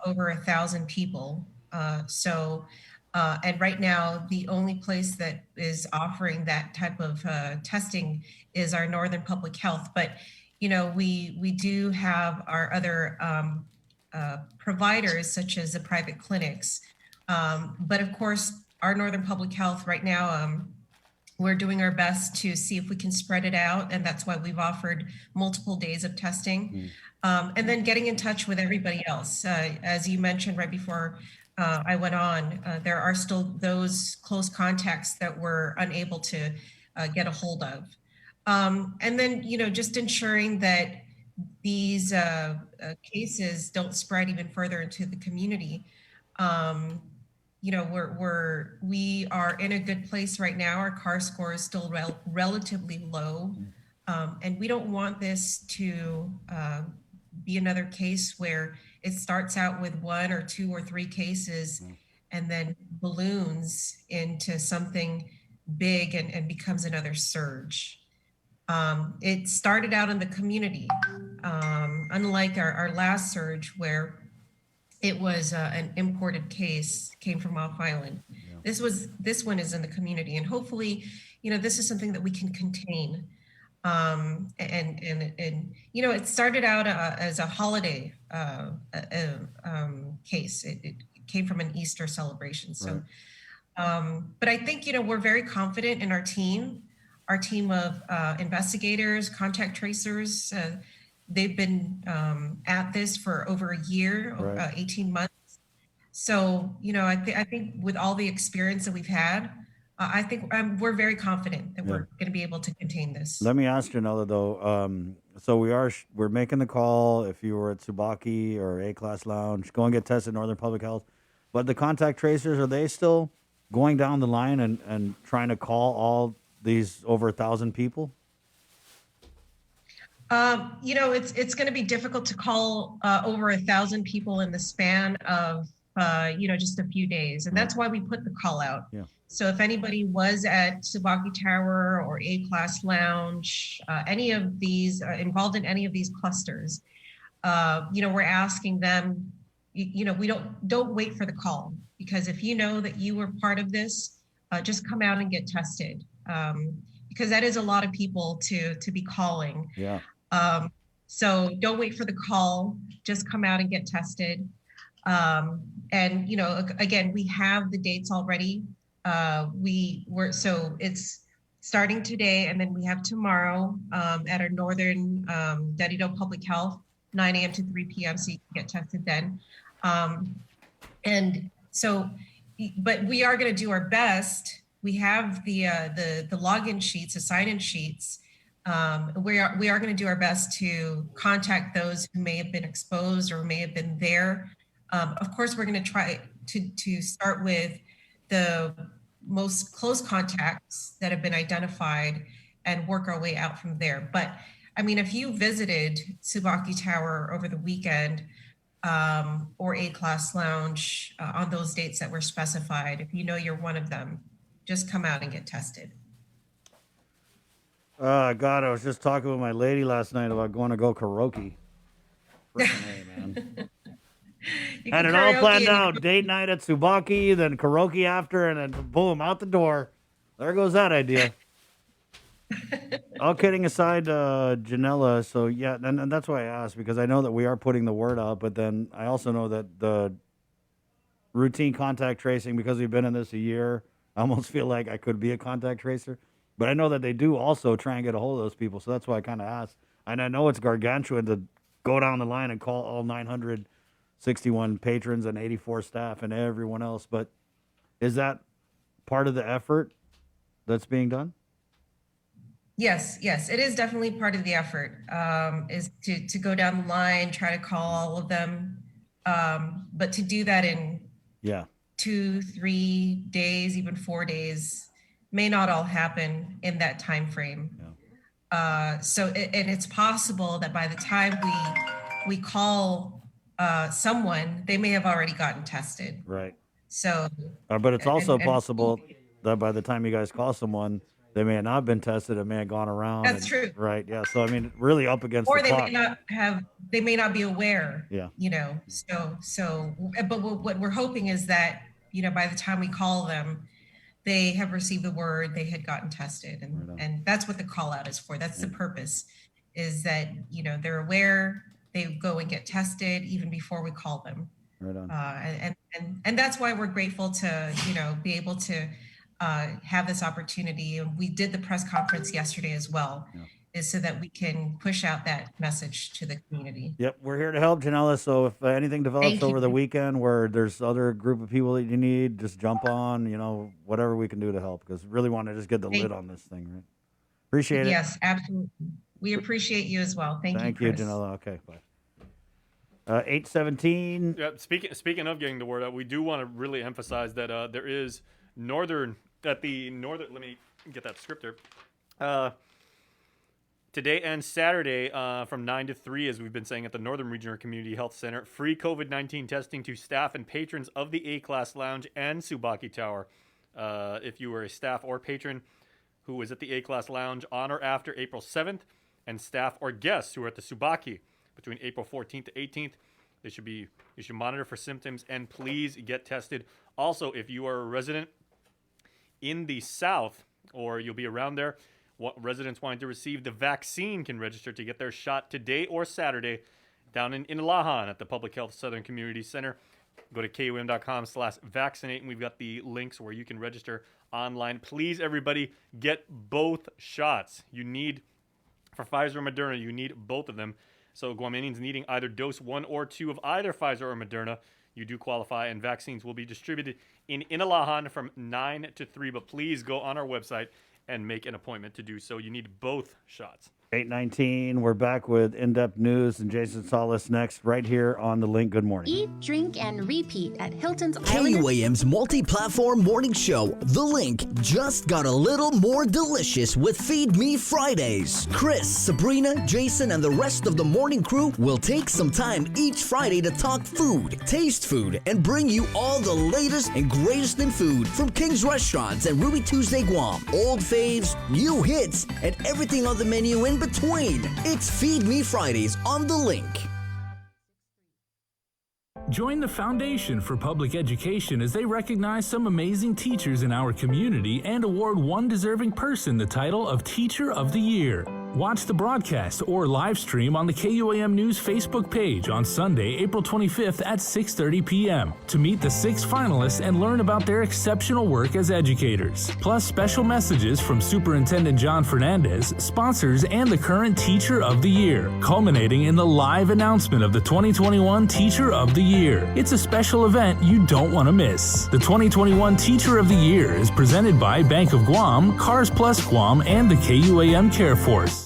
over 1,000 people. And right now, the only place that is offering that type of testing is our Northern Public Health. But, you know, we do have our other providers, such as the private clinics. But of course, our Northern Public Health right now, we're doing our best to see if we can spread it out. And that's why we've offered multiple days of testing. And then getting in touch with everybody else. As you mentioned right before I went on, there are still those close contacts that we're unable to get a hold of. And then, you know, just ensuring that these cases don't spread even further into the community. You know, we are in a good place right now. Our CAR score is still relatively low. And we don't want this to be another case where it starts out with 1 or 2 or 3 cases and then balloons into something big and becomes another surge. It started out in the community, unlike our last surge where it was an imported case, came from off island. This one is in the community, and hopefully, you know, this is something that we can contain. And you know, it started out as a holiday case. It came from an Easter celebration. So, but I think, you know, we're very confident in our team of investigators, contact tracers. They've been at this for over a year, 18 months. So, you know, I think with all the experience that we've had, I think we're very confident that we're going to be able to contain this. Let me ask you another though. So we're making the call. If you were at Tsubaki or A-Class Lounge, go and get tested, Northern Public Health. But the contact tracers, are they still going down the line and trying to call all these over 1,000 people? You know, it's going to be difficult to call over 1,000 people in the span of you know, just a few days, and that's why we put the call out. Yeah. So if anybody was at Tsubaki Tower or A-Class Lounge, any of these involved in any of these clusters, you know, we're asking them, you know, we don't wait for the call, because if you know that you were part of this, just come out and get tested, because that is a lot of people to be calling. Yeah. So don't wait for the call, just come out and get tested. And, you know, again, we have the dates already. So it's starting today, and then we have tomorrow at our Northern Dedido Public Health. 9 a.m. to 3 p.m. so you can get tested then. And so, but we are going to do our best. We have the login sheets, the sign-in sheets. We are going to do our best to contact those who may have been exposed or may have been there. Of course, we're going to try to start with the most close contacts that have been identified and work our way out from there. But I mean, if you visited Tsubaki Tower over the weekend or A-Class Lounge on those dates that were specified, if you know you're one of them, just come out and get tested. God, I was just talking with my lady last night about going to go karaoke. Freaking A, man. Had it all planned out. Date night at Tsubaki, then karaoke after, and then boom, out the door. There goes that idea. All kidding aside, Janella, so yeah, and that's why I asked, because I know that we are putting the word out, but then I also know that the routine contact tracing, because we've been in this a year, I almost feel like I could be a contact tracer. But I know that they do also try and get a hold of those people, so that's why I kind of asked. And I know it's gargantuan to go down the line and call all 961 patrons and 84 staff and everyone else, but is that part of the effort that's being done? Yes, it is definitely part of the effort, is to go down the line, try to call all of them, but to do that in 2-3 days, even 4 days, may not all happen in that time frame. So it's possible that by the time we call someone, they may have already gotten tested. Right. So, but it's also possible that by the time you guys call someone, they may have not been tested. It may have gone around. That's true. Right. Yeah. So I mean, really up against or the clock. they may not be aware. Yeah. You know. So, but what we're hoping is that, you know, by the time we call them, they have received the word, they had gotten tested, and that's what the call out is for. That's the purpose, is that, you know, they're aware, they go and get tested even before we call them. Right on. And that's why we're grateful to, you know, be able to have this opportunity. And we did the press conference yesterday as well, is so that we can push out that message to the community. Yep, we're here to help, Janella. So if anything develops over the weekend where there's other group of people that you need, just jump on, you know, whatever we can do to help, because really want to just get the lid on this thing, right? Appreciate it. Yes, absolutely. We appreciate you as well. Thank you, Chris. Janella. Okay, bye. 817. Yeah, speaking of getting the word out, we do want to really emphasize that there is let me get that scripter. Today and Saturday from 9 to 3, as we've been saying, at the Northern Regional Community Health Center, free COVID-19 testing to staff and patrons of the A-Class Lounge and Tsubaki Tower. If you were a staff or patron who was at the A-Class Lounge on or after April 7th, and staff or guests who are at the Tsubaki between April 14th to 18th, you should monitor for symptoms and please get tested. Also, if you are a resident in the South, or you'll be around there, residents wanting to receive the vaccine can register to get their shot today or Saturday down in Lahan at the Public Health Southern Community Center. Go to KUM.com/vaccinate, and we've got the links where you can register online. Please, everybody, get both shots. You need, for Pfizer or Moderna, you need both of them. So Guamanians needing either dose 1 or 2 of either Pfizer or Moderna, you do qualify, and vaccines will be distributed in Inalahan from 9 to 3. But please go on our website and make an appointment to do so. You need both shots. 819, we're back with in-depth news, and Jason Solis next, right here on The Link. Good morning. Eat, drink, and repeat at Hilton's Island. KUAM's multi-platform morning show, The Link, just got a little more delicious with Feed Me Fridays. Chris, Sabrina, Jason, and the rest of the morning crew will take some time each Friday to talk food, taste food, and bring you all the latest and greatest in food from King's Restaurants and Ruby Tuesday Guam, old faves, new hits, and everything on the menu in between. It's Feed Me Fridays on The Link. Join the Foundation for Public Education as they recognize some amazing teachers in our community and award one deserving person the title of Teacher of the Year. Watch the broadcast or live stream on the KUAM News Facebook page on Sunday, April 25th at 6:30 p.m. to meet the 6 finalists and learn about their exceptional work as educators. Plus special messages from Superintendent John Fernandez, sponsors, and the current Teacher of the Year, culminating in the live announcement of the 2021 Teacher of the Year. It's a special event you don't want to miss. The 2021 Teacher of the Year is presented by Bank of Guam, Cars Plus Guam, and the KUAM Care Force.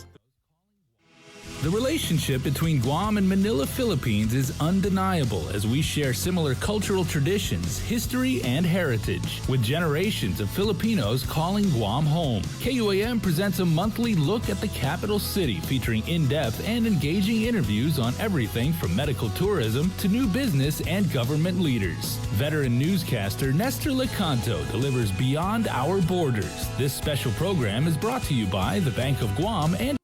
The relationship between Guam and Manila, Philippines is undeniable as we share similar cultural traditions, history, and heritage, with generations of Filipinos calling Guam home. KUAM presents a monthly look at the capital city featuring in-depth and engaging interviews on everything from medical tourism to new business and government leaders. Veteran newscaster Nestor Lecanto delivers Beyond Our Borders. This special program is brought to you by the Bank of Guam and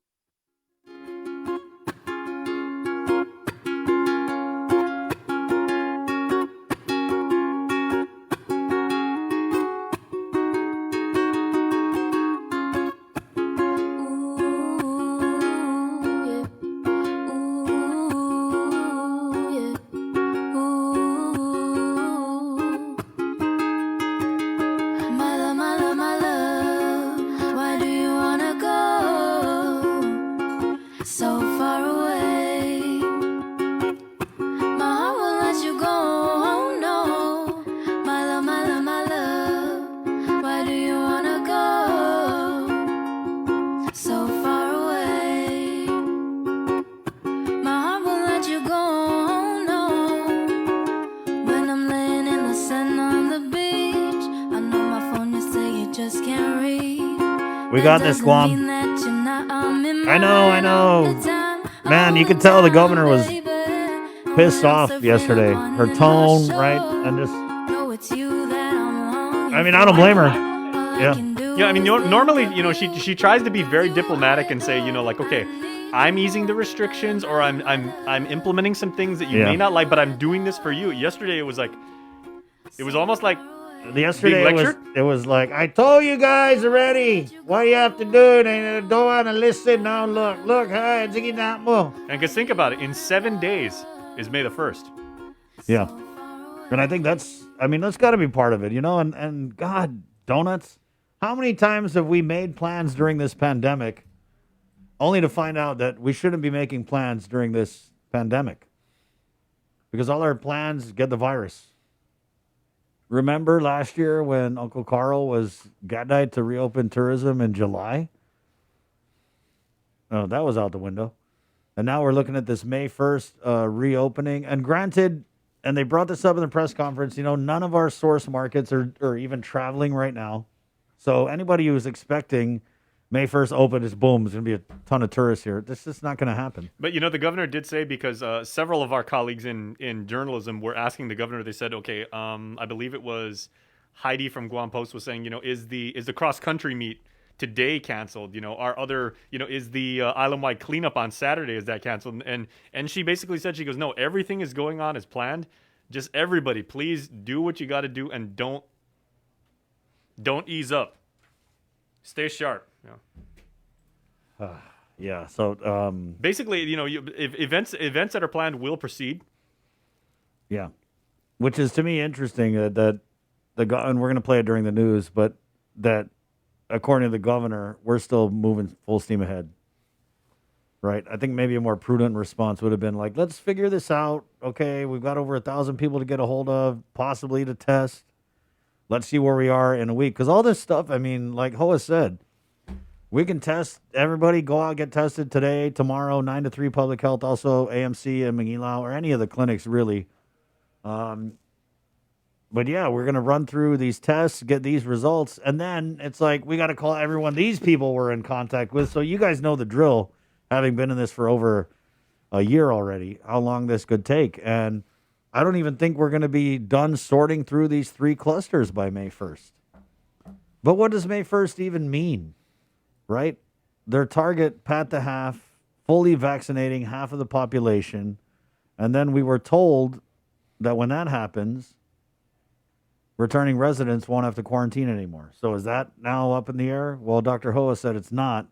We got this, Guam. I know. Man, you could tell the governor was pissed off yesterday. Her tone, right? And just, I mean, I don't blame her. Yeah. Yeah, I mean, normally, she tries to be very diplomatic and say, like, okay, I'm easing the restrictions, or I'm implementing some things that you may not like, but I'm doing this for you. Yesterday, it was almost like yesterday it was like, I told you guys already what you have to do, and don't want to listen. Now look, hi, and because think about it, in 7 days is May the 1st. Yeah, and I think that's got to be part of it, and God, donuts. How many times have we made plans during this pandemic only to find out that we shouldn't be making plans during this pandemic because all our plans get the virus? Remember last year when Uncle Carl was gadai to reopen tourism in July? Oh, that was out the window. And now we're looking at this May 1st reopening. And granted, and they brought this up in the press conference, none of our source markets are even traveling right now. So anybody who's expecting May 1st open is boom, there's going to be a ton of tourists here. This is not going to happen. But, the governor did say, because several of our colleagues in journalism were asking the governor, they said, okay, I believe it was Heidi from Guam Post was saying, is the cross-country meet today canceled? Our other, is the island-wide cleanup on Saturday, is that canceled? And she basically said, she goes, no, everything is going on as planned. Just everybody, please do what you got to do and don't ease up. Stay sharp. Yeah. So basically, if events that are planned will proceed. Yeah, which is to me interesting and we're going to play it during the news, but that according to the governor, we're still moving full steam ahead. Right. I think maybe a more prudent response would have been like, let's figure this out. Okay, we've got over 1,000 people to get a hold of, possibly to test. Let's see where we are in a week. Because all this stuff, like Hoa said, we can test everybody, go out, get tested today, tomorrow, 9 to 3 public health, also AMC and Manila, or any of the clinics really. But yeah, we're going to run through these tests, get these results. And then it's like, we got to call everyone these people we're in contact with. So you guys know the drill, having been in this for over a year already, how long this could take. And I don't even think we're going to be done sorting through these 3 clusters by May 1st. But what does May 1st even mean, right? Their target, pat the half, fully vaccinating half of the population. And then we were told that when that happens, returning residents won't have to quarantine anymore. So is that now up in the air? Well, Dr. Hoa said it's not.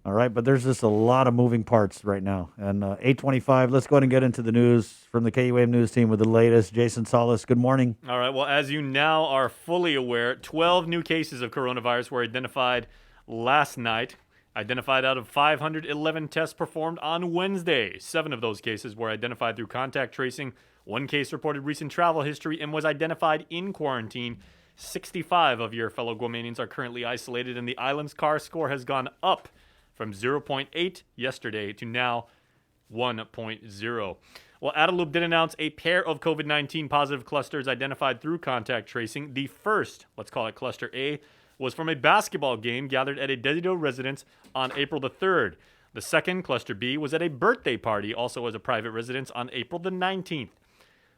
All right, but there's just a lot of moving parts right now. And 8:25, let's go ahead and get into the news from the KUAM News team with the latest. Jason Salas, good morning. All right, well, as you now are fully aware, 12 new cases of coronavirus were identified last night. Identified out of 511 tests performed on Wednesday. 7 of those cases were identified through contact tracing. 1 case reported recent travel history and was identified in quarantine. 65 of your fellow Guamanians are currently isolated, and the island's CAR score has gone up from 0.8 yesterday to now 1.0. Well, Adelup did announce a pair of COVID-19 positive clusters identified through contact tracing. The first, let's call it Cluster A, was from a basketball game gathered at a Dedido residence on April the 3rd. The second, Cluster B, was at a birthday party, also as a private residence, on April the 19th.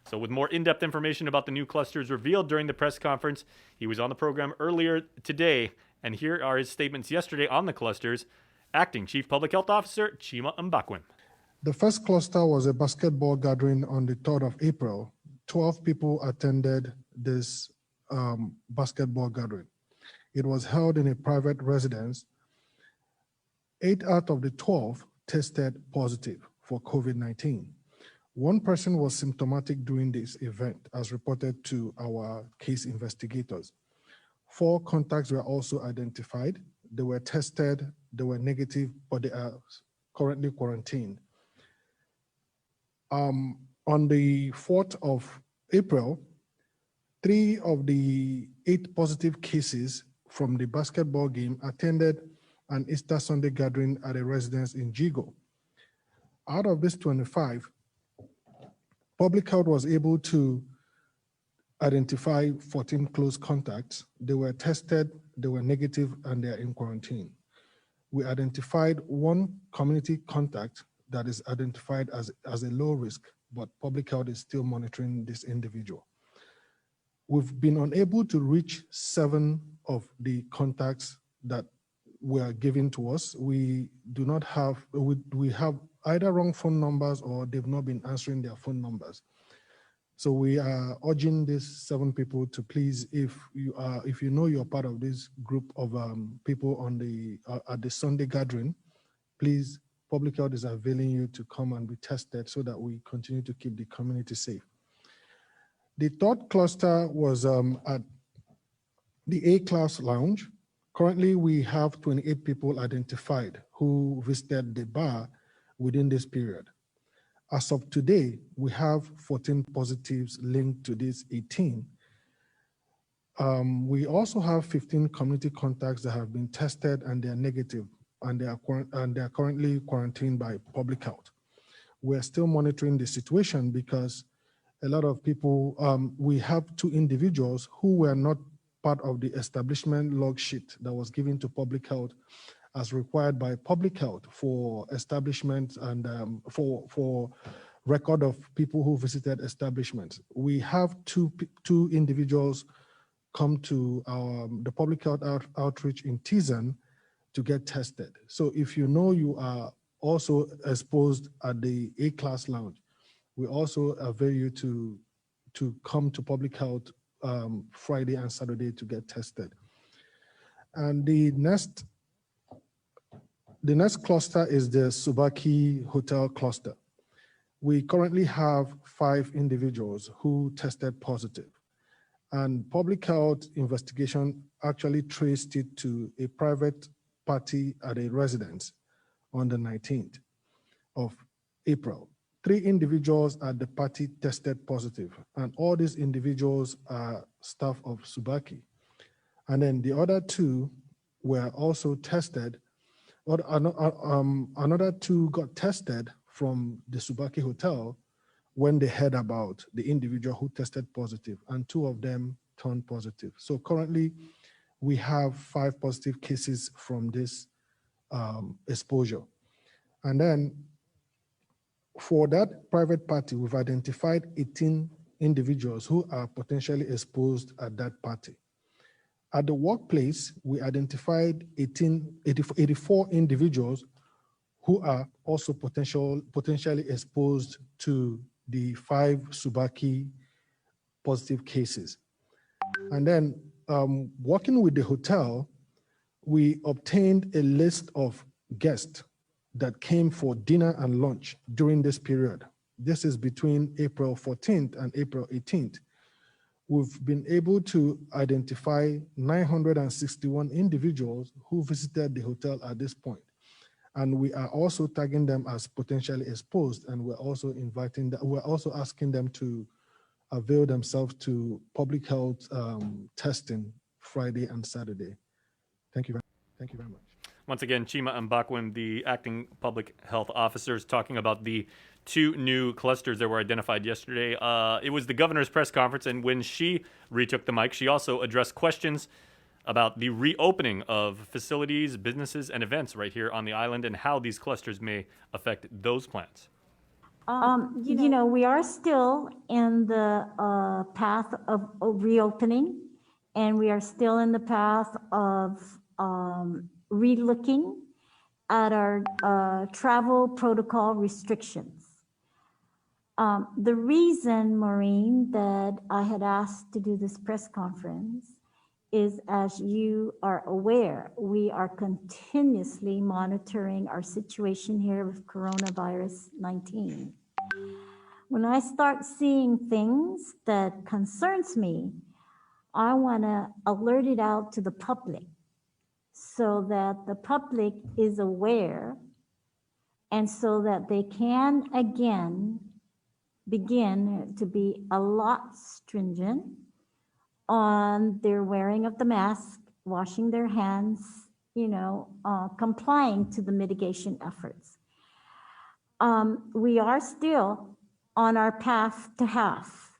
So with more in-depth information about the new clusters revealed during the press conference, he was on the program earlier today, and here are his statements yesterday on the clusters. Acting Chief Public Health Officer Chima Mbakwem. The first cluster was a basketball gathering on the 3rd of April. 12 people attended this basketball gathering. It was held in a private residence. 8 out of the 12 tested positive for COVID-19. 1 person was symptomatic during this event, as reported to our case investigators. 4 contacts were also identified. They were tested, they were negative, but they are currently quarantined. On the 4th of April, 3 of the 8 positive cases from the basketball game attended an Easter Sunday gathering at a residence in Jigo. Out of this 25, Public Health was able to identify 14 close contacts. They were tested, they were negative, and they are in quarantine. We identified 1 community contact that is identified as a low risk, but Public Health is still monitoring this individual. We've been unable to reach 7 of the contacts that were given to us. We do not have, we have either wrong phone numbers or they've not been answering their phone numbers. So we are urging these 7 people to please, if you know you're part of this group of people on the at the Sunday gathering, please, Public Health is availing you to come and be tested so that we continue to keep the community safe. The 3rd cluster was at the A-Class Lounge. Currently, we have 28 people identified who visited the bar within this period. As of today, we have 14 positives linked to this 18. We also have 15 community contacts that have been tested and they are negative, and they are currently quarantined by Public Health. We're still monitoring the situation because a lot of people, we have 2 individuals who were not part of the establishment log sheet that was given to Public Health as required by Public Health for establishments and for record of people who visited establishments. We have two individuals come to the Public Health outreach in Tizan to get tested. So if you know you are also exposed at the A-Class Lounge, we also avail you to come to Public Health Friday and Saturday to get tested. And the next cluster is the Subaki Hotel cluster. We currently have 5 individuals who tested positive. And Public Health investigation actually traced it to a private party at a residence on the 19th of April. 3 individuals at the party tested positive, and all these individuals are staff of Subaki. And then the other 2 were also tested. Another 2 got tested from the Subaki Hotel when they heard about the individual who tested positive, and 2 of them turned positive. So currently, we have 5 positive cases from this exposure. And then for that private party, we've identified 18 individuals who are potentially exposed at that party. At the workplace, we identified 84 individuals who are also potentially exposed to the 5 Subaki positive cases. And then working with the hotel, we obtained a list of guests that came for dinner and lunch during this period. This is between April 14th and April 18th. We've been able to identify 961 individuals who visited the hotel at this point. And we are also tagging them as potentially exposed, and we're also asking them to avail themselves to public health testing Friday and Saturday. Thank you very much. Once again, Chima Mbakwe, the acting public health officers, talking about the 2 new clusters that were identified yesterday. It was the governor's press conference, and when she retook the mic, she also addressed questions about the reopening of facilities, businesses, and events right here on the island and how these clusters may affect those plans. We are still in the path of reopening, and we are still in the path of relooking at our travel protocol restrictions. The reason, Maureen, that I had asked to do this press conference is, as you are aware, we are continuously monitoring our situation here with coronavirus 19. When I start seeing things that concerns me, I want to alert it out to the public so that the public is aware and so that they can again begin to be a lot stringent on their wearing of the mask, washing their hands, complying to the mitigation efforts. We are still on our path to half.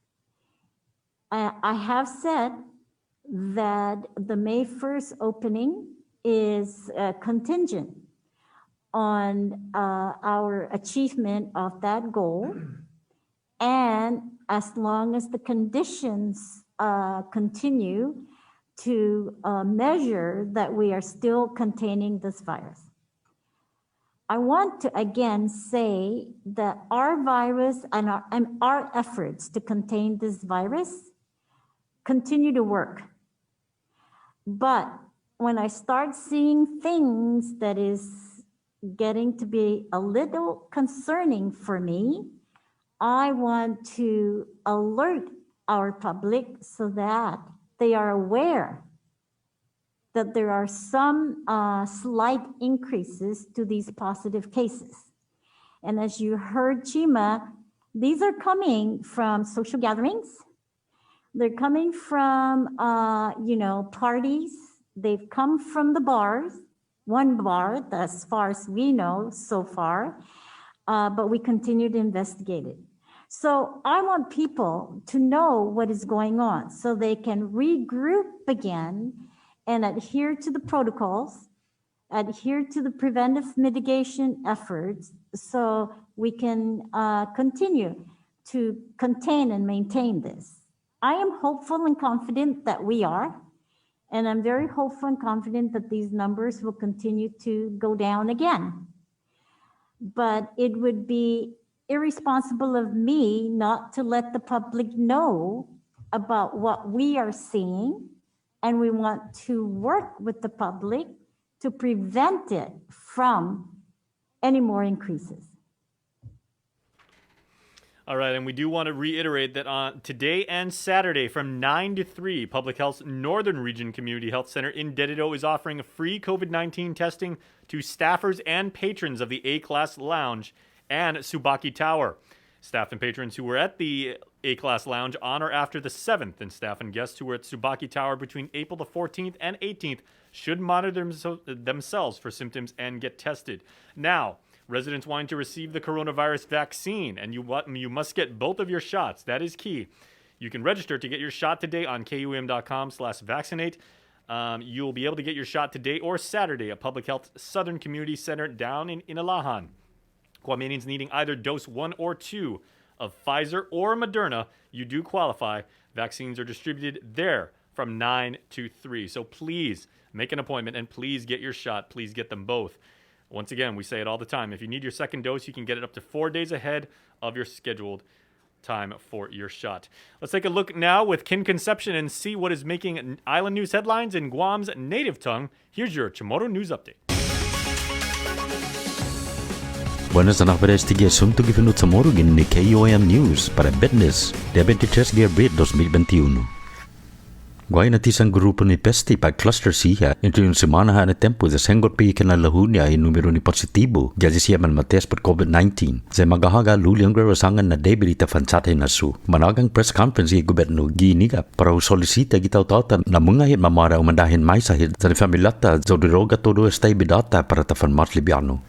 I have said that the May 1st opening is contingent on our achievement of that goal, and as long as the conditions continue to measure that we are still containing this virus. I want to again say that our virus and our efforts to contain this virus continue to work. But when I start seeing things that is getting to be a little concerning for me, I want to alert our public so that they are aware that there are some slight increases to these positive cases. And as you heard Chima, these are coming from social gatherings. They're coming from, parties. They've come from the bars, one bar, as far as we know so far, but we continue to investigate it. So I want people to know what is going on so they can regroup again and adhere to the protocols, adhere to the preventive mitigation efforts so we can continue to contain and maintain this. I am hopeful and confident that we are, and I'm very hopeful and confident that these numbers will continue to go down again. But it would be irresponsible of me not to let the public know about what we are seeing, and we want to work with the public to prevent it from any more increases. All right, and we do want to reiterate that on today and Saturday from 9 to 3, Public Health's Northern Region Community Health Center in Dededo is offering free COVID-19 testing to staffers and patrons of the A-Class Lounge and Subaki Tower. Staff and patrons who were at the A-Class Lounge on or after the 7th, and staff and guests who were at Subaki Tower between April the 14th and 18th should monitor themselves for symptoms and get tested. Now, residents wanting to receive the coronavirus vaccine, and you must get both of your shots. That is key. You can register to get your shot today on KUAM.com/vaccinate. You'll be able to get your shot today or Saturday at Public Health Southern Community Center down in Inalahan. Guamanians needing either dose 1 or 2 of Pfizer or Moderna, you do qualify. Vaccines are distributed there from 9 to 3. So please make an appointment and please get your shot. Please get them both. Once again, we say it all the time. If you need your second dose, you can get it up to 4 days ahead of your scheduled time for your shot. Let's take a look now with Kin Conception and see what is making island news headlines in Guam's native tongue. Here's your Chamorro News Update. Buenas noches este asunto que finut Chamorro ni KUAM News para business de 23 de abril 2021. Guay na tisang grupo ni Pesti pa cluster siya into yung semana na tempo sa senggot pi kinalahunya yung numero ni positibo jadi siya man mates per COVID-19 sa magahaga luliang rasangan na debilita fansate na su managang press conference i gobyerno giniga para solicita gitaw tautan na mga hit mamara umandahin may sahid sa familiata sa diroga todo estay bidata para tafan mas libiano.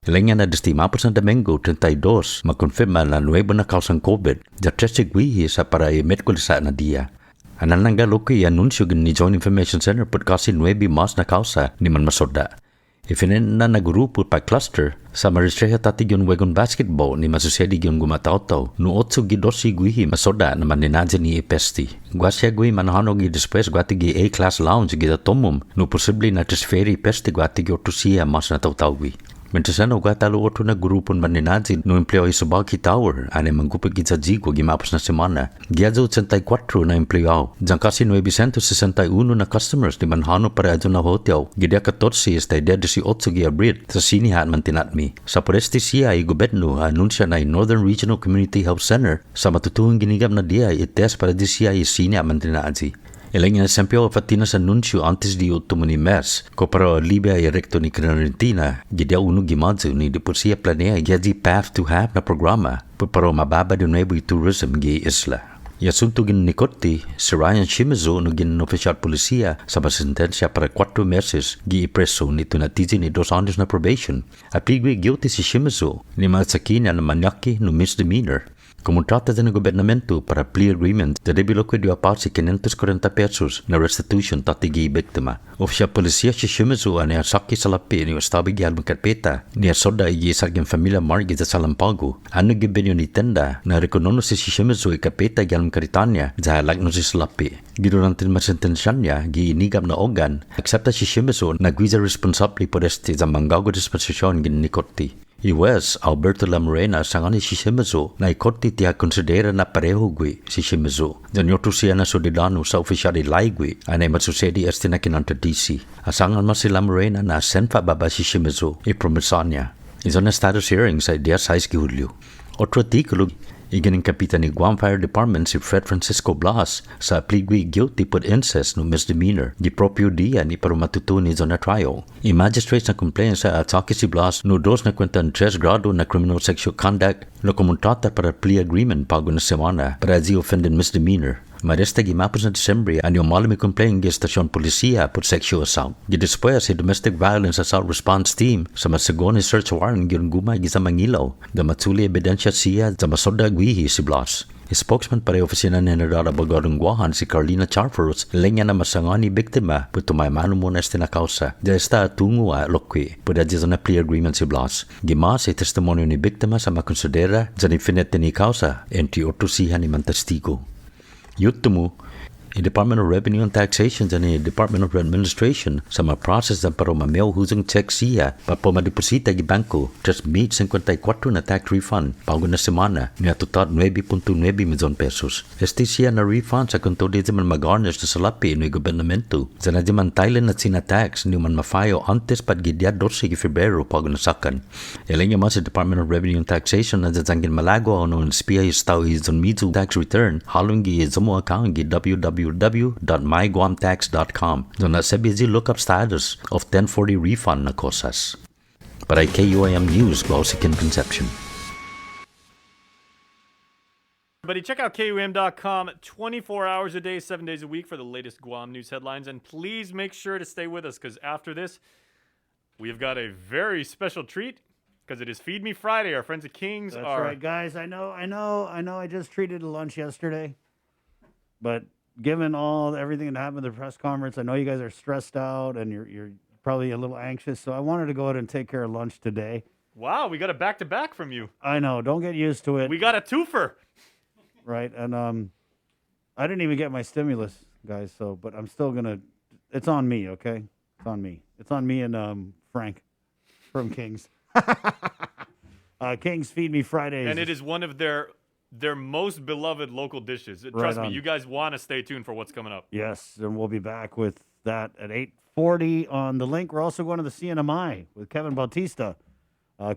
Ilangan na destima por San Domingo 32 makonfirma na nuevo na kausang COVID ja testigwihi sa para i-medkulisa na dia. Ananangga loki anunsyo ni Joint Information Center put kasi 9 mas na kausa ni man masoda. Ifinin na nagrupo pa cluster sa maristreha tatig yung wagon basketball ni masusedi yung gumataw-taw no 8 gidosi guihi masoda na maninadya ni Ipesti. Guasya gui manahanog i después guati gi A-class lounge gita tomum no posible na tisferi Ipesti guati gi otusiya mas na taw-tawgi. Mentasano gatalo otro na grupon maninadzi no empleo sa Baki Tower ane manggupag sa jigo gimapos na semana. Giadzo 84 na empleo. Diyan kasi 961 na customers di manhano para adyo na hotel. Gidia 14 estay dead si 8 giabrit sa sinihan man tinatmi. Sa poresti siya ay gobyerno anunsya na Northern Regional Community Health Center sa matutuhong ginigam na dia ites para di siya ay sinihan man tinatzi. Ilang yung esempio fatina sa nuncio antes di utumo ni MERS ko para Libya y recto ni Karantina gidia uno gimadzo ni di por siya planea gadi path to have na programa para mababa de nuevo tourism gi isla. Yasunto gin Nicotti, si Ryan Shimizu no gin official policía sa basentensya para 4 meses gi ipreso nito natizi ni 2 años na probation. Apigwi guilty si Shimizu ni magsakina na manyaki no misdemeanor. Kumontrata din ng gobernamento para plea agreement da debilo ko diwa pa si 540 pesos na restitution tatigi biktima. Official polisiya si Shimizu ani asaki sa lapi ni ustabi gyal magkarpeta ni asoda igisag yung familia Margi sa Salampago. Ano gibinyo ni tenda na rekonono si Shimizu ikarpeta gyal magkaritanya sa halag no si salapi. Gidurantin masentensyan niya giinigam na ogan aksepta si Shimizu na gwiza responsable por este sa manggago disposisyon gin Nicotti. Iwes Alberto Lamorena sangani si Shimizu na ikorti tiya konsidera na pareho gwi si Shimizu. Danyoto siya na sudidano sa opisyal ilaygwi anay matsusedi este na kinanta DC. Asangan mas si Lamorena na senfa baba si Shimizu ipromisanya. Iso na status hearing sa dia 6 Hulyo. Otro artikulo iganing kapitan ni Guam Fire Department si Fred Francisco Blas sa pligwi guilty por incest no misdemeanor di proprio dia ni para matuto ni zona trial. I-magistrate na complaint sa atake si Blas no 2 na kwentan 3 grado na criminal sexual conduct no komuntrata para plea agreement pago na semana para di offended misdemeanor. Maresta gimapos na Disyembre ang yung malami complaint ng stasyon polisiya por sexual assault. Gidespués si Domestic Violence Assault Response Team sa masagoni search warrant yung gumay sa Mangilaw na matsuli ebidensya siya sa masoda gwihi si Blas. Spokesman para opisina ni General Abogadong Guahan si Carlina Charfros lenya na masangani biktima puto may mano muna este na kausa. Dahil esta tungo a lokwi puda dito na plea agreement si Blas. Gima sa testimonyo ni biktima sa makonsidera dyan infinite ni kausa enti otusihan ni man testigo. Yutumu, i-Department of Revenue and Taxation and i-Department of Administration sa mga process na para mamail husang check siya para madiposita gi banko just meet 54 na tax refund bago na semana niya total 9.9 milyon pesos. Este siya na refund sa kung di man mag-garnish na salapi no gobernamento sa na di man Thailand at sinatax ni man mafayo antes pat gidya 12 Febrero bago na sakan. Ilang yung sa Department of Revenue and Taxation na dazangin malago o noon spiya istaw izon mizu tax return halong gi izomo account gi www.myguamtax.com. Doon na sabihin look-up status of 1040 refund na kosas. Para KUAM News, Gausican Conception. Everybody, check out KUM.com 24 hours a day, 7 days a week for the latest Guam news headlines. And please make sure to stay with us because after this, we've got a very special treat because it is Feed Me Friday. Our friends at Kings That's are... right, guys. I know. I just treated a lunch yesterday. But given everything that happened at the press conference, I know you guys are stressed out and you're probably a little anxious. So I wanted to go ahead and take care of lunch today. Wow, we got a back-to-back from you. I know. Don't get used to it. We got a twofer. Right. And I didn't even get my stimulus, guys. So, but I'm still going to, it's on me. Okay. It's on me. It's on me and Frank from Kings. Kings Feed Me Fridays. And it is one of their most beloved local dishes. Trust me, you guys want to stay tuned for what's coming up. Yes, and we'll be back with that at 8:40 on the link. We're also going to the CNMI with Kevin Bautista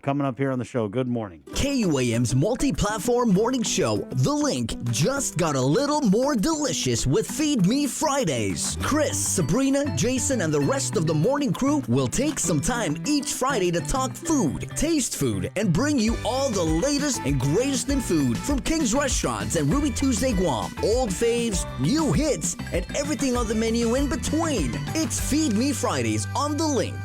coming up here on the show. Good morning. KUAM's multi-platform morning show, The Link, just got a little more delicious with Feed Me Fridays. Chris, Sabrina, Jason, and the rest of the morning crew will take some time each Friday to talk food, taste food, and bring you all the latest and greatest in food from King's Restaurants and Ruby Tuesday Guam, old faves, new hits, and everything on the menu in between. It's Feed Me Fridays on The Link.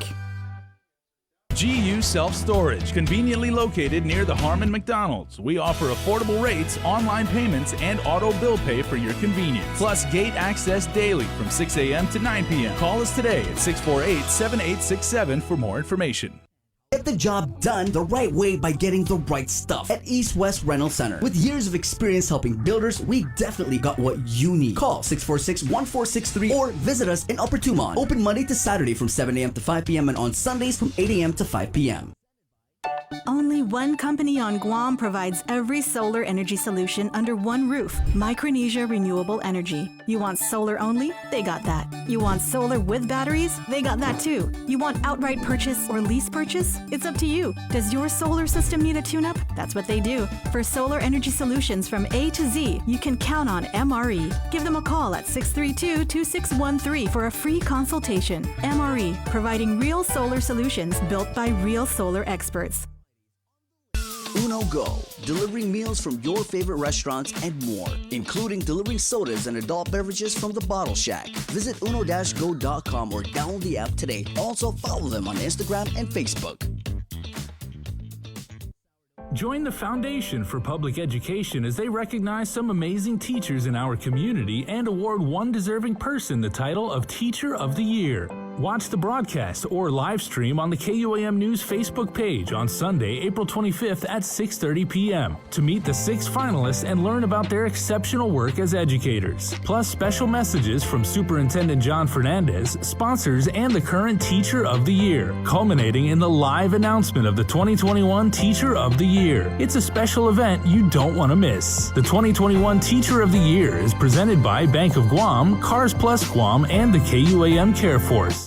GU Self-Storage, conveniently located near the Harmon McDonald's. We offer affordable rates, online payments, and auto bill pay for your convenience. Plus gate access daily from 6 a.m. to 9 p.m. Call us today at 648-7867 for more information. Get the job done the right way by getting the right stuff at East West Rental Center. With years of experience helping builders, we definitely got what you need. Call 646-1463 or visit us in Upper Tumon. Open Monday to Saturday from 7 a.m. to 5 p.m. and on Sundays from 8 a.m. to 5 p.m. Only one company on Guam provides every solar energy solution under one roof. Micronesia Renewable Energy. You want solar only? They got that. You want solar with batteries? They got that too. You want outright purchase or lease purchase? It's up to you. Does your solar system need a tune-up? That's what they do. For solar energy solutions from A to Z, you can count on MRE. Give them a call at 632-2613 for a free consultation. MRE, providing real solar solutions built by real solar experts. Uno Go, delivering meals from your favorite restaurants and more, including delivering sodas and adult beverages from the Bottle Shack. Visit uno-go.com or download the app today. Also follow them on Instagram and Facebook. Join the Foundation for Public Education as they recognize some amazing teachers in our community and award one deserving person the title of Teacher of the Year. Watch the broadcast or live stream on the KUAM News Facebook page on Sunday, April 25th at 6:30 p.m. to meet the 6 finalists and learn about their exceptional work as educators. Plus special messages from Superintendent John Fernandez, sponsors, and the current Teacher of the Year, culminating in the live announcement of the 2021 Teacher of the Year. It's a special event you don't want to miss. The 2021 Teacher of the Year is presented by Bank of Guam, Cars Plus Guam, and the KUAM Care Force.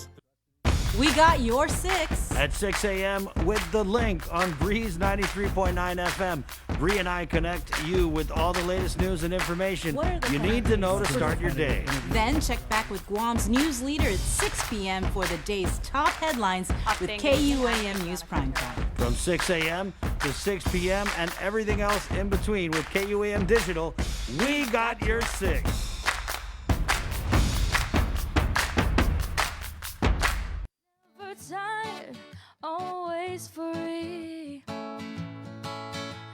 We got your 6. At 6 a.m. with The Link on Breeze 93.9 FM. Bree and I connect you with all the latest news and information you need to know to start your day. Then check back with Guam's news leader at 6 p.m. for the day's top headlines with KUAM News Primetime. From 6 a.m. to 6 p.m. and everything else in between with KUAM Digital, we got your 6. Tired, always free.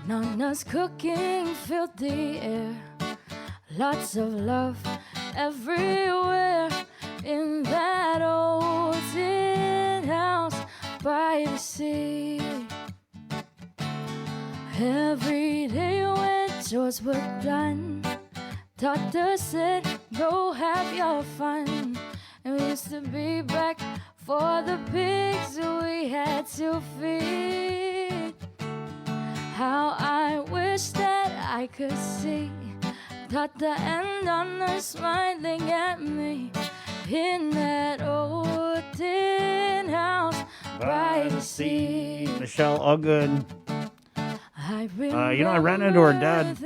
Nana's cooking filled the air. Lots of love everywhere in that old tin house by the sea. Every day when chores were done, Doctor said, go have your fun. And we used to be back for the pigs we had to feed. How I wish that I could see Tata and Donna smiling at me in that old tin house by the sea. Michelle Ogden. I I ran into her dad.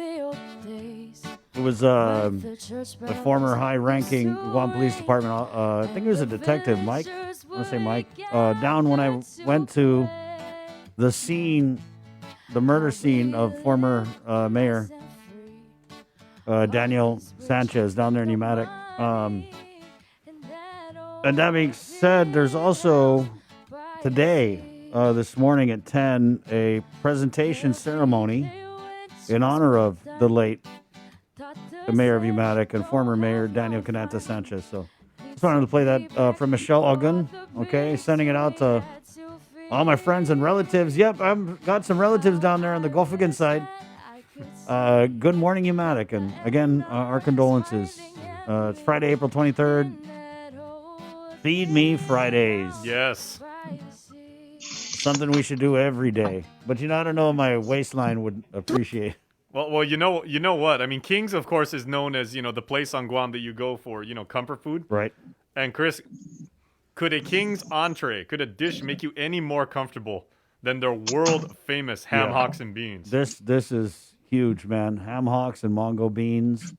It was the former high-ranking Guam Police Department. I think he was a detective, Mike. I want to say Mike. Down when I went to the scene, the murder scene of former Mayor Daniel Sanchez down there in Pneumatic. And that being said, there's also today, this morning at 10, a presentation ceremony in honor of the late Mayor of Pneumatic and former Mayor Daniel Cananta Sanchez. So just wanted to play that from Michelle Ogden. Okay, sending it out to all my friends and relatives. Yep, I've got some relatives down there on the Gulfigan side. Good morning, Pneumatic. And again, our condolences. It's Friday, April 23rd. Feed Me Fridays. Yes. Something we should do every day. But I don't know if my waistline would appreciate. Well, you know what? I mean, King's, of course, is known as, the place on Guam that you go for, comfort food. Right. And Chris, could a King's entree, could a dish make you any more comfortable than their world famous ham hocks and beans. This is huge, man. Ham hocks and Mongo beans.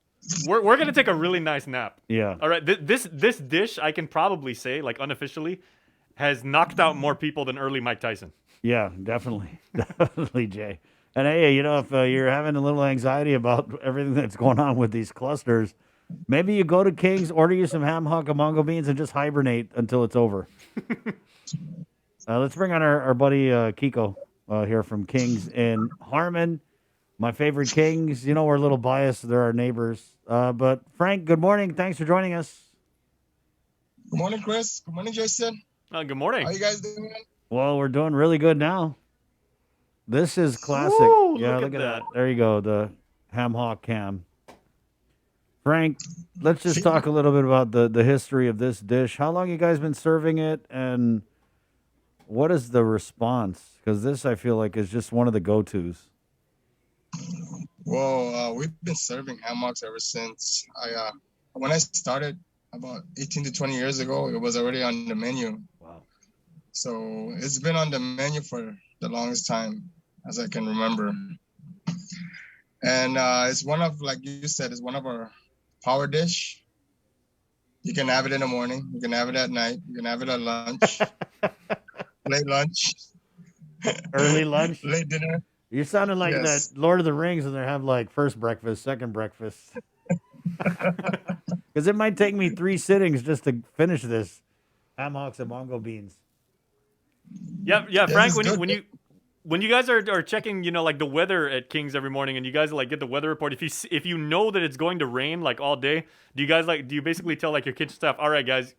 We're gonna take a really nice nap. Yeah. All right. This dish, I can probably say, like unofficially, has knocked out more people than early Mike Tyson. Yeah, definitely, definitely, Jay. And hey, you know, if you're having a little anxiety about everything that's going on with these clusters, maybe you go to King's, order you some ham hock and Mongo beans, and just hibernate until it's over. Let's bring on our buddy Kiko here from King's in Harmon. My favorite Kings. You know, we're a little biased. They're our neighbors. But Frank, good morning. Thanks for joining us. Good morning, Chris. Good morning, Jason. Good morning. How you guys doing? Well, we're doing really good now. This is classic. Ooh, yeah, look at that. There you go, the ham hock cam. Frank, let's just talk a little bit about the history of this dish. How long you guys been serving it, and what is the response? Because this, I feel like, is just one of the go-tos. Well, we've been serving ham hocks ever since when I started about 18 to 20 years ago. It was already on the menu. Wow. So it's been on the menu for the longest time as I can remember. And it's one of, like you said, it's one of our power dish. You can have it in the morning. You can have it at night. You can have it at lunch. Late lunch. Early lunch. Late dinner. You're sounding like Yes. that Lord of the Rings, and they have like first breakfast, second breakfast. Because it might take me 3 sittings just to finish this ham hocks and Mongo beans. Yeah, Frank. When you guys are checking, you know, like the weather at King's every morning, and you guys like get the weather report. If you know that it's going to rain like all day, do you basically tell like your kitchen staff, all right, guys,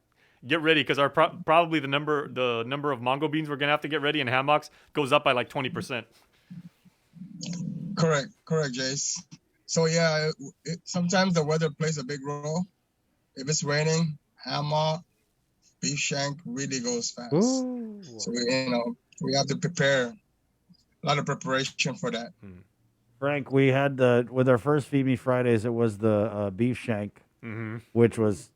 get ready because our probably the number of Mongo beans we're gonna have to get ready and ham hocks goes up by like 20%. Correct, Jace. So yeah, sometimes the weather plays a big role. If it's raining, ham hock, beef shank really goes fast. Ooh. So we have to prepare. A lot of preparation for that. Frank, we had with our first Feed Me Fridays, it was the beef shank, which was,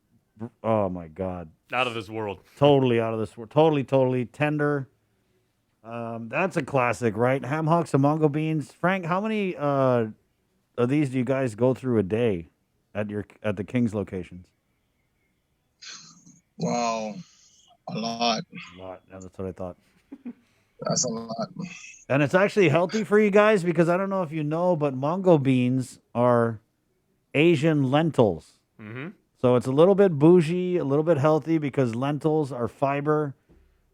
oh my God, out of this world. Totally out of this world. Totally tender. That's a classic, right? Ham hocks and Mongo beans. Frank, how many of these do you guys go through a day at the King's locations? Wow, a lot. Yeah, that's what I thought. That's a lot. And it's actually healthy for you guys because I don't know if you know, but Mongo beans are Asian lentils. Mm-hmm. So it's a little bit bougie, a little bit healthy because lentils are fiber,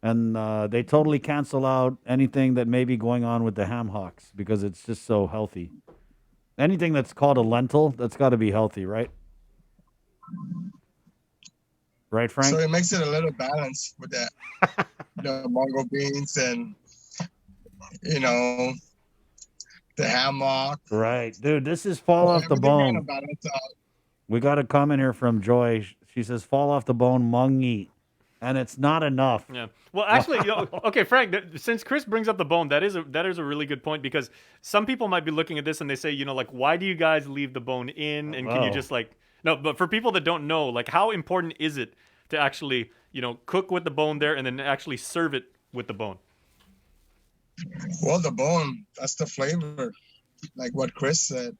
and they totally cancel out anything that may be going on with the ham hocks because it's just so healthy. Anything that's called a lentil, that's got to be healthy, right? Right, Frank? So it makes it a little balanced with that. The Mongo beans and, the ham hock. Right. Dude, this is fall off the bone. We got a comment here from Joy. She says, fall off the bone, mungy. And it's not enough. Yeah. Well, actually, okay, Frank, since Chris brings up the bone, that is a really good point because some people might be looking at this and they say, why do you guys leave the bone in? And can you just no, but for people that don't know, how important is it to actually, cook with the bone there and then actually serve it with the bone? Well, the bone, that's the flavor. Like what Chris said,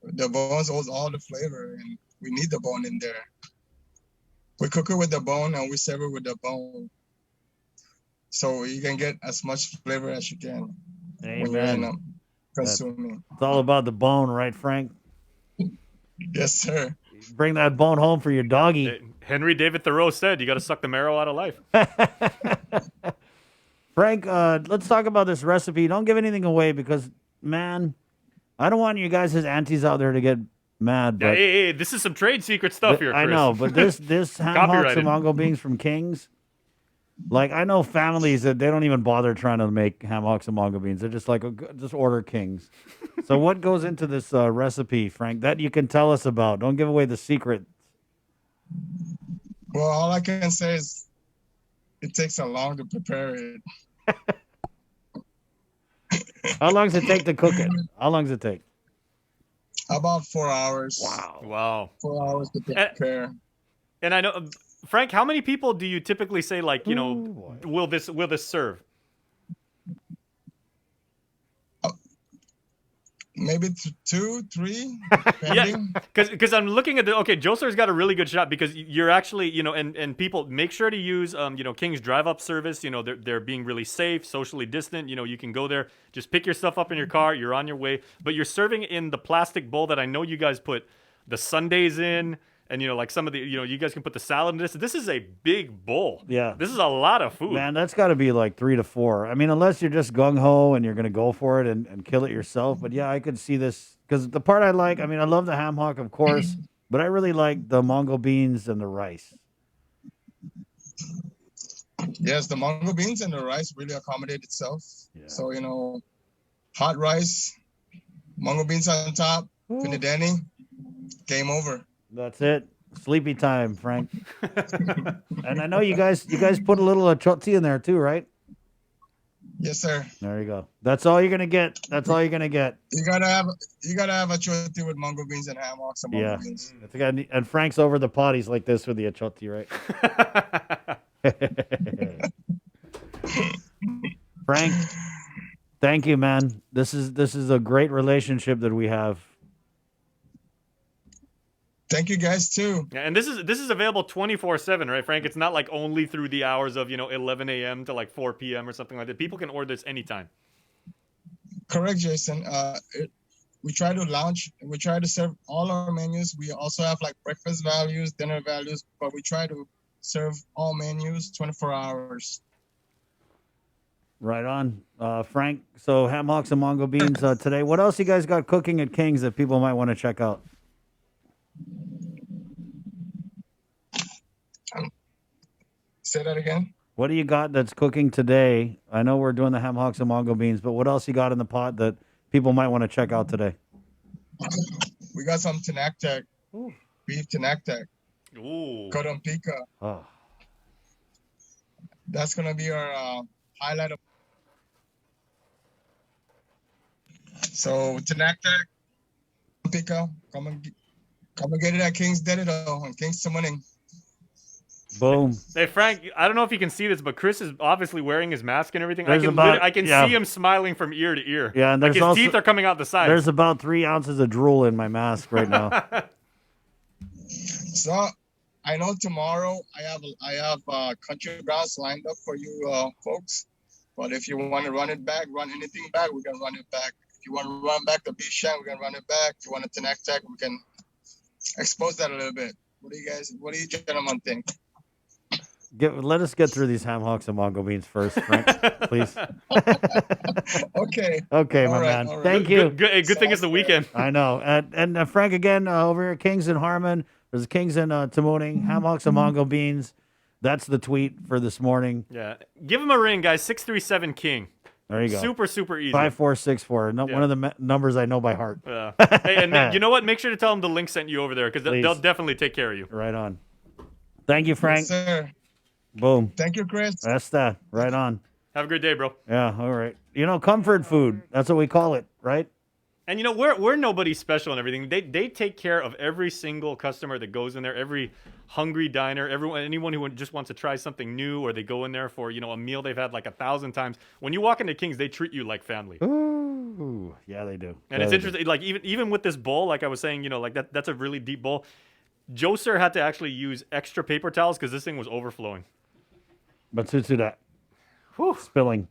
the bones holds all the flavor and we need the bone in there. We cook it with the bone and we serve it with the bone. So you can get as much flavor as you can. Amen. When you're consuming. It's all about the bone, right, Frank? Yes, sir. Bring that bone home for your doggy. Henry David Thoreau said, you got to suck the marrow out of life. Frank, let's talk about this recipe. Don't give anything away because, man, I don't want you guys as aunties out there to get mad. But hey, this is some trade secret stuff here, Chris. I know, but this ham hocks and Mongo beans from King's, I know families that they don't even bother trying to make ham hocks and Mongo beans. They're just like, just order King's. So what goes into this recipe, Frank, that you can tell us about? Don't give away the secret. Well, all I can say is it takes so long to prepare it. How long does it take to cook it? How long does it take? About 4 hours. Wow. 4 hours to prepare. And I know, Frank, how many people do you typically say, will this serve? Maybe 2, 3. Yeah, because I'm looking at Joser's got a really good shot because you're actually, and people make sure to use, King's drive-up service. They're being really safe, socially distant. You can go there, just pick your stuff up in your car, you're on your way. But you're serving in the plastic bowl that I know you guys put the sundaes in, and like some of the, you guys can put the salad in this. This is a big bowl. Yeah. This is a lot of food. Man, that's got to be like 3 to 4. I mean, unless you're just gung-ho and you're going to go for it and kill it yourself. But yeah, I could see this. Because the part I like, I love the ham hock, of course. But I really like the mongo beans and the rice. Yes, the mongo beans and the rice really accommodate itself. Yeah. So, hot rice, mongo beans on top, finideni, game over. That's it. Sleepy time, Frank. And I know you guys put a little achoti in there too, right? Yes, sir. There you go. That's all you're gonna get. That's all you're gonna get. You gotta have achoti with mango beans and ham hocks and mango beans. And Frank's over the pot. He's like this with the achoti, right? Frank, thank you, man. This is a great relationship that we have. Thank you guys too. Yeah, and this is available 24/7, right, Frank? It's not like only through the hours of 11 a.m. to like 4 p.m. or something like that. People can order this anytime. Correct, Jason. We try to launch. We try to serve all our menus. We also have like breakfast values, dinner values, but we try to serve all menus 24 hours. Right on, Frank. So ham hocks and mongo beans today. What else you guys got cooking at King's that people might want to check out? Say that again. What do you got that's cooking today? I know we're doing the ham hocks and mongo beans, but what else you got in the pot that people might want to check out today? We got some tinactek, beef tinactek, cotton pica. Oh. That's gonna be our highlight of. So tinactek, pica, come and get it at King's Dedito on King's Summoning. Boom. Hey, Frank, I don't know if you can see this, but Chris is obviously wearing his mask and everything. I can see him smiling from ear to ear. Yeah, and like his teeth are coming out the sides. There's about 3 ounces of drool in my mask right now. So I know tomorrow I have country grounds lined up for you folks. But if you want to run it back, run anything back, we can run it back. If you want to run back the beef shank, we can run it back. If you want a tinactek, we can expose that a little bit. What do you gentlemen think? Let us get through these ham hocks and mongo beans first, Frank, please. Okay. Okay, my man. Right. Thank you. Good thing it's the weekend. I know. And Frank, again, over here at Kings in Harmon. There's Kings in Tamuning, ham hocks and mongo beans. That's the tweet for this morning. Yeah. Give him a ring, guys. 637-KING. There you go. Super easy. 5464. One of the numbers I know by heart. Yeah. Hey, and you know what? Make sure to tell them the link sent you over there because they'll definitely take care of you. Right on. Thank you, Frank. Yes, sir. Boom. Thank you, Chris. That's that. Right on. Have a great day, bro. Yeah, all right. Comfort food. That's what we call it, right? And we're nobody special and everything. They take care of every single customer that goes in there, every hungry diner, anyone who just wants to try something new, or they go in there for a meal they've had like 1,000 times. When you walk into King's, they treat you like family. Ooh, yeah, they do. And it's interesting. Like even with this bowl, like I was saying, like that's a really deep bowl. Joser had to actually use extra paper towels because this thing was overflowing. But to that. Whew. Spilling.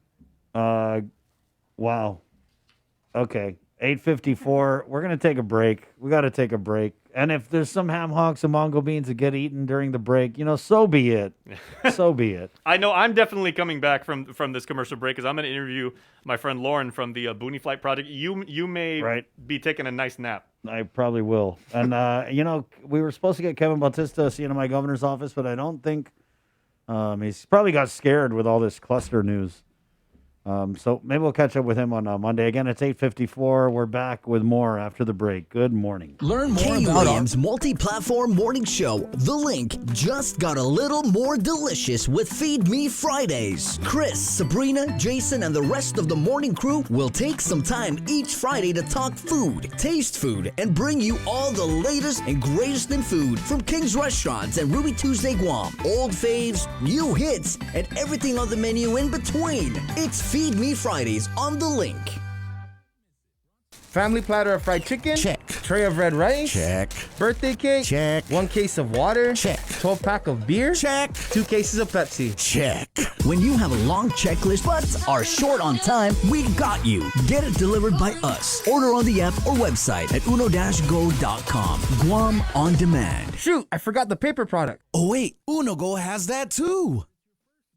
Wow. Okay. 8:54. We're going to take a break. We got to take a break. And if there's some ham hocks and mongo beans that get eaten during the break, so be it. So be it. I know I'm definitely coming back from this commercial break because I'm going to interview my friend Lauren from the Boonie Flight Project. You may be taking a nice nap. I probably will. And, we were supposed to get Kevin Bautista seen in my governor's office, but I don't think he's probably got scared with all this cluster news. So maybe we'll catch up with him on Monday. Again, it's 8:54. We're back with more after the break. Good morning. Learn more about KUAM's multi-platform morning show. The Link just got a little more delicious with Feed Me Fridays. Chris, Sabrina, Jason, and the rest of the morning crew will take some time each Friday to talk food, taste food, and bring you all the latest and greatest in food from King's Restaurants and Ruby Tuesday Guam, old faves, new hits, and everything on the menu in between. It's Feed Me Fridays on The Link. Family platter of fried chicken? Check. Tray of red rice? Check. Birthday cake? Check. 1 case of water? Check. 12-pack of beer? Check. 2 cases of Pepsi? Check. When you have a long checklist but are short on time, we got you. Get it delivered by us. Order on the app or website at uno-go.com. Guam on demand. Shoot, I forgot the paper product. Oh wait, UnoGo has that too.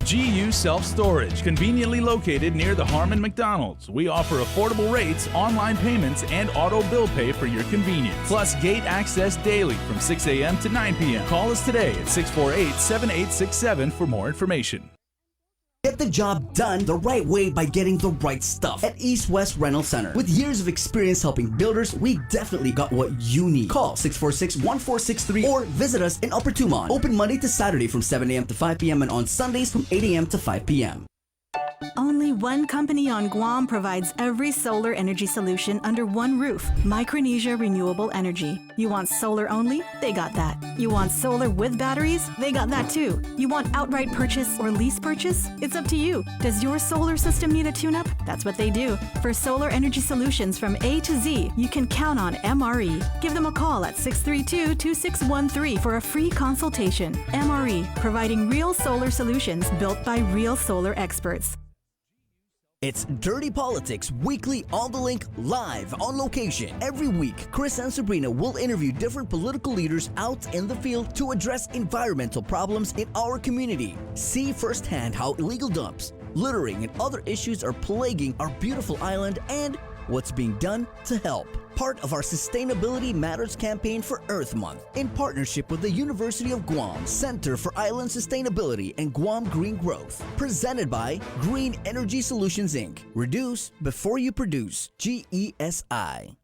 GU Self-Storage, conveniently located near the Harmon McDonald's. We offer affordable rates, online payments, and auto bill pay for your convenience. Plus gate access daily from 6 a.m. to 9 p.m. Call us today at 648-7867 for more information. Get the job done the right way by getting the right stuff at East West Rental Center. With years of experience helping builders, we definitely got what you need. Call 646-1463 or visit us in Upper Tumon. Open Monday to Saturday from 7 a.m. to 5 p.m. and on Sundays from 8 a.m. to 5 p.m. Only one company on Guam provides every solar energy solution under one roof. Micronesia Renewable Energy. You want solar only? They got that. You want solar with batteries? They got that too. You want outright purchase or lease purchase? It's up to you. Does your solar system need a tune-up? That's what they do. For solar energy solutions from A to Z, you can count on MRE. Give them a call at 632-2613 for a free consultation. MRE, providing real solar solutions built by real solar experts. It's Dirty Politics Weekly on the Link, live on location. Every week, Chris and Sabrina will interview different political leaders out in the field to address environmental problems in our community. See firsthand how illegal dumps, littering, and other issues are plaguing our beautiful island and what's being done to help. Part of our Sustainability Matters campaign for Earth Month, in partnership with the University of Guam Center for Island Sustainability and Guam Green Growth. Presented by Green Energy Solutions, Inc. Reduce before you produce. GESI.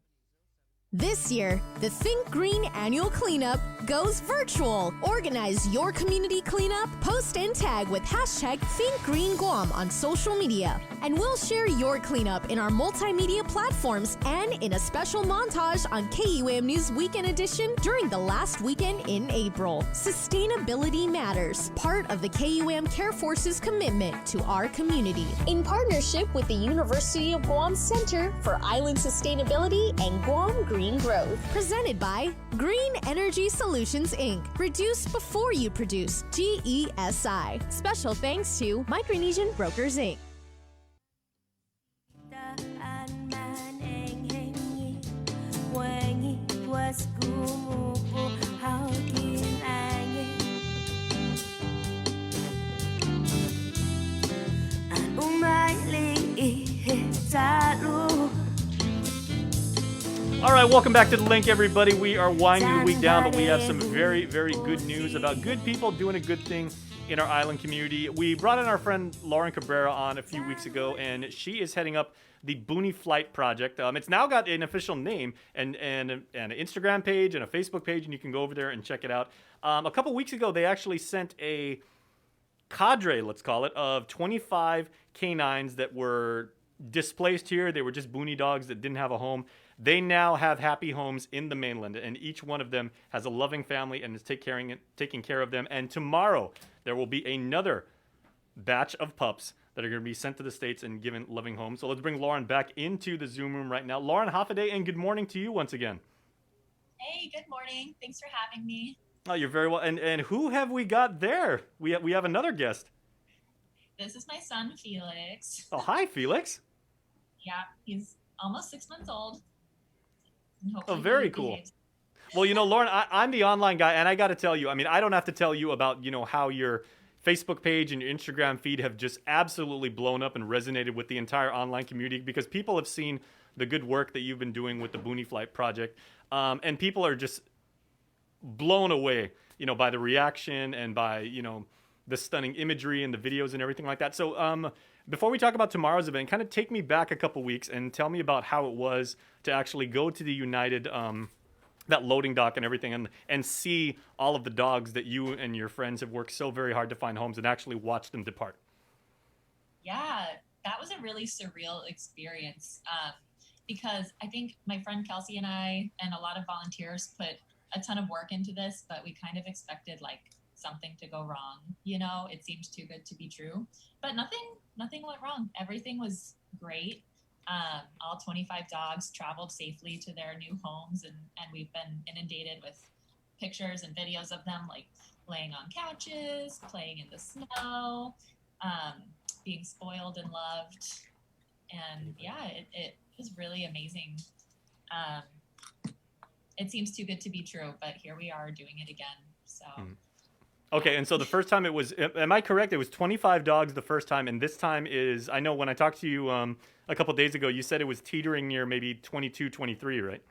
This year, the Think Green Annual Cleanup goes virtual. Organize your community cleanup, post and tag with hashtag ThinkGreenGuam on social media. And we'll share your cleanup in our multimedia platforms and in a special montage on KUAM News Weekend Edition during the last weekend in April. Sustainability matters, part of the KUAM Care Force's commitment to our community. In partnership with the University of Guam Center for Island Sustainability and Guam Green Growth. Presented by Green Energy Solutions, Inc. Reduce before you produce. GESI. Special thanks to Micronesian Brokers, Inc. All right, welcome back to The Link, everybody. We are winding the week down, but we have some very, very good news about good people doing a good thing in our island community. We brought in our friend Lauren Cabrera on a few weeks ago, and she is heading up the Boonie Flight Project. It's now got an official name and an Instagram page and a Facebook page, and you can go over there and check it out. A couple weeks ago, they actually sent a cadre, let's call it, of 25 canines that were displaced here. They were just Boonie dogs that didn't have a home. They now have happy homes in the mainland, and each one of them has a loving family and is taking care of them. And tomorrow, there will be another batch of pups that are going to be sent to the States and given loving homes. So let's bring Lauren back into the Zoom room right now. Lauren, half a day, and good morning to you once again. Hey, good morning. Thanks for having me. Oh, you're very well. And who have we got there? We have another guest. This is my son, Felix. Oh, hi, Felix. Yeah, he's almost 6 months old. Oh, very cool. Well, Lauren, I'm the online guy, and I got to tell you, I don't have to tell you about, how your Facebook page and your Instagram feed have just absolutely blown up and resonated with the entire online community, because people have seen the good work that you've been doing with the Boonie Flight Project, and people are just blown away, by the reaction and by, the stunning imagery and the videos and everything like that. So, before we talk about tomorrow's event, kind of take me back a couple weeks and tell me about how it was to actually go to the United, that loading dock and everything, and see all of the dogs that you and your friends have worked so very hard to find homes and actually watch them depart. Yeah, that was a really surreal experience, because I think my friend Kelsey and I and a lot of volunteers put a ton of work into this, but we kind of expected something to go wrong. It seems too good to be true, but nothing went wrong. Everything was great. All 25 dogs traveled safely to their new homes, and we've been inundated with pictures and videos of them like laying on couches, playing in the snow, being spoiled and loved. And yeah, it was really amazing. It seems too good to be true, but here we are doing it again. So. Okay, and so the first time it was, am I correct? It was 25 dogs the first time, and this time is, I know when I talked to you a couple days ago, you said it was teetering near maybe 22, 23, right?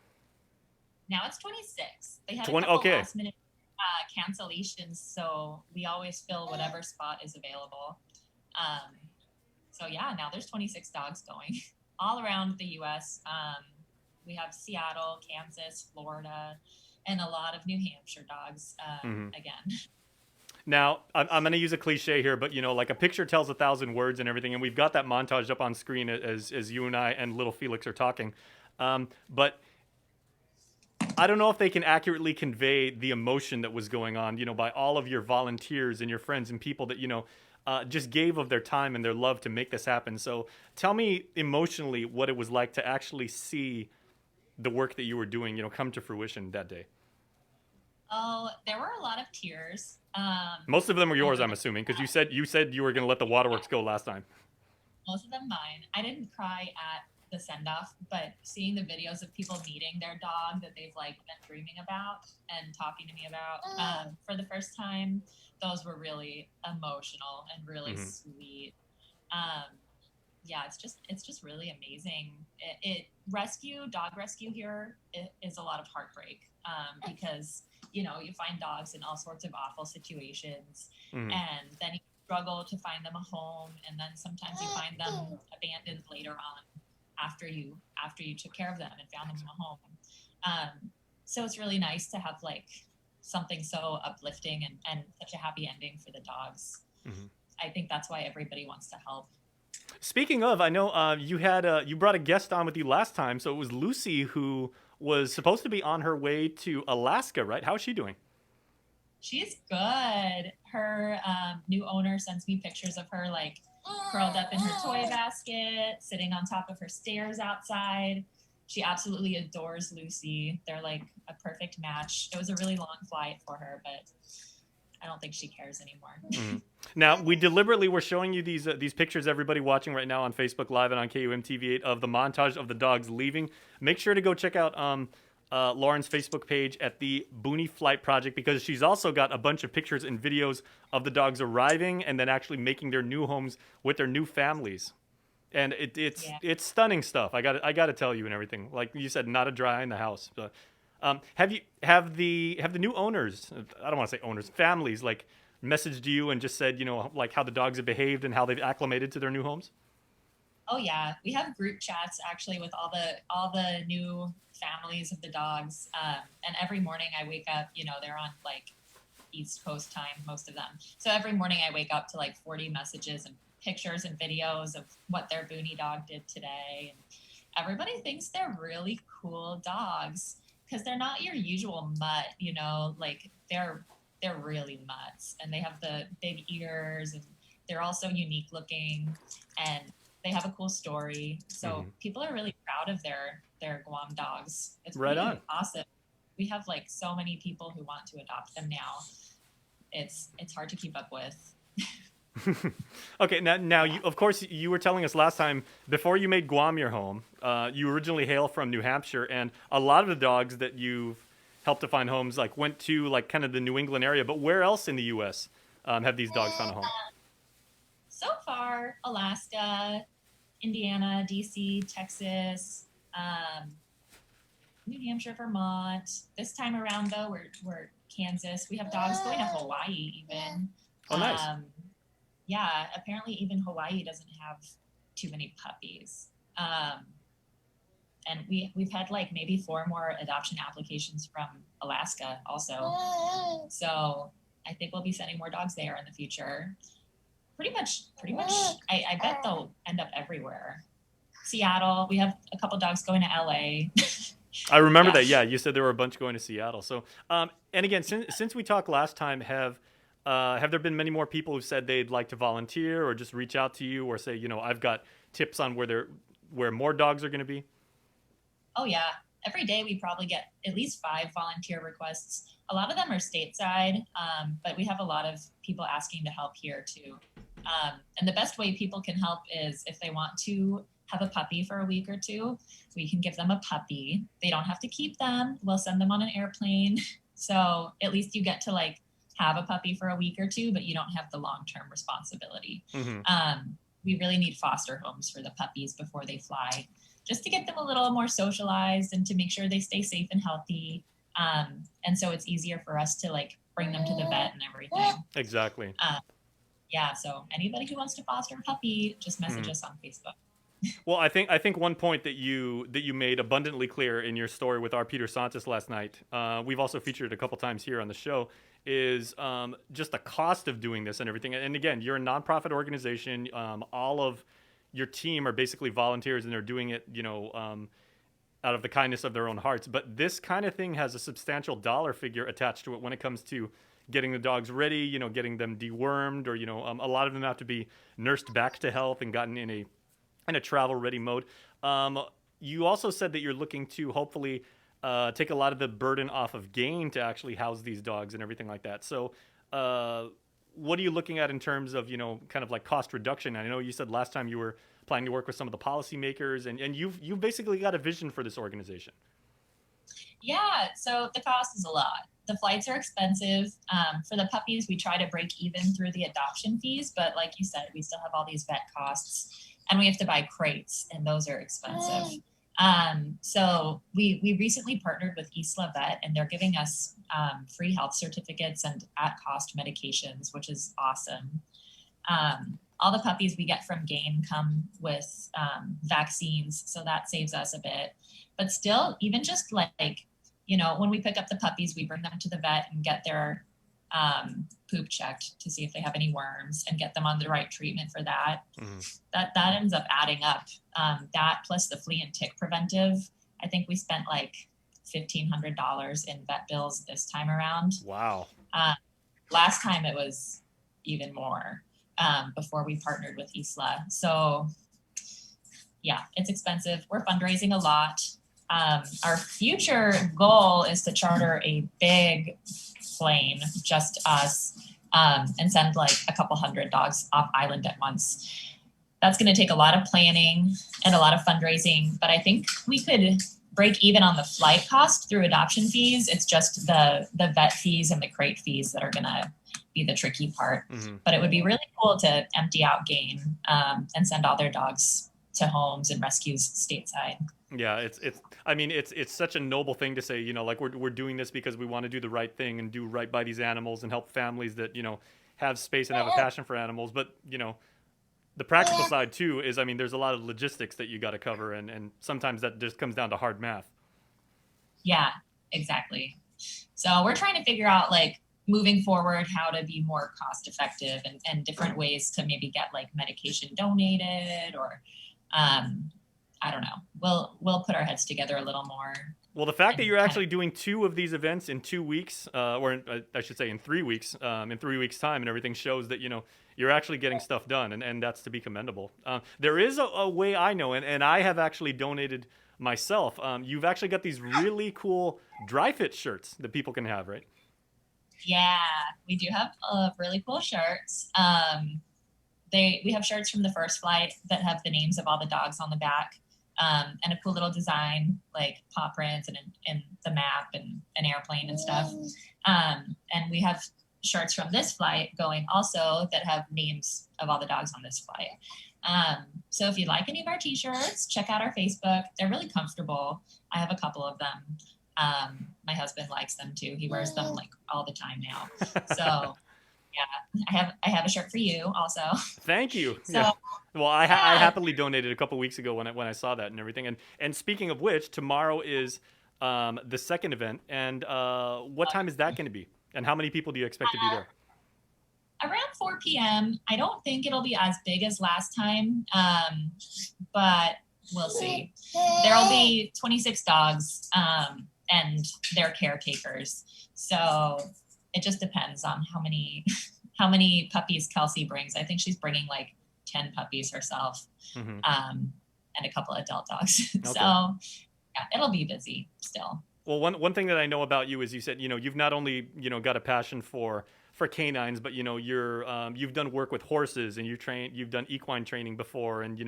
Now it's 26. They had 20, a couple okay. last minute cancellations, so we always fill whatever spot is available. So yeah, now there's 26 dogs going all around the U.S. We have Seattle, Kansas, Florida, and a lot of New Hampshire dogs again. Now, I'm going to use a cliche here, but, you know, like a picture tells 1,000 words and everything, and we've got that montage up on screen as you and I and little Felix are talking. But I don't know if they can accurately convey the emotion that was going on, you know, by all of your volunteers and your friends and people that, you know, just gave of their time and their love to make this happen. So tell me emotionally what it was like to actually see the work that you were doing, you know, come to fruition that day. Oh, there were a lot of tears. Most of them were yours, I'm assuming, because you said you were going to let the waterworks go last time. Most of them mine. I didn't cry at the send-off, but seeing the videos of people meeting their dog that they've like been dreaming about and talking to me about for the first time, those were really emotional and really sweet. Yeah, it's just really amazing. Dog rescue here is a lot of heartbreak because, you know, you find dogs in all sorts of awful situations and then you struggle to find them a home, and then sometimes you find them abandoned later on after you took care of them and found them a home. So it's really nice to have like something so uplifting and such a happy ending for the dogs. I think that's why everybody wants to help. Speaking of, I know you brought a guest on with you last time, so it was Lucy who was supposed to be on her way to Alaska, right? How's she doing? She's good. Her new owner sends me pictures of her like curled up in her toy basket, sitting on top of her stairs outside. She absolutely adores Lucy. They're like a perfect match. It was a really long flight for her, but I don't think she cares anymore. Now, we deliberately were showing you these pictures, everybody watching right now on Facebook Live and on KUM TV8, of the montage of the dogs leaving. Make sure to go check out Lauren's Facebook page at the Boonie Flight Project, because she's also got a bunch of pictures and videos of the dogs arriving and then actually making their new homes with their new families. And it's stunning stuff. I got to tell you and everything. Like you said, not a dry eye in the house. But, have the new owners, I don't want to say owners, families, like messaged you and just said, you know, like how the dogs have behaved and how they've acclimated to their new homes? Oh yeah, we have group chats actually with all the new families of the dogs. And every morning I wake up, you know, they're on like East Coast time, most of them. So every morning I wake up to like 40 messages and pictures and videos of what their Boonie dog did today. And everybody thinks they're really cool dogs because they're not your usual mutt, you know, like they're really mutts, and they have the big ears, and they're also unique looking, and they have a cool story. So people are really proud of their Guam dogs. It's right really on. Awesome. We have like so many people who want to adopt them now. It's hard to keep up with. Okay, now you, of course, you were telling us last time, before you made Guam your home, you originally hail from New Hampshire, and a lot of the dogs that you've helped to find homes like went to like kind of the New England area. But where else in the U.S. Have these dogs found a home? So far, Alaska, Indiana, DC, Texas, New Hampshire, Vermont. This time around, though, we're Kansas. We have dogs going to Hawaii even. Oh, nice. Yeah, apparently even Hawaii doesn't have too many puppies. And we've had like maybe 4 more adoption applications from Alaska also. So I think we'll be sending more dogs there in the future. Pretty much, I bet they'll end up everywhere. Seattle, we have a couple dogs going to LA. I remember that. Yeah, you said there were a bunch going to Seattle. So, and again, since we talked last time, have there been many more people who said they'd like to volunteer or just reach out to you or say, you know, I've got tips on where where more dogs are going to be? Oh yeah. Every day we probably get at least 5 volunteer requests. A lot of them are stateside, but we have a lot of people asking to help here too. And the best way people can help is if they want to have a puppy for a week or 2, we can give them a puppy. They don't have to keep them. We'll send them on an airplane. So at least you get to like have a puppy for a week or 2, but you don't have the long-term responsibility. We really need foster homes for the puppies before they fly, just to get them a little more socialized and to make sure they stay safe and healthy. And so it's easier for us to like bring them to the vet and everything. Exactly. Yeah. So anybody who wants to foster a puppy, just message us on Facebook. Well, I think one point that you made abundantly clear in your story with our Peter Santos last night, we've also featured a couple times here on the show, is just the cost of doing this and everything. And again, you're a nonprofit organization. All of your team are basically volunteers, and they're doing it, out of the kindness of their own hearts. But this kind of thing has a substantial dollar figure attached to it when it comes to getting the dogs ready, getting them dewormed, or a lot of them have to be nursed back to health and gotten in a travel ready mode. You also said that you're looking to hopefully take a lot of the burden off of game to actually house these dogs and everything like that. So what are you looking at in terms of, kind of like cost reduction? I know you said last time you were planning to work with some of the policymakers, and you've basically got a vision for this organization. Yeah, so the cost is a lot. The flights are expensive. For the puppies, we try to break even through the adoption fees, but like you said, we still have all these vet costs, and we have to buy crates, and those are expensive. So we recently partnered with Isla Vet, and they're giving us free health certificates and at-cost medications, which is awesome. All the puppies we get from game come with vaccines, so that saves us a bit. But still, even just like, when we pick up the puppies, we bring them to the vet and get their poop checked to see if they have any worms and get them on the right treatment for that. That ends up adding up. That plus the flea and tick preventive, I think we spent like $1,500 in vet bills this time around. Wow. Last time it was even more before we partnered with Isla. So yeah, it's expensive. We're fundraising a lot. Our future goal is to charter a big plane, just us, and send like a couple hundred dogs off island at once. That's going to take a lot of planning and a lot of fundraising, but I think we could break even on the flight cost through adoption fees. It's just the vet fees and the crate fees that are going to be the tricky part. But it would be really cool to empty out game and send all their dogs to homes and rescues stateside. Yeah, it's such a noble thing to say, like we're doing this because we want to do the right thing and do right by these animals and help families that, have space and have a passion for animals. But, the practical side too is, there's a lot of logistics that you got to cover, and sometimes that just comes down to hard math. Yeah, exactly. So we're trying to figure out like moving forward how to be more cost effective and different ways to maybe get like medication donated or I don't know. We'll put our heads together a little more. Well, the fact that you're actually doing 2 of these events in 2 weeks, or I should say in 3 weeks, in 3 weeks' time, and everything shows that you're actually getting stuff done, and that's to be commendable. There is a way I know, and I have actually donated myself. You've actually got these really cool dry fit shirts that people can have, right? Yeah, we do have really cool shirts. We have shirts from the first flight that have the names of all the dogs on the back. And a cool little design like paw prints and the map and an airplane and stuff. And we have shirts from this flight going also that have names of all the dogs on this flight. So if you like any of our t-shirts, check out our Facebook. They're really comfortable. I have a couple of them. My husband likes them too. He wears them like all the time now. So yeah, I have a shirt for you also. Thank you. So, yeah. Well, I happily donated a couple weeks ago when I saw that and everything. And speaking of which, tomorrow is the second event. And what time is that going to be? And how many people do you expect to be there? Around 4 p.m. I don't think it'll be as big as last time, but we'll see. There'll be 26 dogs and their caretakers. So it just depends on how many puppies Kelsey brings. I think she's bringing like 10 puppies herself. And and a couple of adult dogs. Okay. So yeah, it'll be busy still. Well, one thing that I know about you is you said, you've not only, got a passion for canines, but, you've done work with horses and you've done equine training before. And,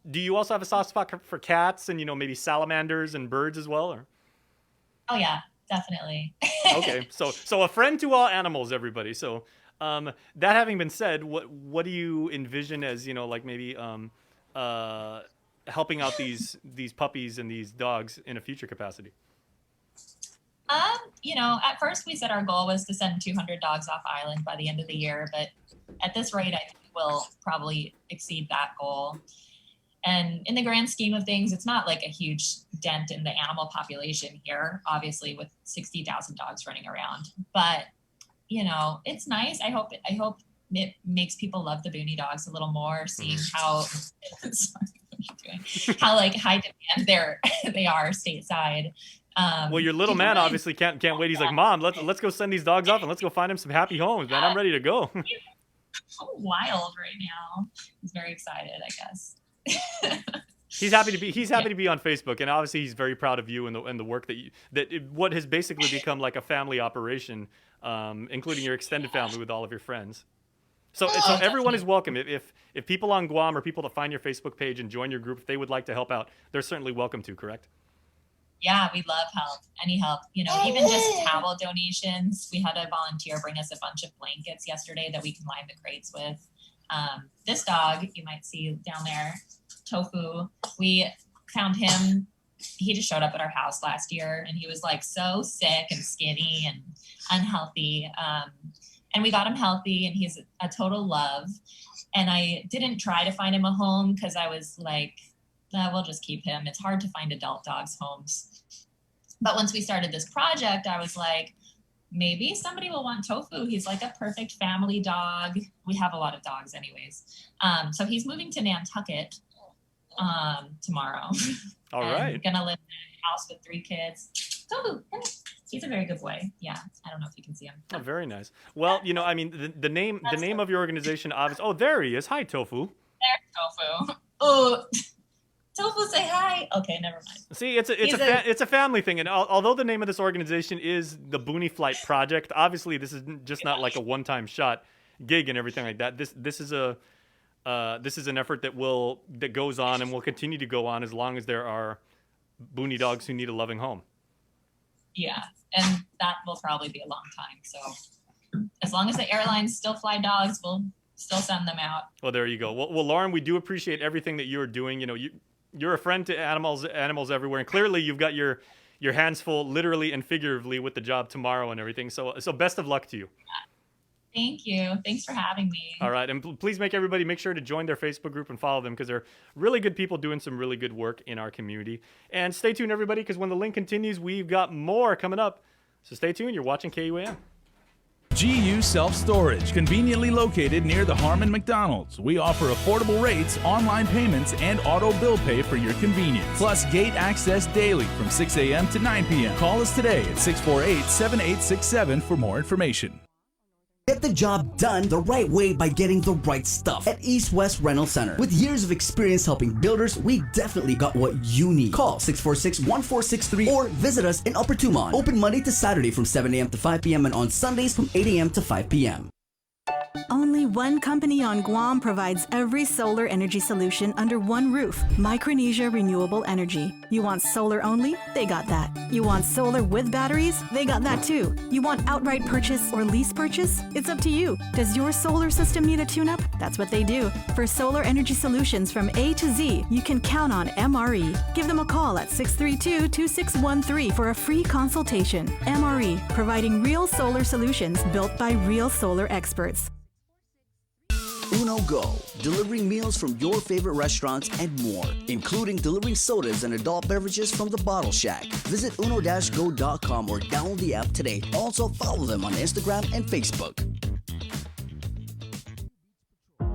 do you also have a soft spot for cats and, maybe salamanders and birds as well? Or? Oh yeah, definitely. Okay. So a friend to all animals, everybody. So, that having been said, what do you envision as, maybe, helping out these puppies and these dogs in a future capacity? At first we said our goal was to send 200 dogs off island by the end of the year, but at this rate, I think we'll probably exceed that goal. And in the grand scheme of things, it's not like a huge dent in the animal population here, obviously with 60,000 dogs running around, but it's nice. I hope it makes people love the Boonie dogs a little more, seeing how, how like high demand they are stateside. Well, your little man obviously can't wait. He's like, Mom, let's go send these dogs off and let's go find him some happy homes, man. I'm ready to go. He's so wild right now. He's very excited, I guess. He's happy to be on Facebook, and obviously he's very proud of you and the work what has basically become like a family operation, including your extended family with all of your friends. So everyone is welcome. If people on Guam or people that find your Facebook page and join your group, if they would like to help out, they're certainly welcome to, correct? Yeah, we love help. Any help, even just towel donations. We had a volunteer bring us a bunch of blankets yesterday that we can line the crates with. This dog, you might see down there, Tofu, we found him. He just showed up at our house last year and he was like so sick and skinny and unhealthy. And we got him healthy and he's a total love. And I didn't try to find him a home because I was like, we'll just keep him. It's hard to find adult dogs homes. But once we started this project, I was like, maybe somebody will want Tofu. He's like a perfect family dog. We have a lot of dogs anyways. So he's moving to Nantucket tomorrow. All right. Gonna live in a house with 3 kids. Tofu, he's a very good boy. Yeah, I don't know if you can see him. Oh, very nice. Well, the name of your organization, obviously. Oh, there he is. Hi, Tofu. There's Tofu. Oh, Tofu, say hi. Okay, never mind. See, it's a family thing, and although the name of this organization is the Boonie Flight Project, obviously this is just not like a one-time shot gig and everything like that. This is an effort that goes on and will continue to go on as long as there are Boonie dogs who need a loving home. Yeah, and that will probably be a long time. So as long as the airlines still fly dogs, we'll still send them out. Well, there you go. Well, Lauren, we do appreciate everything that you're doing. You're a friend to animals everywhere, and clearly you've got your hands full, literally and figuratively, with the job tomorrow and everything. So best of luck to you. Thank you. Thanks for having me. All right, and please make sure to join their Facebook group and follow them because they're really good people doing some really good work in our community. And stay tuned, everybody, because when the link continues, we've got more coming up. So stay tuned. You're watching KUAM. GU Self-Storage, conveniently located near the Harmon McDonald's. We offer affordable rates, online payments, and auto bill pay for your convenience. Plus gate access daily from 6 a.m. to 9 p.m. Call us today at 648-7867 for more information. Get the job done the right way by getting the right stuff at East West Rental Center. With years of experience helping builders, we definitely got what you need. Call 646-1463 or visit us in Upper Tumon. Open Monday to Saturday from 7 a.m. to 5 p.m. and on Sundays from 8 a.m. to 5 p.m. Only one company on Guam provides every solar energy solution under one roof. Micronesia Renewable Energy. You want solar only? They got that. You want solar with batteries? They got that too. You want outright purchase or lease purchase? It's up to you. Does your solar system need a tune-up? That's what they do. For solar energy solutions from A to Z, you can count on MRE. Give them a call at 632-2613 for a free consultation. MRE, providing real solar solutions built by real solar experts. Uno Go, delivering meals from your favorite restaurants and more, including delivering sodas and adult beverages from the Bottle Shack. Visit uno-go.com or download the app today. Also follow them on Instagram and Facebook.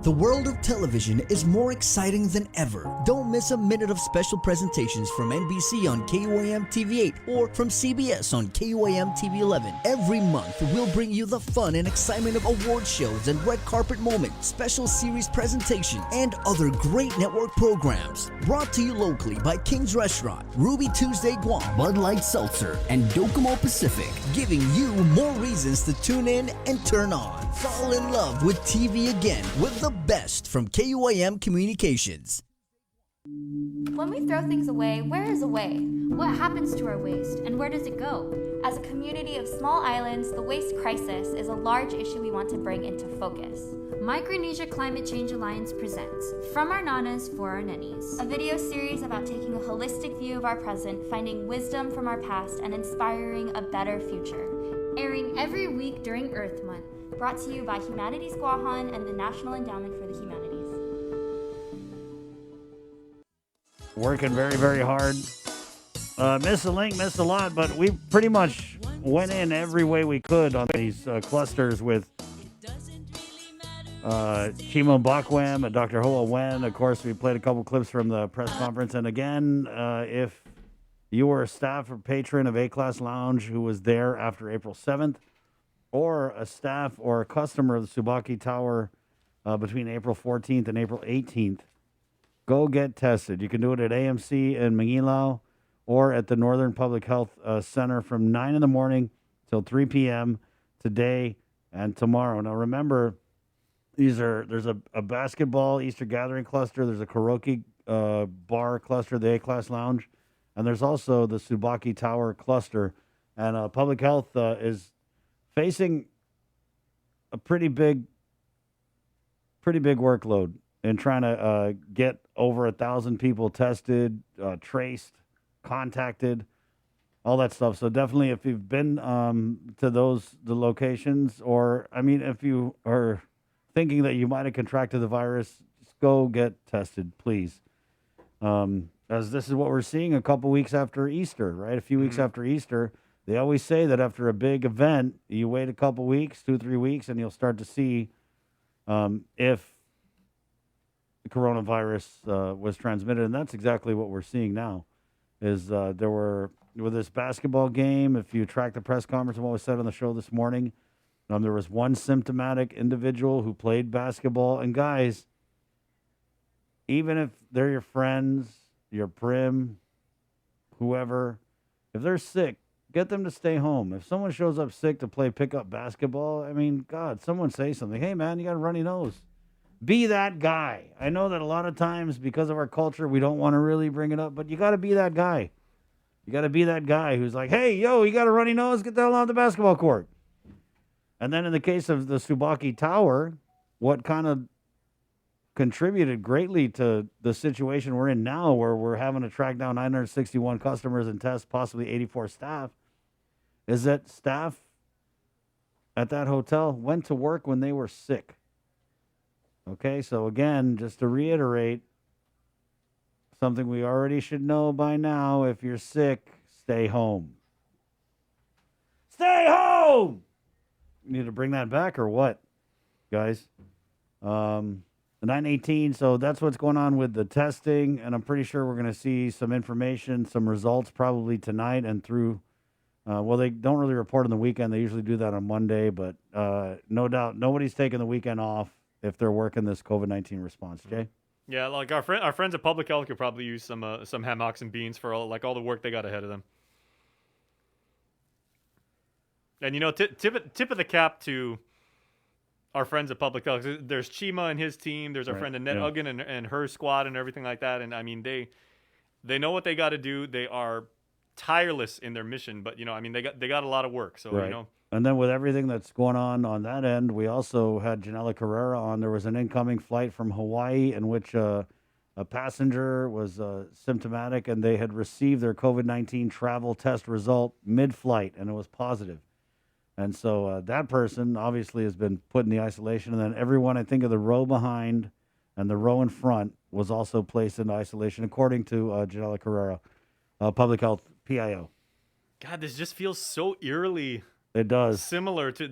The world of television is more exciting than ever. Don't miss a minute of special presentations from NBC on KUAM TV 8 or from CBS on KUAM TV 11. Every month, we'll bring you the fun and excitement of award shows and red carpet moments, special series presentations, and other great network programs. Brought to you locally by King's Restaurant, Ruby Tuesday Guam, Bud Light Seltzer, and Docomo Pacific, giving you more reasons to tune in and turn on. Fall in love with TV again with the best from KUAM Communications. When we throw things away, where is away? What happens to our waste, and where does it go? As a community of small islands, the waste crisis is a large issue we want to bring into focus. Micronesia Climate Change Alliance presents From Our Nanas for Our Nennies, a video series about taking a holistic view of our present, finding wisdom from our past, and inspiring a better future. Airing every week during Earth Month, brought to you by Humanities Guahan and the National Endowment for the Humanities. Working very, very hard. Missed a link, missed a lot, but we pretty much went in every way we could on these clusters with Chimo Bakwem and Dr. Hoa Wen. Of course, we played a couple clips from the press conference. And again, if you were a staff or patron of A-Class Lounge who was there after April 7th, or a staff or a customer of the Tsubaki Tower between April 14th and April 18th, go get tested. You can do it at AMC in Manilao or at the Northern Public Health Center from 9 in the morning till 3 p.m. today and tomorrow. Now, remember, there's a basketball Easter gathering cluster, there's a karaoke bar cluster, the A-Class Lounge, and there's also the Tsubaki Tower cluster. And public health is facing a pretty big workload in trying to get over 1,000 people tested, traced, contacted, all that stuff. So definitely, if you've been to the locations, or I mean, if you are thinking that you might have contracted the virus, just go get tested, please. As this is what we're seeing a couple weeks after Easter, right? A few weeks after Easter. They always say that after a big event, you wait a couple weeks, 2-3 weeks, and you'll start to see if the coronavirus was transmitted. And that's exactly what we're seeing now. Is there were, with this basketball game, if you track the press conference and what was said on the show this morning, there was one symptomatic individual who played basketball. And guys, even if they're your friends, your prim, whoever, if they're sick, get them to stay home. If someone shows up sick to play pickup basketball, I mean, God, someone say something. Hey, man, you got a runny nose. Be that guy. I know that a lot of times, because of our culture, we don't want to really bring it up, but you got to be that guy. You got to be that guy who's like, hey, yo, you got a runny nose? Get the hell off the basketball court. And then in the case of the Tsubaki Tower, what kind of contributed greatly to the situation we're in now, where we're having to track down 961 customers and test possibly 84 staff, is that staff at that hotel went to work when they were sick. Okay, so again, just to reiterate, something we already should know by now: if you're sick, stay home. Stay home! You need to bring that back or what, guys? The 918, so that's what's going on with the testing, and I'm pretty sure we're going to see some information, some results probably tonight and through. Well, they don't really report on the weekend. They usually do that on Monday, but no doubt nobody's taking the weekend off if they're working this COVID-19 response. Jay? Yeah, like our friends at Public Health could probably use some hammocks and beans for all the work they got ahead of them. And tip of the cap to our friends at Public Health. There's Chima and his team. There's our friend Annette Uggan and her squad and everything like that. And I mean, they know what they got to do. They are tireless in their mission, but they got a lot of work. So right. And then with everything that's going on that end, we also had Janela Carrera on. There was an incoming flight from Hawaii in which a passenger was symptomatic, and they had received their COVID-19 travel test result mid-flight, and it was positive. And so that person obviously has been put in the isolation. And then everyone, I think, of the row behind and the row in front was also placed in isolation, according to Janela Carrera, Public Health PIO. God, this just feels so eerily It does. Similar to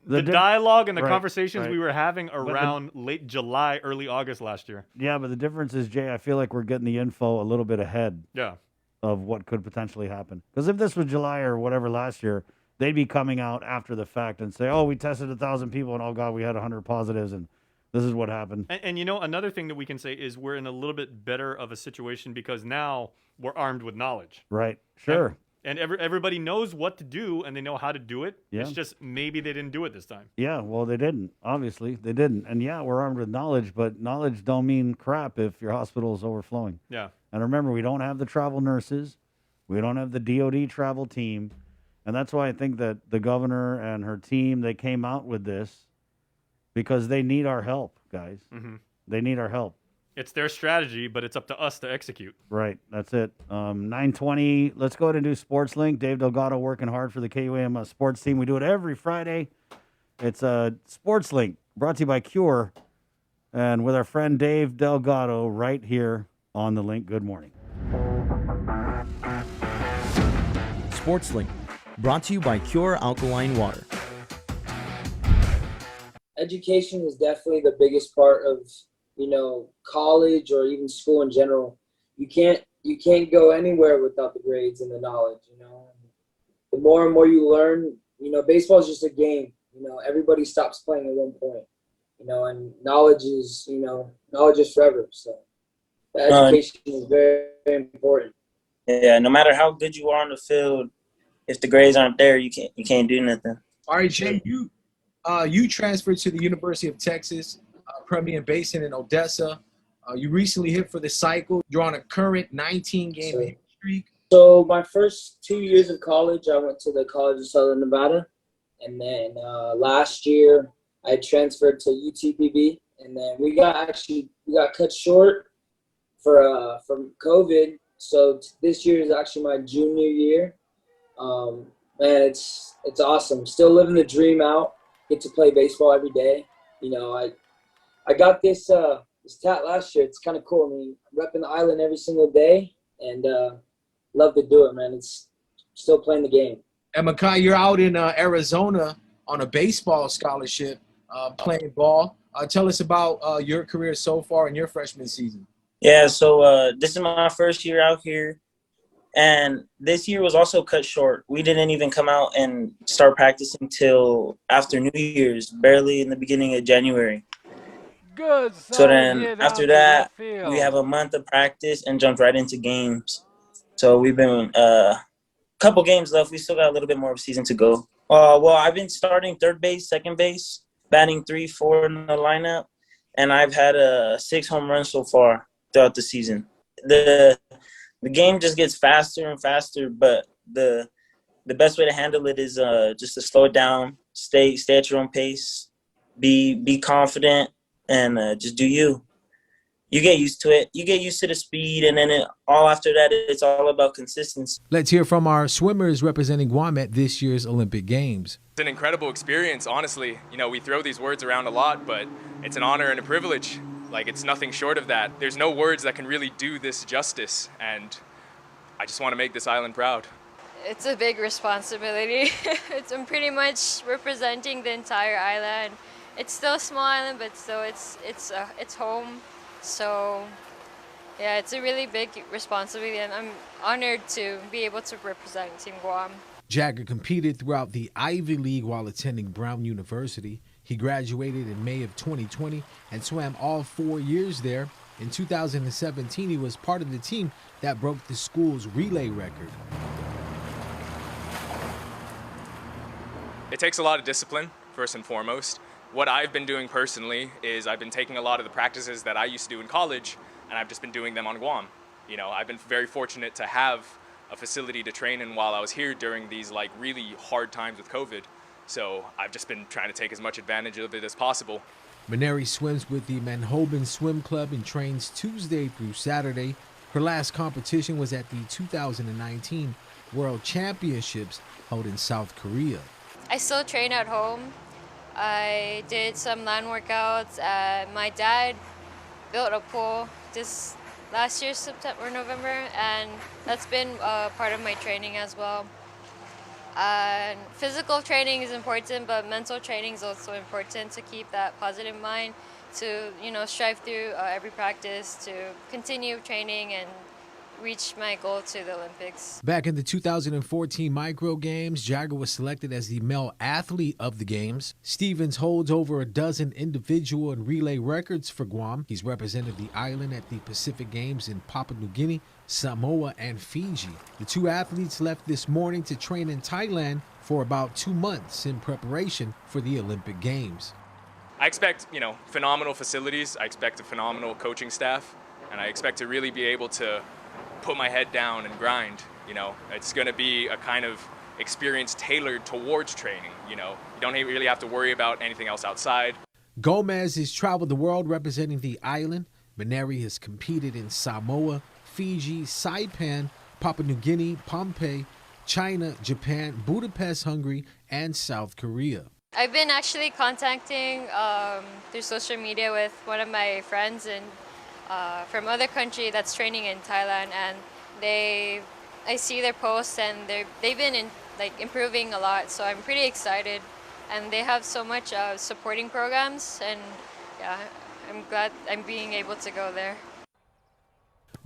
the dialogue and the conversations we were having around late July, early August last year. Yeah, but the difference is, Jay, I feel like we're getting the info a little bit ahead. Yeah. Of what could potentially happen. Because if this was July or whatever last year, they'd be coming out after the fact and say, oh, we tested 1,000 people and oh, God, we had 100 positives and this is what happened. And another thing that we can say is we're in a little bit better of a situation because now we're armed with knowledge. Right. Sure. And everybody knows what to do and they know how to do it. Yeah. It's just maybe they didn't do it this time. Yeah, well, they didn't. Obviously, they didn't. And yeah, we're armed with knowledge, but knowledge don't mean crap if your hospital is overflowing. Yeah. And remember, we don't have the travel nurses. We don't have the DOD travel team. And that's why I think that the governor and her team, they came out with this because they need our help, guys. Mm-hmm. They need our help. It's their strategy, but it's up to us to execute. Right. That's it. 9:20. Let's go ahead and do Sports Link. Dave Delgado working hard for the KUAM sports team. We do it every Friday. It's Sports Link brought to you by Cure and with our friend Dave Delgado right here on the link. Good morning. Sports Link, brought to you by Cure Alkaline Water. Education is definitely the biggest part of, college or even school in general. You can't go anywhere without the grades and the knowledge, The more and more you learn, baseball is just a game. Everybody stops playing at one point, and knowledge is forever. So education is very, very important. Yeah, no matter how good you are on the field, if the grades aren't there, you can't do nothing. All right, Jay, you transferred to the University of Texas, Permian Basin in Odessa. You recently hit for the cycle. You're on a current 19-game streak. So my first 2 years of college, I went to the College of Southern Nevada, and then last year I transferred to UTPB, and then we got cut short from COVID. So this year is actually my junior year. Man, it's awesome. Still living the dream out. Get to play baseball every day. I got this tat last year. It's kind of cool. I mean, I'm repping the island every single day, and love to do it, man. It's still playing the game. And Makai, you're out in Arizona on a baseball scholarship, playing ball. Tell us about your career so far in your freshman season. Yeah, so this is my first year out here, and this year was also cut short. We didn't even come out and start practicing till after New Year's, barely in the beginning of January. Good. So then after that, we have a month of practice and jumped right into games. So we've been couple games left. We still got a little bit more of a season to go. Well, I've been starting third base, second base, batting 3-4 in the lineup, and I've had 6 home runs so far throughout the season. The game just gets faster and faster, but the best way to handle it is just to slow it down, stay at your own pace, be confident, and just do you. You get used to it. You get used to the speed, and then all after that, it's all about consistency. Let's hear from our swimmers representing Guam at this year's Olympic Games. It's an incredible experience, honestly. We throw these words around a lot, but it's an honor and a privilege. Like, it's nothing short of that. There's no words that can really do this justice, and I just want to make this island proud. It's a big responsibility. I'm pretty much representing the entire island. It's still a small island, but still it's home. So, yeah, it's a really big responsibility, and I'm honored to be able to represent Team Guam. Jagger competed throughout the Ivy League while attending Brown University. He graduated in May of 2020 and swam all 4 years there. In 2017, he was part of the team that broke the school's relay record. It takes a lot of discipline, first and foremost. What I've been doing personally is I've been taking a lot of the practices that I used to do in college, and I've just been doing them on Guam. I've been very fortunate to have a facility to train in while I was here during these really hard times with COVID. So I've just been trying to take as much advantage of it as possible. Maneri swims with the Manhoban Swim Club and trains Tuesday through Saturday. Her last competition was at the 2019 World Championships held in South Korea. I still train at home. I did some land workouts. My dad built a pool this last year, September, November, and that's been part of my training as well. Physical training is important, but mental training is also important to keep that positive mind, to strive through every practice, to continue training and reach my goal to the Olympics. Back in the 2014 Micro Games, Jagger was selected as the male athlete of the games. Stevens holds over a dozen individual and relay records for Guam. He's represented the island at the Pacific Games in Papua New Guinea, Samoa, and Fiji. The two athletes left this morning to train in Thailand for about 2 months in preparation for the Olympic Games. I expect, phenomenal facilities. I expect a phenomenal coaching staff, and I expect to really be able to put my head down and grind. It's going to be a kind of experience tailored towards training. You don't really have to worry about anything else outside. Gomez has traveled the world representing the island. Maneri has competed in Samoa, Fiji, Saipan, Papua New Guinea, Pohnpei, China, Japan, Budapest, Hungary, and South Korea. I've been actually contacting through social media with one of my friends from other country that's training in Thailand, and I see their posts, and they've been improving a lot. So I'm pretty excited, and they have so much supporting programs, and yeah, I'm glad I'm being able to go there.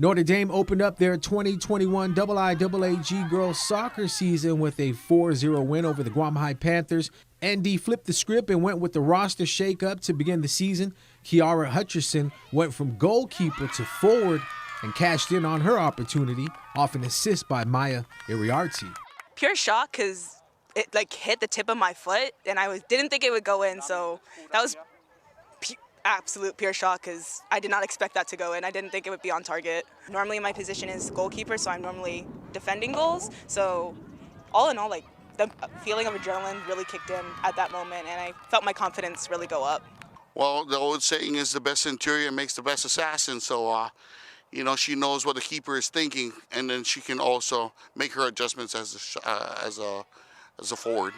Notre Dame opened up their 2021 IIAAG girls soccer season with a 4-0 win over the Guam High Panthers. ND flipped the script and went with the roster shakeup to begin the season. Kiara Hutcherson went from goalkeeper to forward and cashed in on her opportunity off an assist by Maya Iriarty. Pure shock because it hit the tip of my foot and I didn't think it would go in, so that was absolute pure shock because I did not expect that to go in. I didn't think it would be on target. Normally my position is goalkeeper, so I'm normally defending goals. So all in all, the feeling of adrenaline really kicked in at that moment, and I felt my confidence really go up. Well, the old saying is the best centurion makes the best assassin. So, she knows what the keeper is thinking, and then she can also make her adjustments as a forward.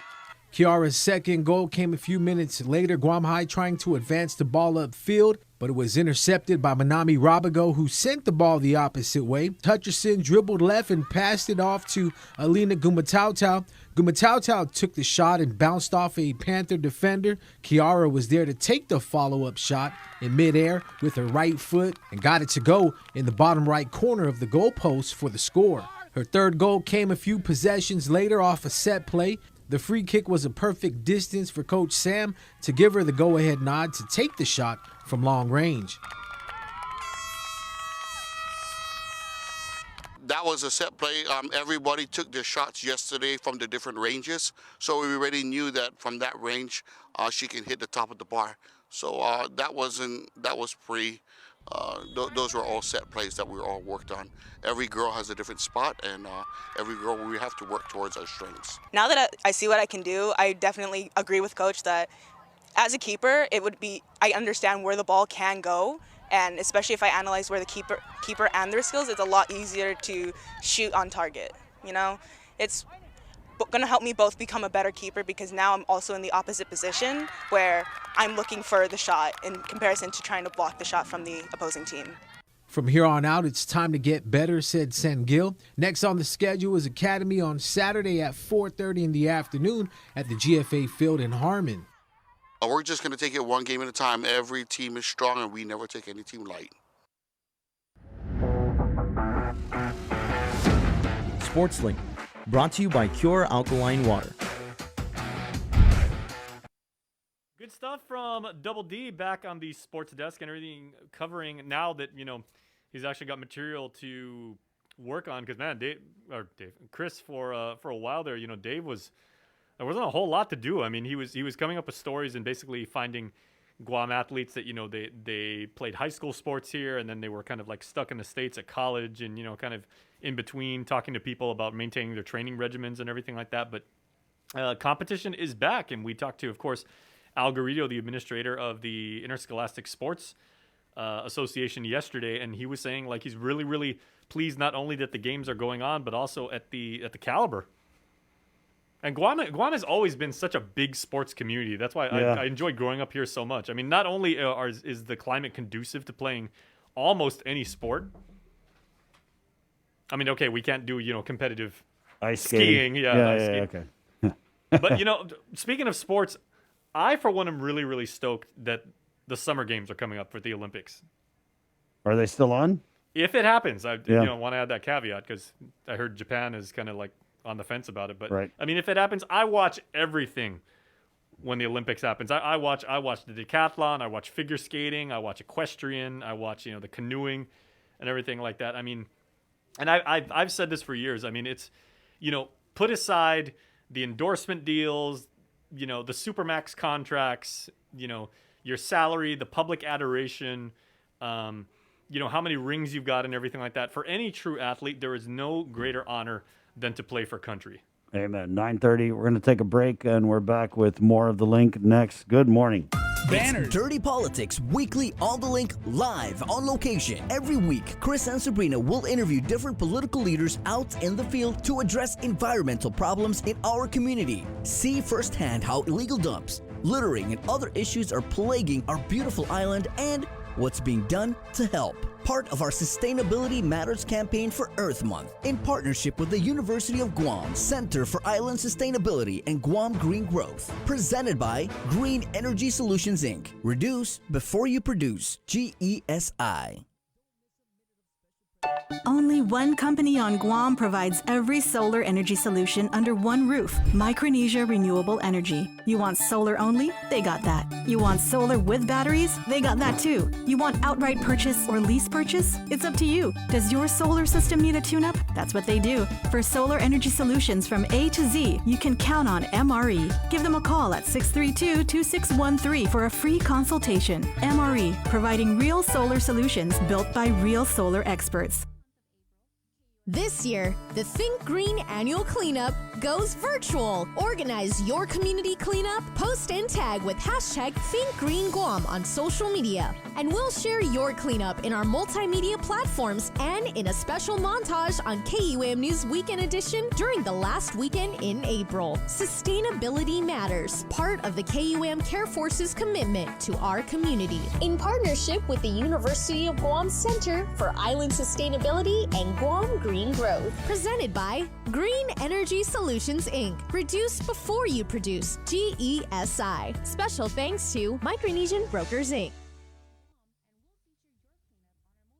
Kiara's second goal came a few minutes later. Guam High trying to advance the ball upfield, but it was intercepted by Manami Rabago, who sent the ball the opposite way. Hutcherson dribbled left and passed it off to Alina Gumatautau. Gumatautau took the shot and bounced off a Panther defender. Kiara was there to take the follow-up shot in midair with her right foot and got it to go in the bottom right corner of the goalpost for the score. Her third goal came a few possessions later off a set play. The free kick was a perfect distance for Coach Sam to give her the go-ahead nod to take the shot from long range. That was a set play. Everybody took their shots yesterday from the different ranges, so we already knew that from that range she can hit the top of the bar. So that was pretty. Those were all set plays that we all worked on. Every girl has a different spot, and every girl we have to work towards our strengths. Now that I see what I can do, I definitely agree with Coach that as a keeper, I understand where the ball can go, and especially if I analyze where the keeper and their skills, it's a lot easier to shoot on target. It's going to help me both become a better keeper because now I'm also in the opposite position where I'm looking for the shot in comparison to trying to block the shot from the opposing team. From here on out, it's time to get better, said Sengil. Next on the schedule is Academy on Saturday at 4:30 in the afternoon at the GFA Field in Harmon. We're just going to take it one game at a time. Every team is strong, and we never take any team light. SportsLink, brought to you by Pure Alkaline Water. Good stuff from Double D back on the sports desk and everything, covering now that, he's actually got material to work on. Because, man, Chris, for a while there, there wasn't a whole lot to do. I mean, he was coming up with stories and basically finding Guam athletes that, they played high school sports here, and then they were kind of stuck in the States at college and, kind of in between, talking to people about maintaining their training regimens and everything like that. But competition is back, and we talked to, of course, Al Garrido, the administrator of the Interscholastic Sports Association yesterday, and he was saying he's really, really pleased not only that the games are going on, but also at the caliber. And Guam has always been such a big sports community. That's why I enjoyed growing up here so much. I mean, not only is the climate conducive to playing almost any sport. I mean, okay, we can't do competitive ice skiing, skating. ice skating. Okay. But, speaking of sports, I, for one, am really, really stoked that the summer games are coming up for the Olympics. Are they still on? If it happens, I Yeah. want to add that caveat because I heard Japan is kind of like on the fence about it. But, Right. I mean, if it happens, I watch everything when the Olympics happens. I watch the decathlon, I watch figure skating, I watch equestrian, I watch, the canoeing and everything like that. I mean, and I've said this for years. I mean, it's, put aside the endorsement deals, the Supermax contracts, your salary, the public adoration, how many rings you've got and everything like that. For any true athlete, there is no greater honor than to play for country. Amen. 9:30. We're going to take a break, and we're back with more of The Link next. Good morning. Banners. It's Dirty Politics Weekly on The Link, live on location. Every week, Chris and Sabrina will interview different political leaders out in the field to address environmental problems in our community. See firsthand how illegal dumps, littering, and other issues are plaguing our beautiful island and what's being done to help. Part of our Sustainability Matters campaign for Earth Month, in partnership with the University of Guam Center for Island Sustainability and Guam Green Growth. Presented by Green Energy Solutions, Inc. Reduce before you produce. GESI. Only one company on Guam provides every solar energy solution under one roof. Micronesia Renewable Energy. You want solar only? They got that. You want solar with batteries? They got that too. You want outright purchase or lease purchase? It's up to you. Does your solar system need a tune-up? That's what they do. For solar energy solutions from A to Z, you can count on MRE. Give them a call at 632-2613 for a free consultation. MRE, providing real solar solutions built by real solar experts. This year, the Think Green Annual Cleanup goes virtual. Organize your community cleanup, post and tag with hashtag ThinkGreenGuam on social media. And we'll share your cleanup in our multimedia platforms and in a special montage on KUAM News Weekend Edition during the last weekend in April. Sustainability matters, part of the KUAM Care Force's commitment to our community. In partnership with the University of Guam Center for Island Sustainability and Guam Green Growth. Presented by Green Energy Solutions, Inc. Reduce before you produce. GESI. Special thanks to Micronesian Brokers, Inc.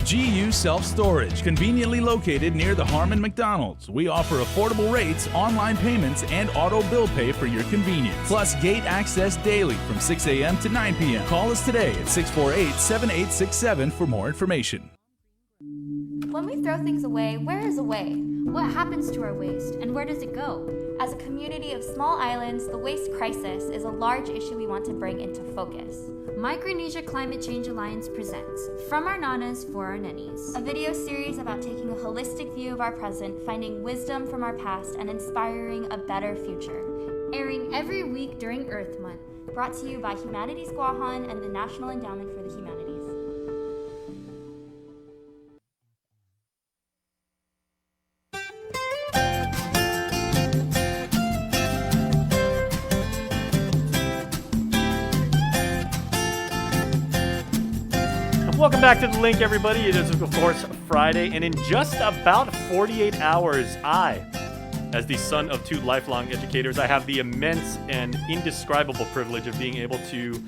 GU Self Storage, conveniently located near the Harmon McDonald's. We offer affordable rates, online payments, and auto bill pay for your convenience. Plus gate access daily from 6 a.m. to 9 p.m. Call us today at 648-7867 for more information. When we throw things away, where is away? What happens to our waste, and where does it go? As a community of small islands, the waste crisis is a large issue we want to bring into focus. Micronesia Climate Change Alliance presents From Our Nanas for Our Nennies, a video series about taking a holistic view of our present, finding wisdom from our past, and inspiring a better future. Airing every week during Earth Month, brought to you by Humanities Guahan and the National Endowment for the Humanities. Welcome back to The Link, everybody. It is, of course, Friday, and in just about 48 hours, I, as the son of two lifelong educators, I have the immense and indescribable privilege of being able to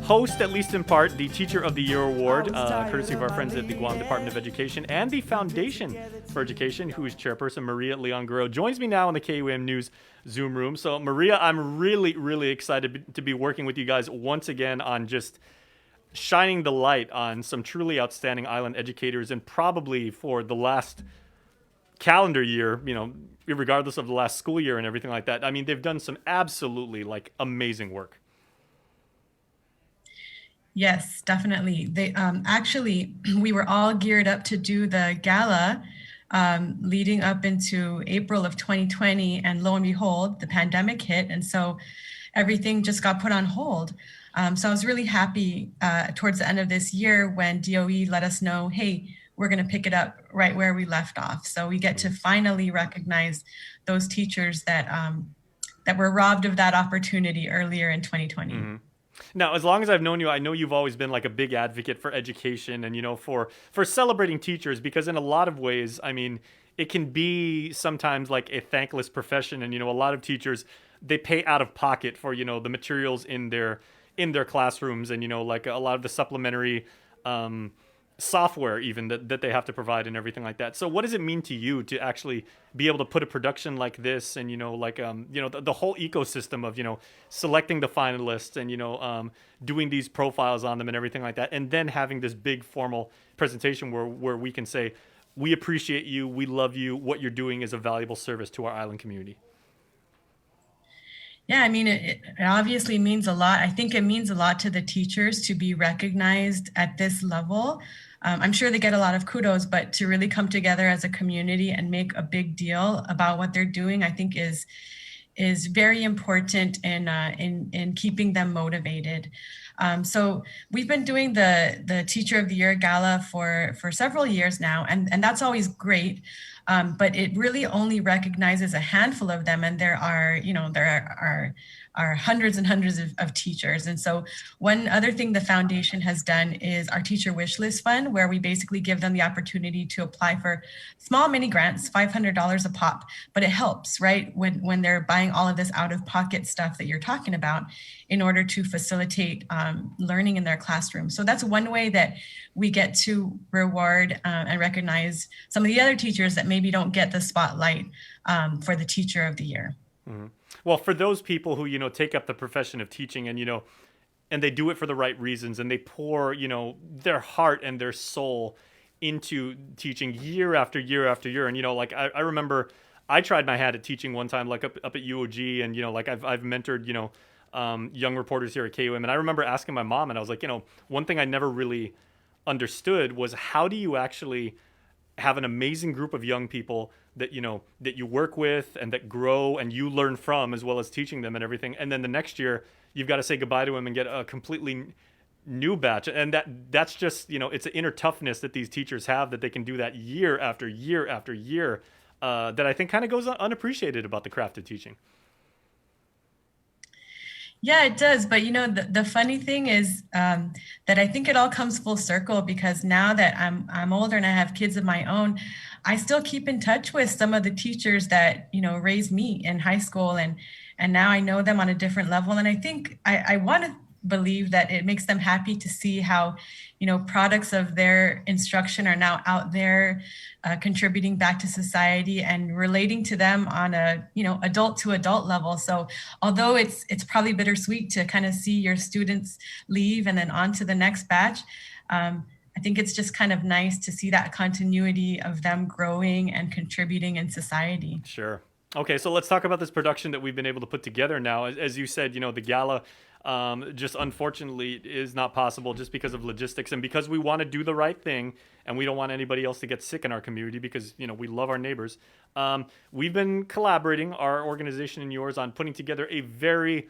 host, at least in part, the Teacher of the Year Award, courtesy of our friends at the Guam Department of Education and the Foundation for Education, whose chairperson, Maria Leon Guerrero, joins me now in the KUAM News Zoom room. So, Maria, I'm really, really excited to be working with you guys once again on just shining the light on some truly outstanding island educators, and probably for the last calendar year, regardless of the last school year and everything like that. I mean, they've done some absolutely amazing work. Yes, definitely. They actually, we were all geared up to do the gala leading up into April of 2020, and lo and behold, the pandemic hit, and so everything just got put on hold. So I was really happy towards the end of this year when DOE let us know, hey, we're going to pick it up right where we left off. So we get to finally recognize those teachers that were robbed of that opportunity earlier in 2020. Mm-hmm. Now, as long as I've known you, I know you've always been a big advocate for education and, for celebrating teachers, because in a lot of ways, I mean, it can be sometimes a thankless profession. And, a lot of teachers they pay out of pocket for, the materials in their classrooms, and, like a lot of the supplementary software even that they have to provide and everything like that. So what does it mean to you to actually be able to put a production like this, and, the whole ecosystem of, selecting the finalists, and, doing these profiles on them and everything like that, and then having this big formal presentation where we can say, we appreciate you, we love you, what you're doing is a valuable service to our island community? Yeah, I mean, it obviously means a lot. I think it means a lot to the teachers to be recognized at this level. I'm sure they get a lot of kudos, but to really come together as a community and make a big deal about what they're doing, I think is very important in keeping them motivated. So we've been doing the Teacher of the Year Gala for several years now, and that's always great. But it really only recognizes a handful of them, and there are hundreds and hundreds of teachers. And so one other thing the foundation has done is our Teacher Wish List Fund, where we basically give them the opportunity to apply for small mini grants, $500 a pop. But it helps, right, when they're buying all of this out-of-pocket stuff that you're talking about in order to facilitate learning in their classroom. So that's one way that we get to reward and recognize some of the other teachers that maybe don't get the spotlight for the Teacher of the Year. Mm-hmm. Well, for those people who, take up the profession of teaching, and, and they do it for the right reasons, and they pour, their heart and their soul into teaching year after year after year. And, I remember I tried my hand at teaching one time, like up at UOG, and, I've mentored, young reporters here at KUM. And I remember asking my mom, and I was like, one thing I never really understood was, how do you actually have an amazing group of young people that that you work with and that grow and you learn from, as well as teaching them and everything, and then the next year you've got to say goodbye to them and get a completely new batch? And that's just it's an inner toughness that these teachers have, that they can do that year after year after year, that I think kind of goes unappreciated about the craft of teaching. Yeah, it does. But the funny thing is that I think it all comes full circle, because now that I'm older and I have kids of my own, I still keep in touch with some of the teachers that raised me in high school, and now I know them on a different level. And I think I want to believe that it makes them happy to see how products of their instruction are now out there contributing back to society and relating to them on a adult to adult level. So although it's probably bittersweet to kind of see your students leave and then on to the next batch, I think it's just kind of nice to see that continuity of them growing and contributing in society. Sure. Okay, so let's talk about this production that we've been able to put together now. As you said, the gala just unfortunately is not possible just because of logistics, and because we want to do the right thing and we don't want anybody else to get sick in our community, because we love our neighbors. We've been collaborating, our organization and yours, on putting together a very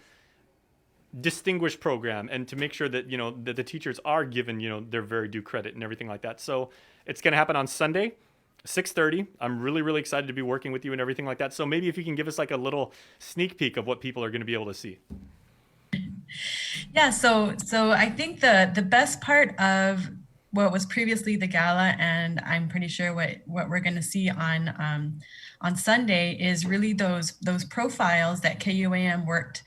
distinguished program, and to make sure that that the teachers are given their very due credit and everything like that. So it's going to happen on Sunday, 6:30. I'm really, really excited to be working with you and everything like that. So maybe if you can give us like a little sneak peek of what people are going to be able to see. Yeah, so I think the best part of what was previously the gala, and I'm pretty sure what we're going to see on Sunday, is really those profiles that KUAM worked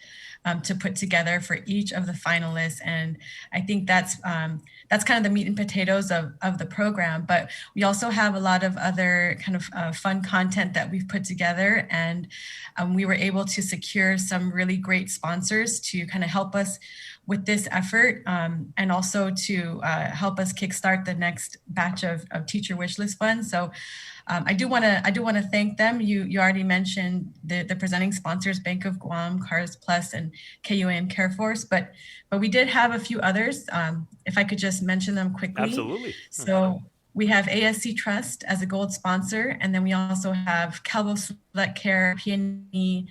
to put together for each of the finalists. And I think that's kind of the meat and potatoes of the program. But we also have a lot of other kind of fun content that we've put together. And we were able to secure some really great sponsors to kind of help us with this effort, and also to help us kickstart the next batch of Teacher Wishlist funds. So I do want to thank them. You already mentioned the presenting sponsors, Bank of Guam, Cars Plus, and KUAM Care Force, but we did have a few others. If I could just mention them quickly. Absolutely. So we have ASC Trust as a gold sponsor, and then we also have Calvo Select Care, PNE,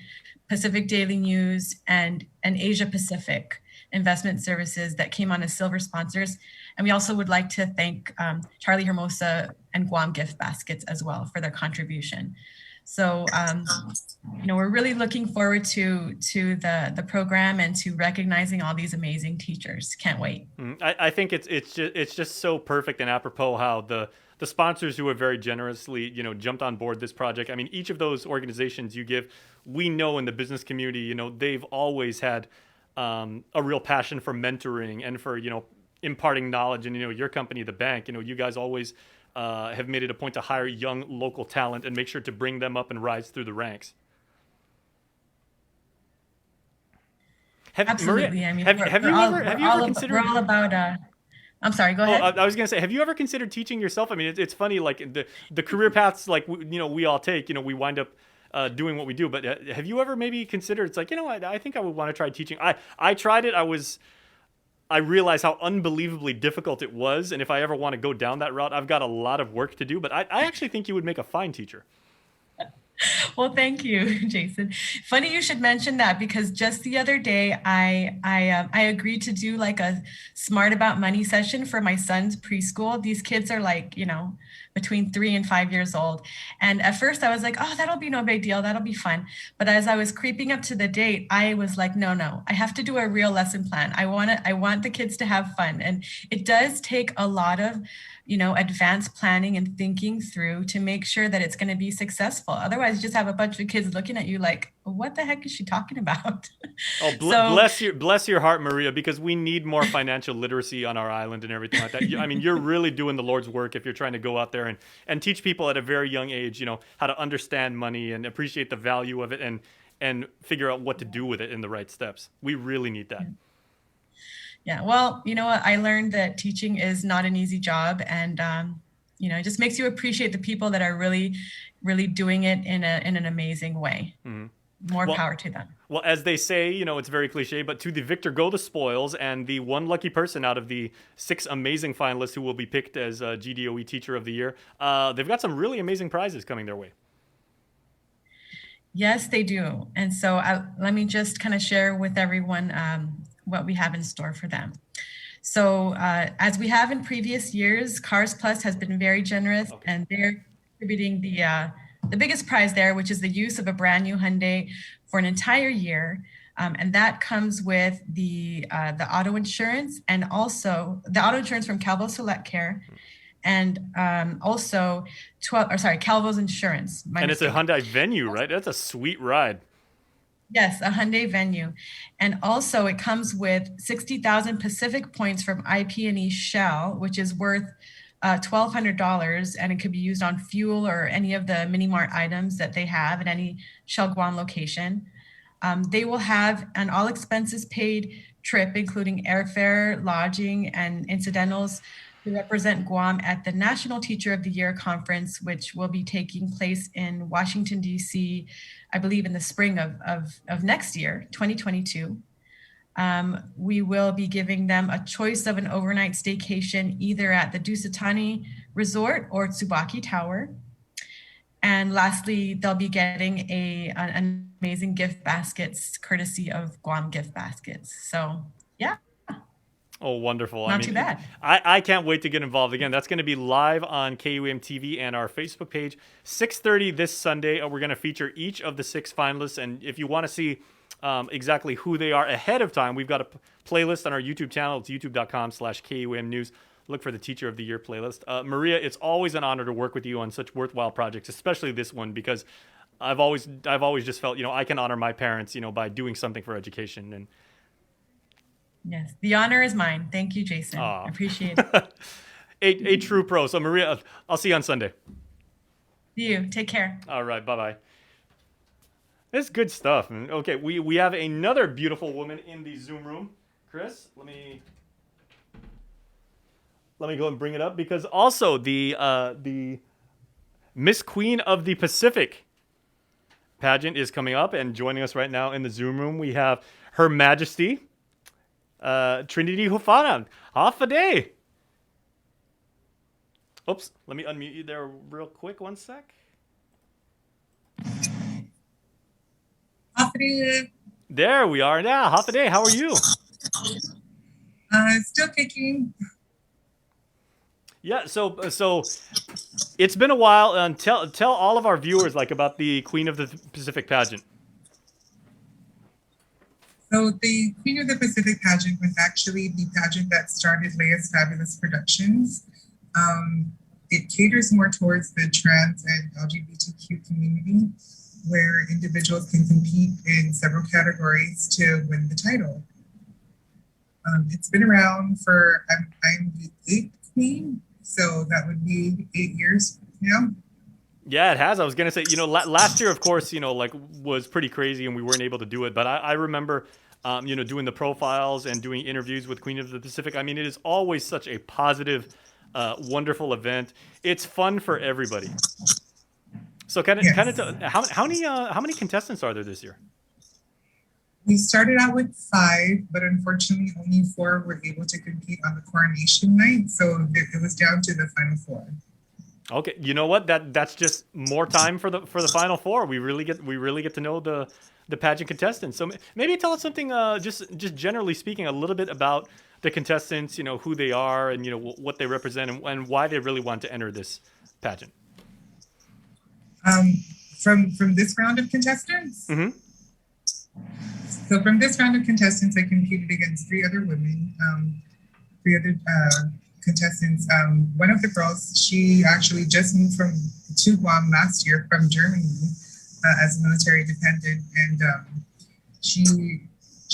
Pacific Daily News, and Asia Pacific Investment Services that came on as silver sponsors. And we also would like to thank Charlie Hermosa and Guam Gift Baskets as well for their contribution. So, we're really looking forward to the program and to recognizing all these amazing teachers. Can't wait. I think it's just so perfect and apropos how the the sponsors who have very generously, jumped on board this project. I mean, each of those organizations you give, we know in the business community, they've always had a real passion for mentoring and for, imparting knowledge. And, your company, the bank, you guys always have made it a point to hire young local talent and make sure to bring them up and rise through the ranks. Absolutely. Maria, I mean, have you ever considered? We're all about. I'm sorry. Go ahead. I was gonna say, have you ever considered teaching yourself? I mean, it's funny, like the career paths, like we all take. We wind up doing what we do. But have you ever maybe considered? It's like, I think I would want to try teaching. I tried it. I realized how unbelievably difficult it was, and if I ever want to go down that route, I've got a lot of work to do. But I actually think you would make a fine teacher. Well, thank you, Jason. Funny you should mention that, because just the other day I agreed to do like a smart about money session for my son's preschool. These kids are like, between 3 and 5 years old. And at first I was like, oh, that'll be no big deal. That'll be fun. But as I was creeping up to the date, I was like, no, I have to do a real lesson plan. I want the kids to have fun. And it does take a lot of advanced planning and thinking through to make sure that it's going to be successful. Otherwise, you just have a bunch of kids looking at you like, what the heck is she talking about? Oh, bless your heart, Maria, because we need more financial literacy on our island and everything like that. I mean, you're really doing the Lord's work if you're trying to go out there and teach people at a very young age, how to understand money and appreciate the value of it and figure out what to do with it in the right steps. We really need that. Yeah, well, you know what? I learned that teaching is not an easy job, and it just makes you appreciate the people that are really, really doing it in an amazing way. Mm-hmm. More power to them. Well, as they say, it's very cliche, but to the victor go the spoils, and the one lucky person out of the 6 amazing finalists who will be picked as GDOE Teacher of the Year, they've got some really amazing prizes coming their way. Yes, they do. And so let me just kind of share with everyone what we have in store for them. So as we have in previous years, Cars Plus has been very generous, and they're contributing the biggest prize there, which is the use of a brand new Hyundai for an entire year. And that comes with the auto insurance, and also the auto insurance from Calvo Select Care, and also Calvo's insurance. And it's a Hyundai Venue, right? That's a sweet ride. Yes, a Hyundai Venue. And also it comes with 60,000 Pacific points from IP&E Shell, which is worth $1,200, and it could be used on fuel or any of the mini mart items that they have at any Shell Guam location. They will have an all expenses paid trip, including airfare, lodging, and incidentals, to represent Guam at the National Teacher of the Year Conference, which will be taking place in Washington, D.C., I believe in the spring of next year, 2022. We will be giving them a choice of an overnight staycation either at the Dusatani Resort or Tsubaki Tower. And lastly, they'll be getting an amazing gift baskets courtesy of Guam Gift Baskets. So, yeah. Oh, wonderful. Not too bad. I can't wait to get involved. Again, that's going to be live on KUAM TV and our Facebook page. 6:30 this Sunday. We're going to feature each of the 6 finalists. And if you want to see exactly who they are ahead of time, we've got a playlist on our YouTube channel. It's youtube.com/KUAM News. Look for the Teacher of the Year playlist. Maria, it's always an honor to work with you on such worthwhile projects, especially this one, because I've always just felt, I can honor my parents, by doing something for education. And yes, the honor is mine. Thank you, Jason. I appreciate it. a true pro. So, Maria, I'll see you on Sunday. See you. Take care. All right. Bye-bye. That's good stuff. Okay, we have another beautiful woman in the Zoom room. Chris, let me go and bring it up, because also the Miss Queen of the Pacific pageant is coming up, and joining us right now in the Zoom room, we have Her Majesty Trinity Hufana. Half a day. Oops, let me unmute you there real quick. One sec. There we are now. Half a day. How are you? Still kicking. Yeah. So it's been a while. Tell all of our viewers about the Queen of the Pacific pageant. So the Queen of the Pacific pageant was actually the pageant that started Leia's Fabulous Productions. it caters more towards the trans and LGBTQ community, where individuals can compete in several categories to win the title. It's been around for, I'm the 8th queen, so that would be 8 years now. Yeah, it has. I was gonna say, last year, of course, was pretty crazy, and we weren't able to do it. But I remember, doing the profiles and doing interviews with Queen of the Pacific. I mean, it is always such a positive, wonderful event. It's fun for everybody. So, how many contestants are there this year? We started out with 5, but unfortunately only 4 were able to compete on the coronation night, so it was down to the final 4. Okay, you know what? That's just more time for the final 4. We really get to know the pageant contestants. So maybe tell us something, just generally speaking, a little bit about the contestants. Who they are and what they represent and why they really want to enter this pageant. From this round of contestants. Mm-hmm. So from this round of contestants, I competed against 3 other women, 3 other contestants. One of the girls, she actually just moved to Guam last year from Germany as a military dependent, and she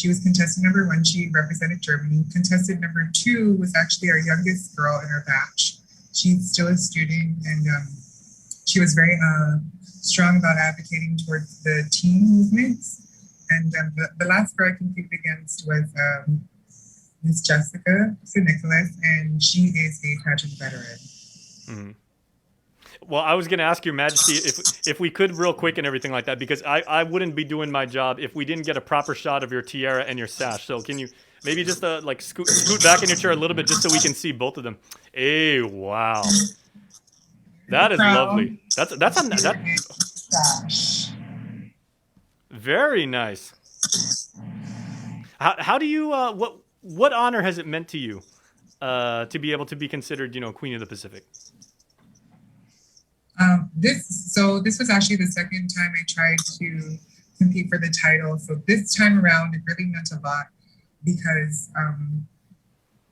was contestant number 1. She represented Germany. Contestant number 2 was actually our youngest girl in our batch. She's still a student, and she was very strong about advocating towards the teen movements. And the last girl I competed against was Miss Jessica St. Nicholas, and she is a pageant veteran. Mm-hmm. Well, I was going to ask Your Majesty if we could real quick and everything like that, because I wouldn't be doing my job if we didn't get a proper shot of your tiara and your sash. So can you maybe just scoot back in your chair a little bit just so we can see both of them? Hey, wow. That is lovely. That's sash. Very nice. How do you what honor has it meant to you to be able to be considered Queen of the Pacific? This was actually the second time I tried to compete for the title. So this time around, it really meant a lot because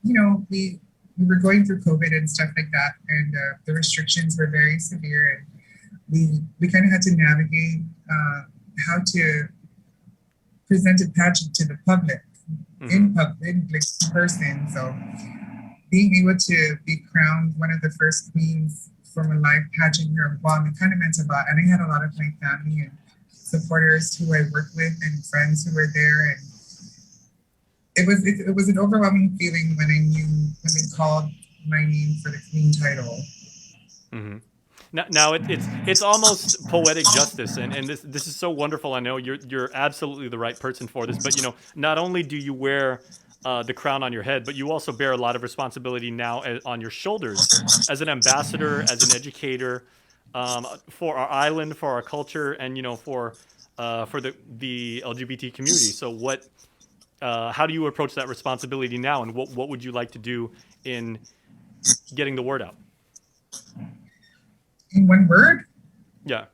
we were going through COVID and stuff like that, and the restrictions were very severe, and we kind of had to navigate how to present a pageant to the public, in person. So being able to be crowned one of the first queens from a live pageant here in Guam, it kind of meant a lot. And I had a lot of my family and supporters who I worked with and friends who were there. And it was an overwhelming feeling when they called my name for the queen title. Mm-hmm. Now it's almost poetic justice, and this is so wonderful. I know you're absolutely the right person for this, but not only do you wear the crown on your head, but you also bear a lot of responsibility now on your shoulders as an ambassador, as an educator, for our island, for our culture, and for the LGBT community. So how do you approach that responsibility now, and what would you like to do in getting the word out? In one word? Yeah.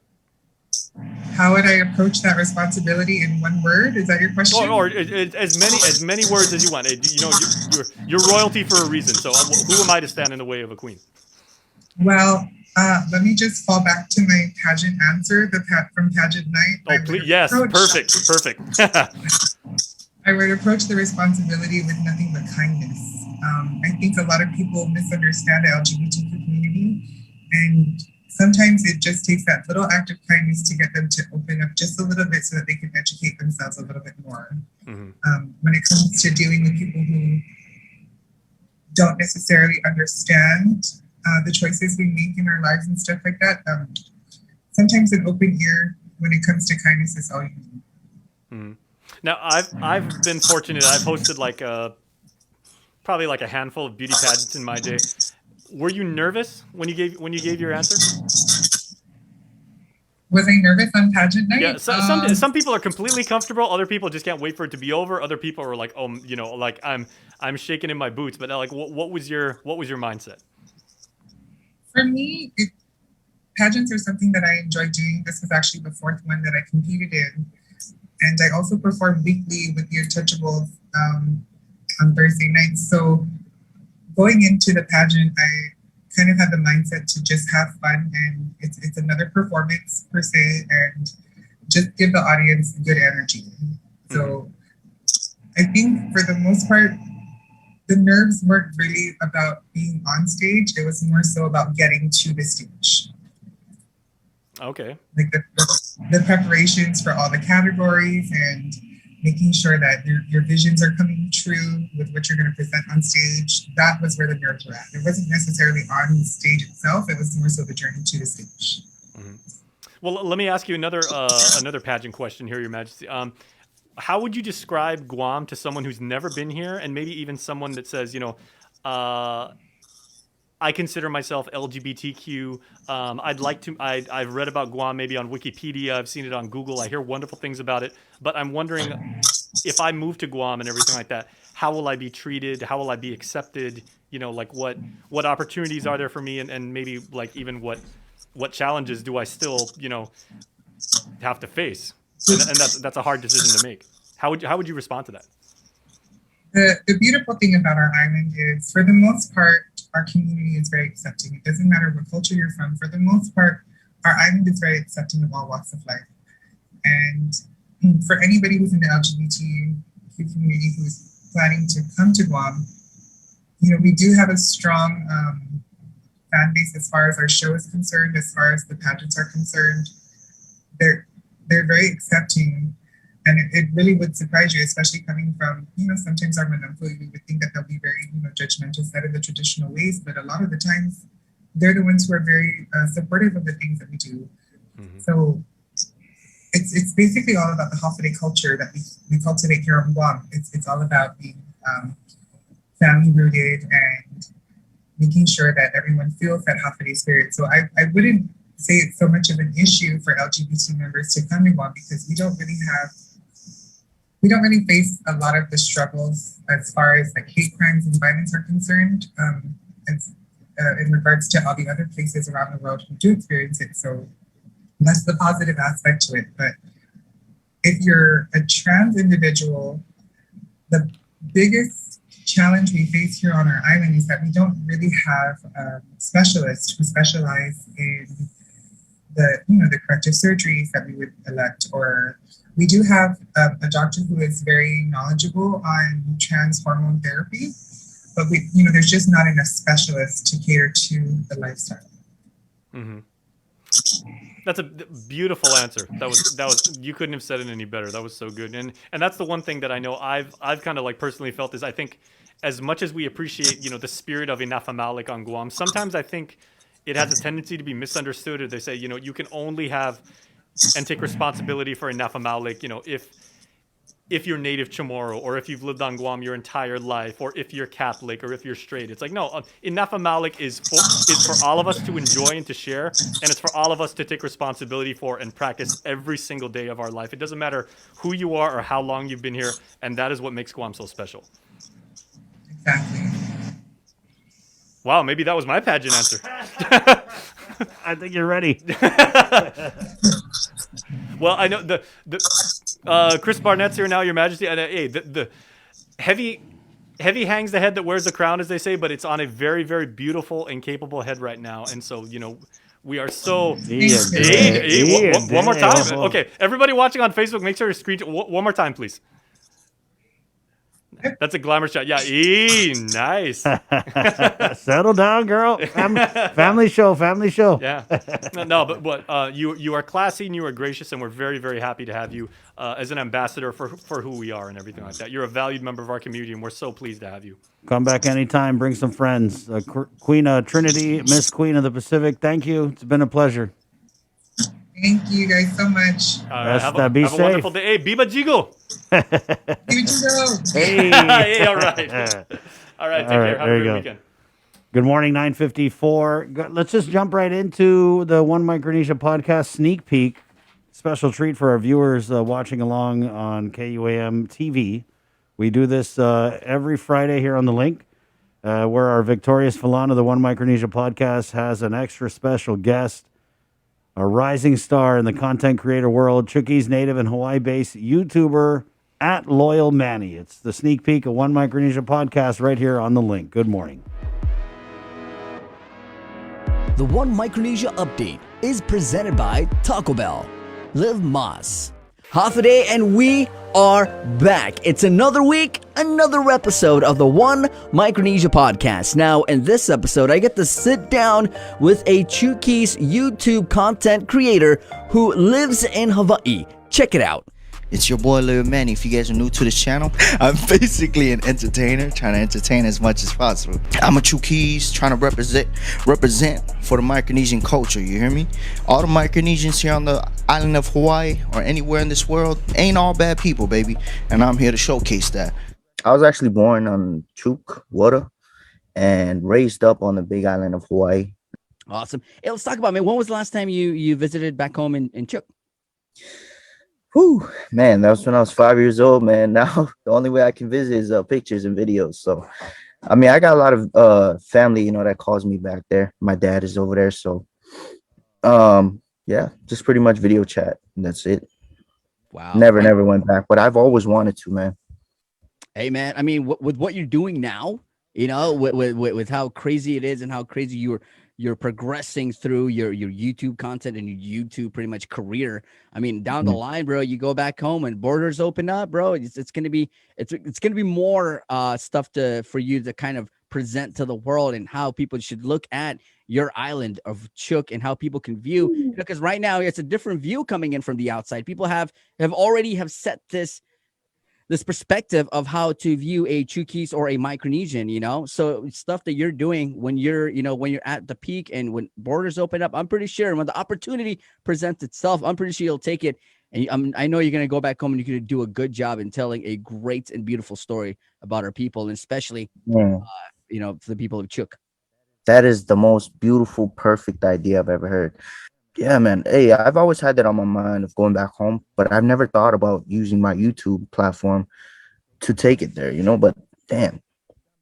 How would I approach that responsibility in one word? Is that your question? Or as many words as you want. You're royalty for a reason. So who am I to stand in the way of a queen? Well, let me just fall back to my pageant answer, from pageant night. Oh, please, yes, perfect. I would approach the responsibility with nothing but kindness. I think a lot of people misunderstand the LGBTQ community, and sometimes it just takes that little act of kindness to get them to open up just a little bit so that they can educate themselves a little bit more. Mm-hmm. When it comes to dealing with people who don't necessarily understand the choices we make in our lives and stuff like that, sometimes an open ear when it comes to kindness is all you need. Mm-hmm. Now, I've been fortunate. I've hosted probably a handful of beauty pageants in my day. Were you nervous when you gave your answer? Was I nervous on pageant night? Yeah, some people are completely comfortable. Other people just can't wait for it to be over. Other people are like, I'm shaking in my boots. But what was your mindset? For me, pageants are something that I enjoy doing. This was actually the 4th one that I competed in, and I also perform weekly with the Untouchables on Thursday nights. So going into the pageant, I kind of had the mindset to just have fun, and it's another performance per se, and just give the audience good energy. So I think for the most part, the nerves weren't really about being on stage. It was more so about getting to the stage. Okay. Like the preparations for all the categories and making sure that your visions are coming true with what you're going to present on stage. That was where the nerves were at. It wasn't necessarily on the stage itself. It was more so the journey to the stage. Well, let me ask you another pageant question here, Your Majesty. How would you describe Guam to someone who's never been here, and maybe even someone that says, I consider myself LGBTQ. I've read about Guam maybe on Wikipedia. I've seen it on Google. I hear wonderful things about it. But I'm wondering, if I move to Guam and everything like that, how will I be treated? How will I be accepted? Like what opportunities are there for me? And maybe like even what challenges do I still, have to face? And that's a hard decision to make. How would you respond to that? The beautiful thing about our island is, for the most part, our community is very accepting. It doesn't matter what culture you're from. For the most part, our island is very accepting of all walks of life. And for anybody who's in the LGBTQ community who's planning to come to Guam, we do have a strong fan base as far as our show is concerned, as far as the pageants are concerned. They're very accepting. And it really would surprise you, especially coming from, sometimes our Manampu, we would think that they'll be very, judgmental, set in the traditional ways, but a lot of the times they're the ones who are very supportive of the things that we do. So it's basically all about the holiday culture that we cultivate here on Guam. It's all about being family rooted and making sure that everyone feels that holiday spirit. So I wouldn't say it's so much of an issue for LGBT members to come to Guam, because we don't really face a lot of the struggles as far as like hate crimes and violence are concerned, in regards to all the other places around the world who do experience it. So that's the positive aspect to it. But if you're a trans individual, the biggest challenge we face here on our island is that we don't really have specialists who specialize in the corrective surgeries that we would elect, or we do have a doctor who is very knowledgeable on trans hormone therapy, but there's just not enough specialists to cater to the lifestyle. That's a beautiful answer. That was you couldn't have said it any better. That was so good. And that's the one thing that I know I've kind of like personally felt is, I think as much as we appreciate, the spirit of Inaf Malik on Guam, sometimes I think it has a tendency to be misunderstood, or they say, you can only have and take responsibility for Inaf Malik, if you're native Chamorro, or if you've lived on Guam your entire life, or if you're Catholic, or if you're straight. It's like, no, Inaf Malik is for all of us to enjoy and to share, and it's for all of us to take responsibility for and practice every single day of our life. It doesn't matter who you are or how long you've been here, and that is what makes Guam so special. Exactly. Wow, maybe that was my pageant answer. I think you're ready. Well, I know the Chris Barnett's here now, Your Majesty. And hey, the heavy hangs the head that wears the crown, as they say, but it's on a very, very beautiful and capable head right now. And so, we are so... One more time. Okay, everybody watching on Facebook, make sure to screen... One more time, please. That's a glamour shot. Yeah, nice. Settle down, girl. Family show. Yeah. No, but you are classy and you are gracious, and we're very, very happy to have you as an ambassador for who we are and everything like that. You're a valued member of our community, and we're so pleased to have you. Come back anytime. Bring some friends. Queen Trinity, Miss Queen of the Pacific, thank you. It's been a pleasure. Thank you guys so much. Have a wonderful day. Hey, Biba Jigo. Hey, all right. All right, take care. Have a great weekend. Good morning, 9:54. Let's just jump right into the One Micronesia podcast sneak peek. Special treat for our viewers watching along on KUAM TV. We do this every Friday here on the link, where our Victorious Falana, the One Micronesia podcast, has an extra special guest, a rising star in the content creator world, Chuukie's native and Hawaii-based YouTuber @Loyal Manny. It's the sneak peek of One Micronesia podcast right here on the link. Good morning. The One Micronesia update is presented by Taco Bell. Live Mas. Half a day and we are back. It's another week, another episode of the One Micronesia podcast. Now, in this episode, I get to sit down with a Chuukese YouTube content creator who lives in Hawaii. Check it out. It's your boy Lil Manny. If you guys are new to this channel, I'm basically an entertainer, trying to entertain as much as possible. I'm a Chuukese, trying to represent for the Micronesian culture, you hear me? All the Micronesians here on the island of Hawaii or anywhere in this world ain't all bad people, baby. And I'm here to showcase that. I was actually born on Chuuk water and raised up on the big island of Hawaii. Awesome. Hey, let's talk about, man, when was the last time you visited back home in Chuuk? Whew, man, that was when I was 5 years old, man. Now the only way I can visit is pictures and videos. So, I mean, I got a lot of family, you know, that calls me back there. My dad is over there, so yeah, just pretty much video chat. And that's it. Wow. Never went back, but I've always wanted to, man. Hey, man, I mean, with what you're doing now, you know, with how crazy it is and how crazy you're progressing through your YouTube content and your YouTube pretty much career. I mean, down the line, bro, you go back home and borders open up, bro. It's gonna be more stuff for you to kind of present to the world and how people should look at your island of Chuuk and how people can view. Because right now it's a different view coming in from the outside. People have already set this perspective of how to view a Chuukese or a Micronesian, you know? So stuff that you're doing when you're at the peak and when borders open up, I'm pretty sure when the opportunity presents itself, I'm pretty sure you'll take it. And I know you're going to go back home and you're going to do a good job in telling a great and beautiful story about our people, and especially, to the people of Chuuk. That is the most beautiful, perfect idea I've ever heard. Yeah, man. Hey, I've always had that on my mind of going back home, but I've never thought about using my YouTube platform to take it there, you know? But damn,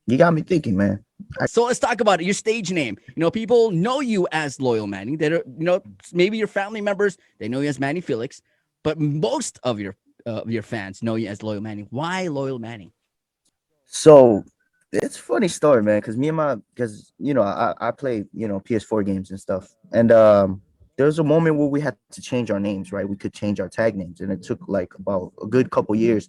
you got me thinking, man. So let's talk about it. Your stage name. You know, people know you as Loyal Manny. They maybe your family members, they know you as Manny Felix, but most of your fans know you as Loyal Manny. Why Loyal Manny? So it's a funny story, man, because I play, PS4 games and stuff. And there was a moment where we had to change our names, right? We could change our tag names, and it took like about a good couple years.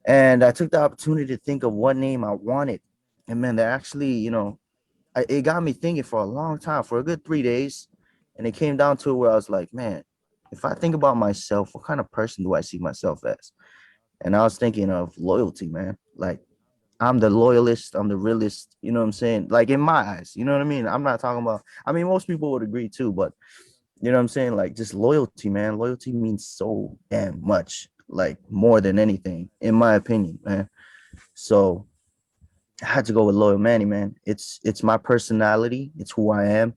And I took the opportunity to think of what name I wanted. And man, that actually, it got me thinking for a long time, for a good 3 days. And it came down to where I was like, man, if I think about myself, what kind of person do I see myself as? And I was thinking of loyalty, man. Like, I'm the loyalist, I'm the realist, you know what I'm saying? Like, in my eyes, you know what I mean? I'm not talking about, I mean, most people would agree too, but you know what I'm saying? Like, just loyalty, man. Loyalty means so damn much, like more than anything, in my opinion, man. So I had to go with Loyal Manny, man. It's my personality, it's who I am,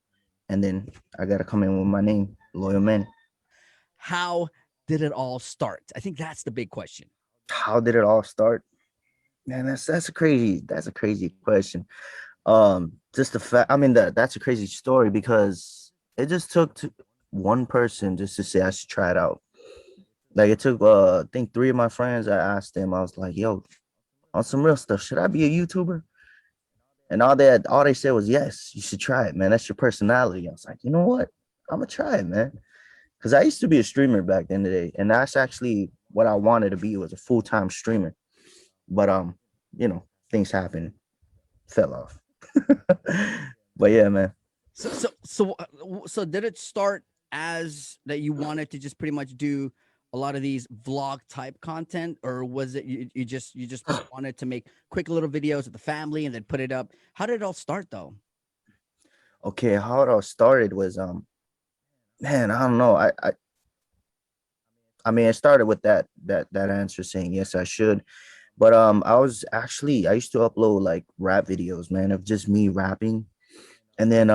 and then I gotta come in with my name, Loyal Manny. How did it all start? I think that's the big question. How did it all start? Man, that's a crazy question. Just the fact, I mean, that's a crazy story because it just took one person just to say I should try it out. Like, it took I think 3 of my friends. I asked them, I was like, yo, on some real stuff, should I be a YouTuber? And all they said was, yes, you should try it, man. That's your personality. I was like, you know what? I'm gonna try it, man. Because I used to be a streamer back in the day, and that's actually what I wanted to be, was a full-time streamer. But things happened, fell off. But yeah, man. So did it start as that you wanted to just pretty much do a lot of these vlog type content, or was it you just wanted to make quick little videos with the family and then put it up? How did it all start, though? Okay, how it all started was man, I don't know. I mean, it started with that answer saying yes, I should. But I used to upload like rap videos, man, of just me rapping. And then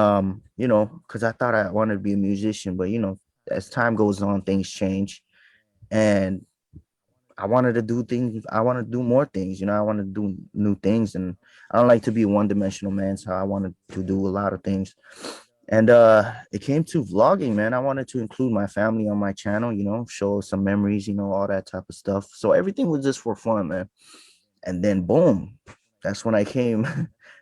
because I thought I wanted to be a musician, but as time goes on, things change. And I wanted to do things, I want to do more things, I want to do new things. And I don't like to be a one-dimensional man, so I wanted to do a lot of things. And it came to vlogging, man. I wanted to include my family on my channel, show some memories, all that type of stuff. So everything was just for fun, man. And then boom, that's when I came.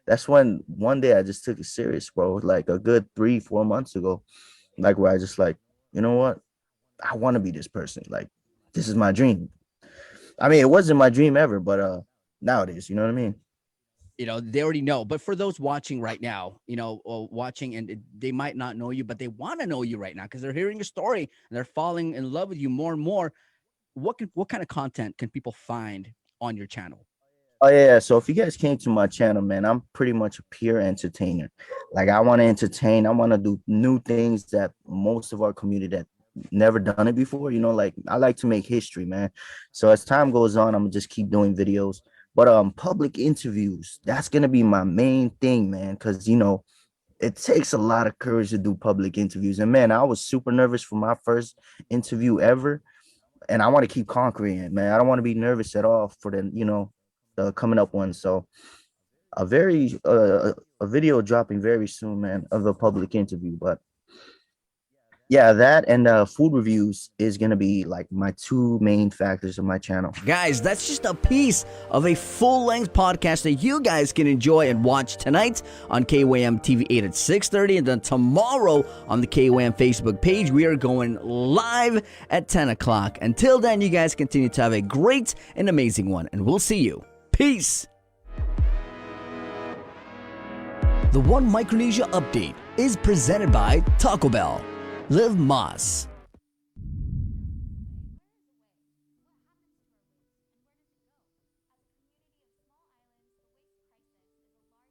That's when one day I just took it serious, bro. Like a good 3-4 months ago, like where I just like, you know what? I want to be this person. Like, this is my dream. I mean, it wasn't my dream ever, but now it is. You know what I mean? You know, they already know. But for those watching right now, you know, watching and they might not know you, but they want to know you right now because they're hearing your story and they're falling in love with you more and more. What kind of content can people find on your channel? Oh yeah. So if you guys came to my channel, man, I'm pretty much a pure entertainer. Like I want to entertain. I want to do new things that most of our community that never done it before. You know, like I like to make history, man. So as time goes on, I'm gonna just keep doing videos. But public interviews, that's gonna be my main thing, man. Cause you know, it takes a lot of courage to do public interviews. And man, I was super nervous for my first interview ever. And I want to keep conquering it, man. I don't want to be nervous at all for the, you know, the coming up one. So a video dropping very soon, man, of a public interview. But yeah, that and food reviews is gonna be like my two main factors of my channel. Guys, that's just a piece of a full-length podcast that you guys can enjoy and watch tonight on KYM TV 8 at 6:30, and then tomorrow on the KYM Facebook page. We are going live at 10 o'clock. Until then, you guys continue to have a great and amazing one, and we'll see you. Peace. The One Micronesia update is presented by Taco Bell. Live Más.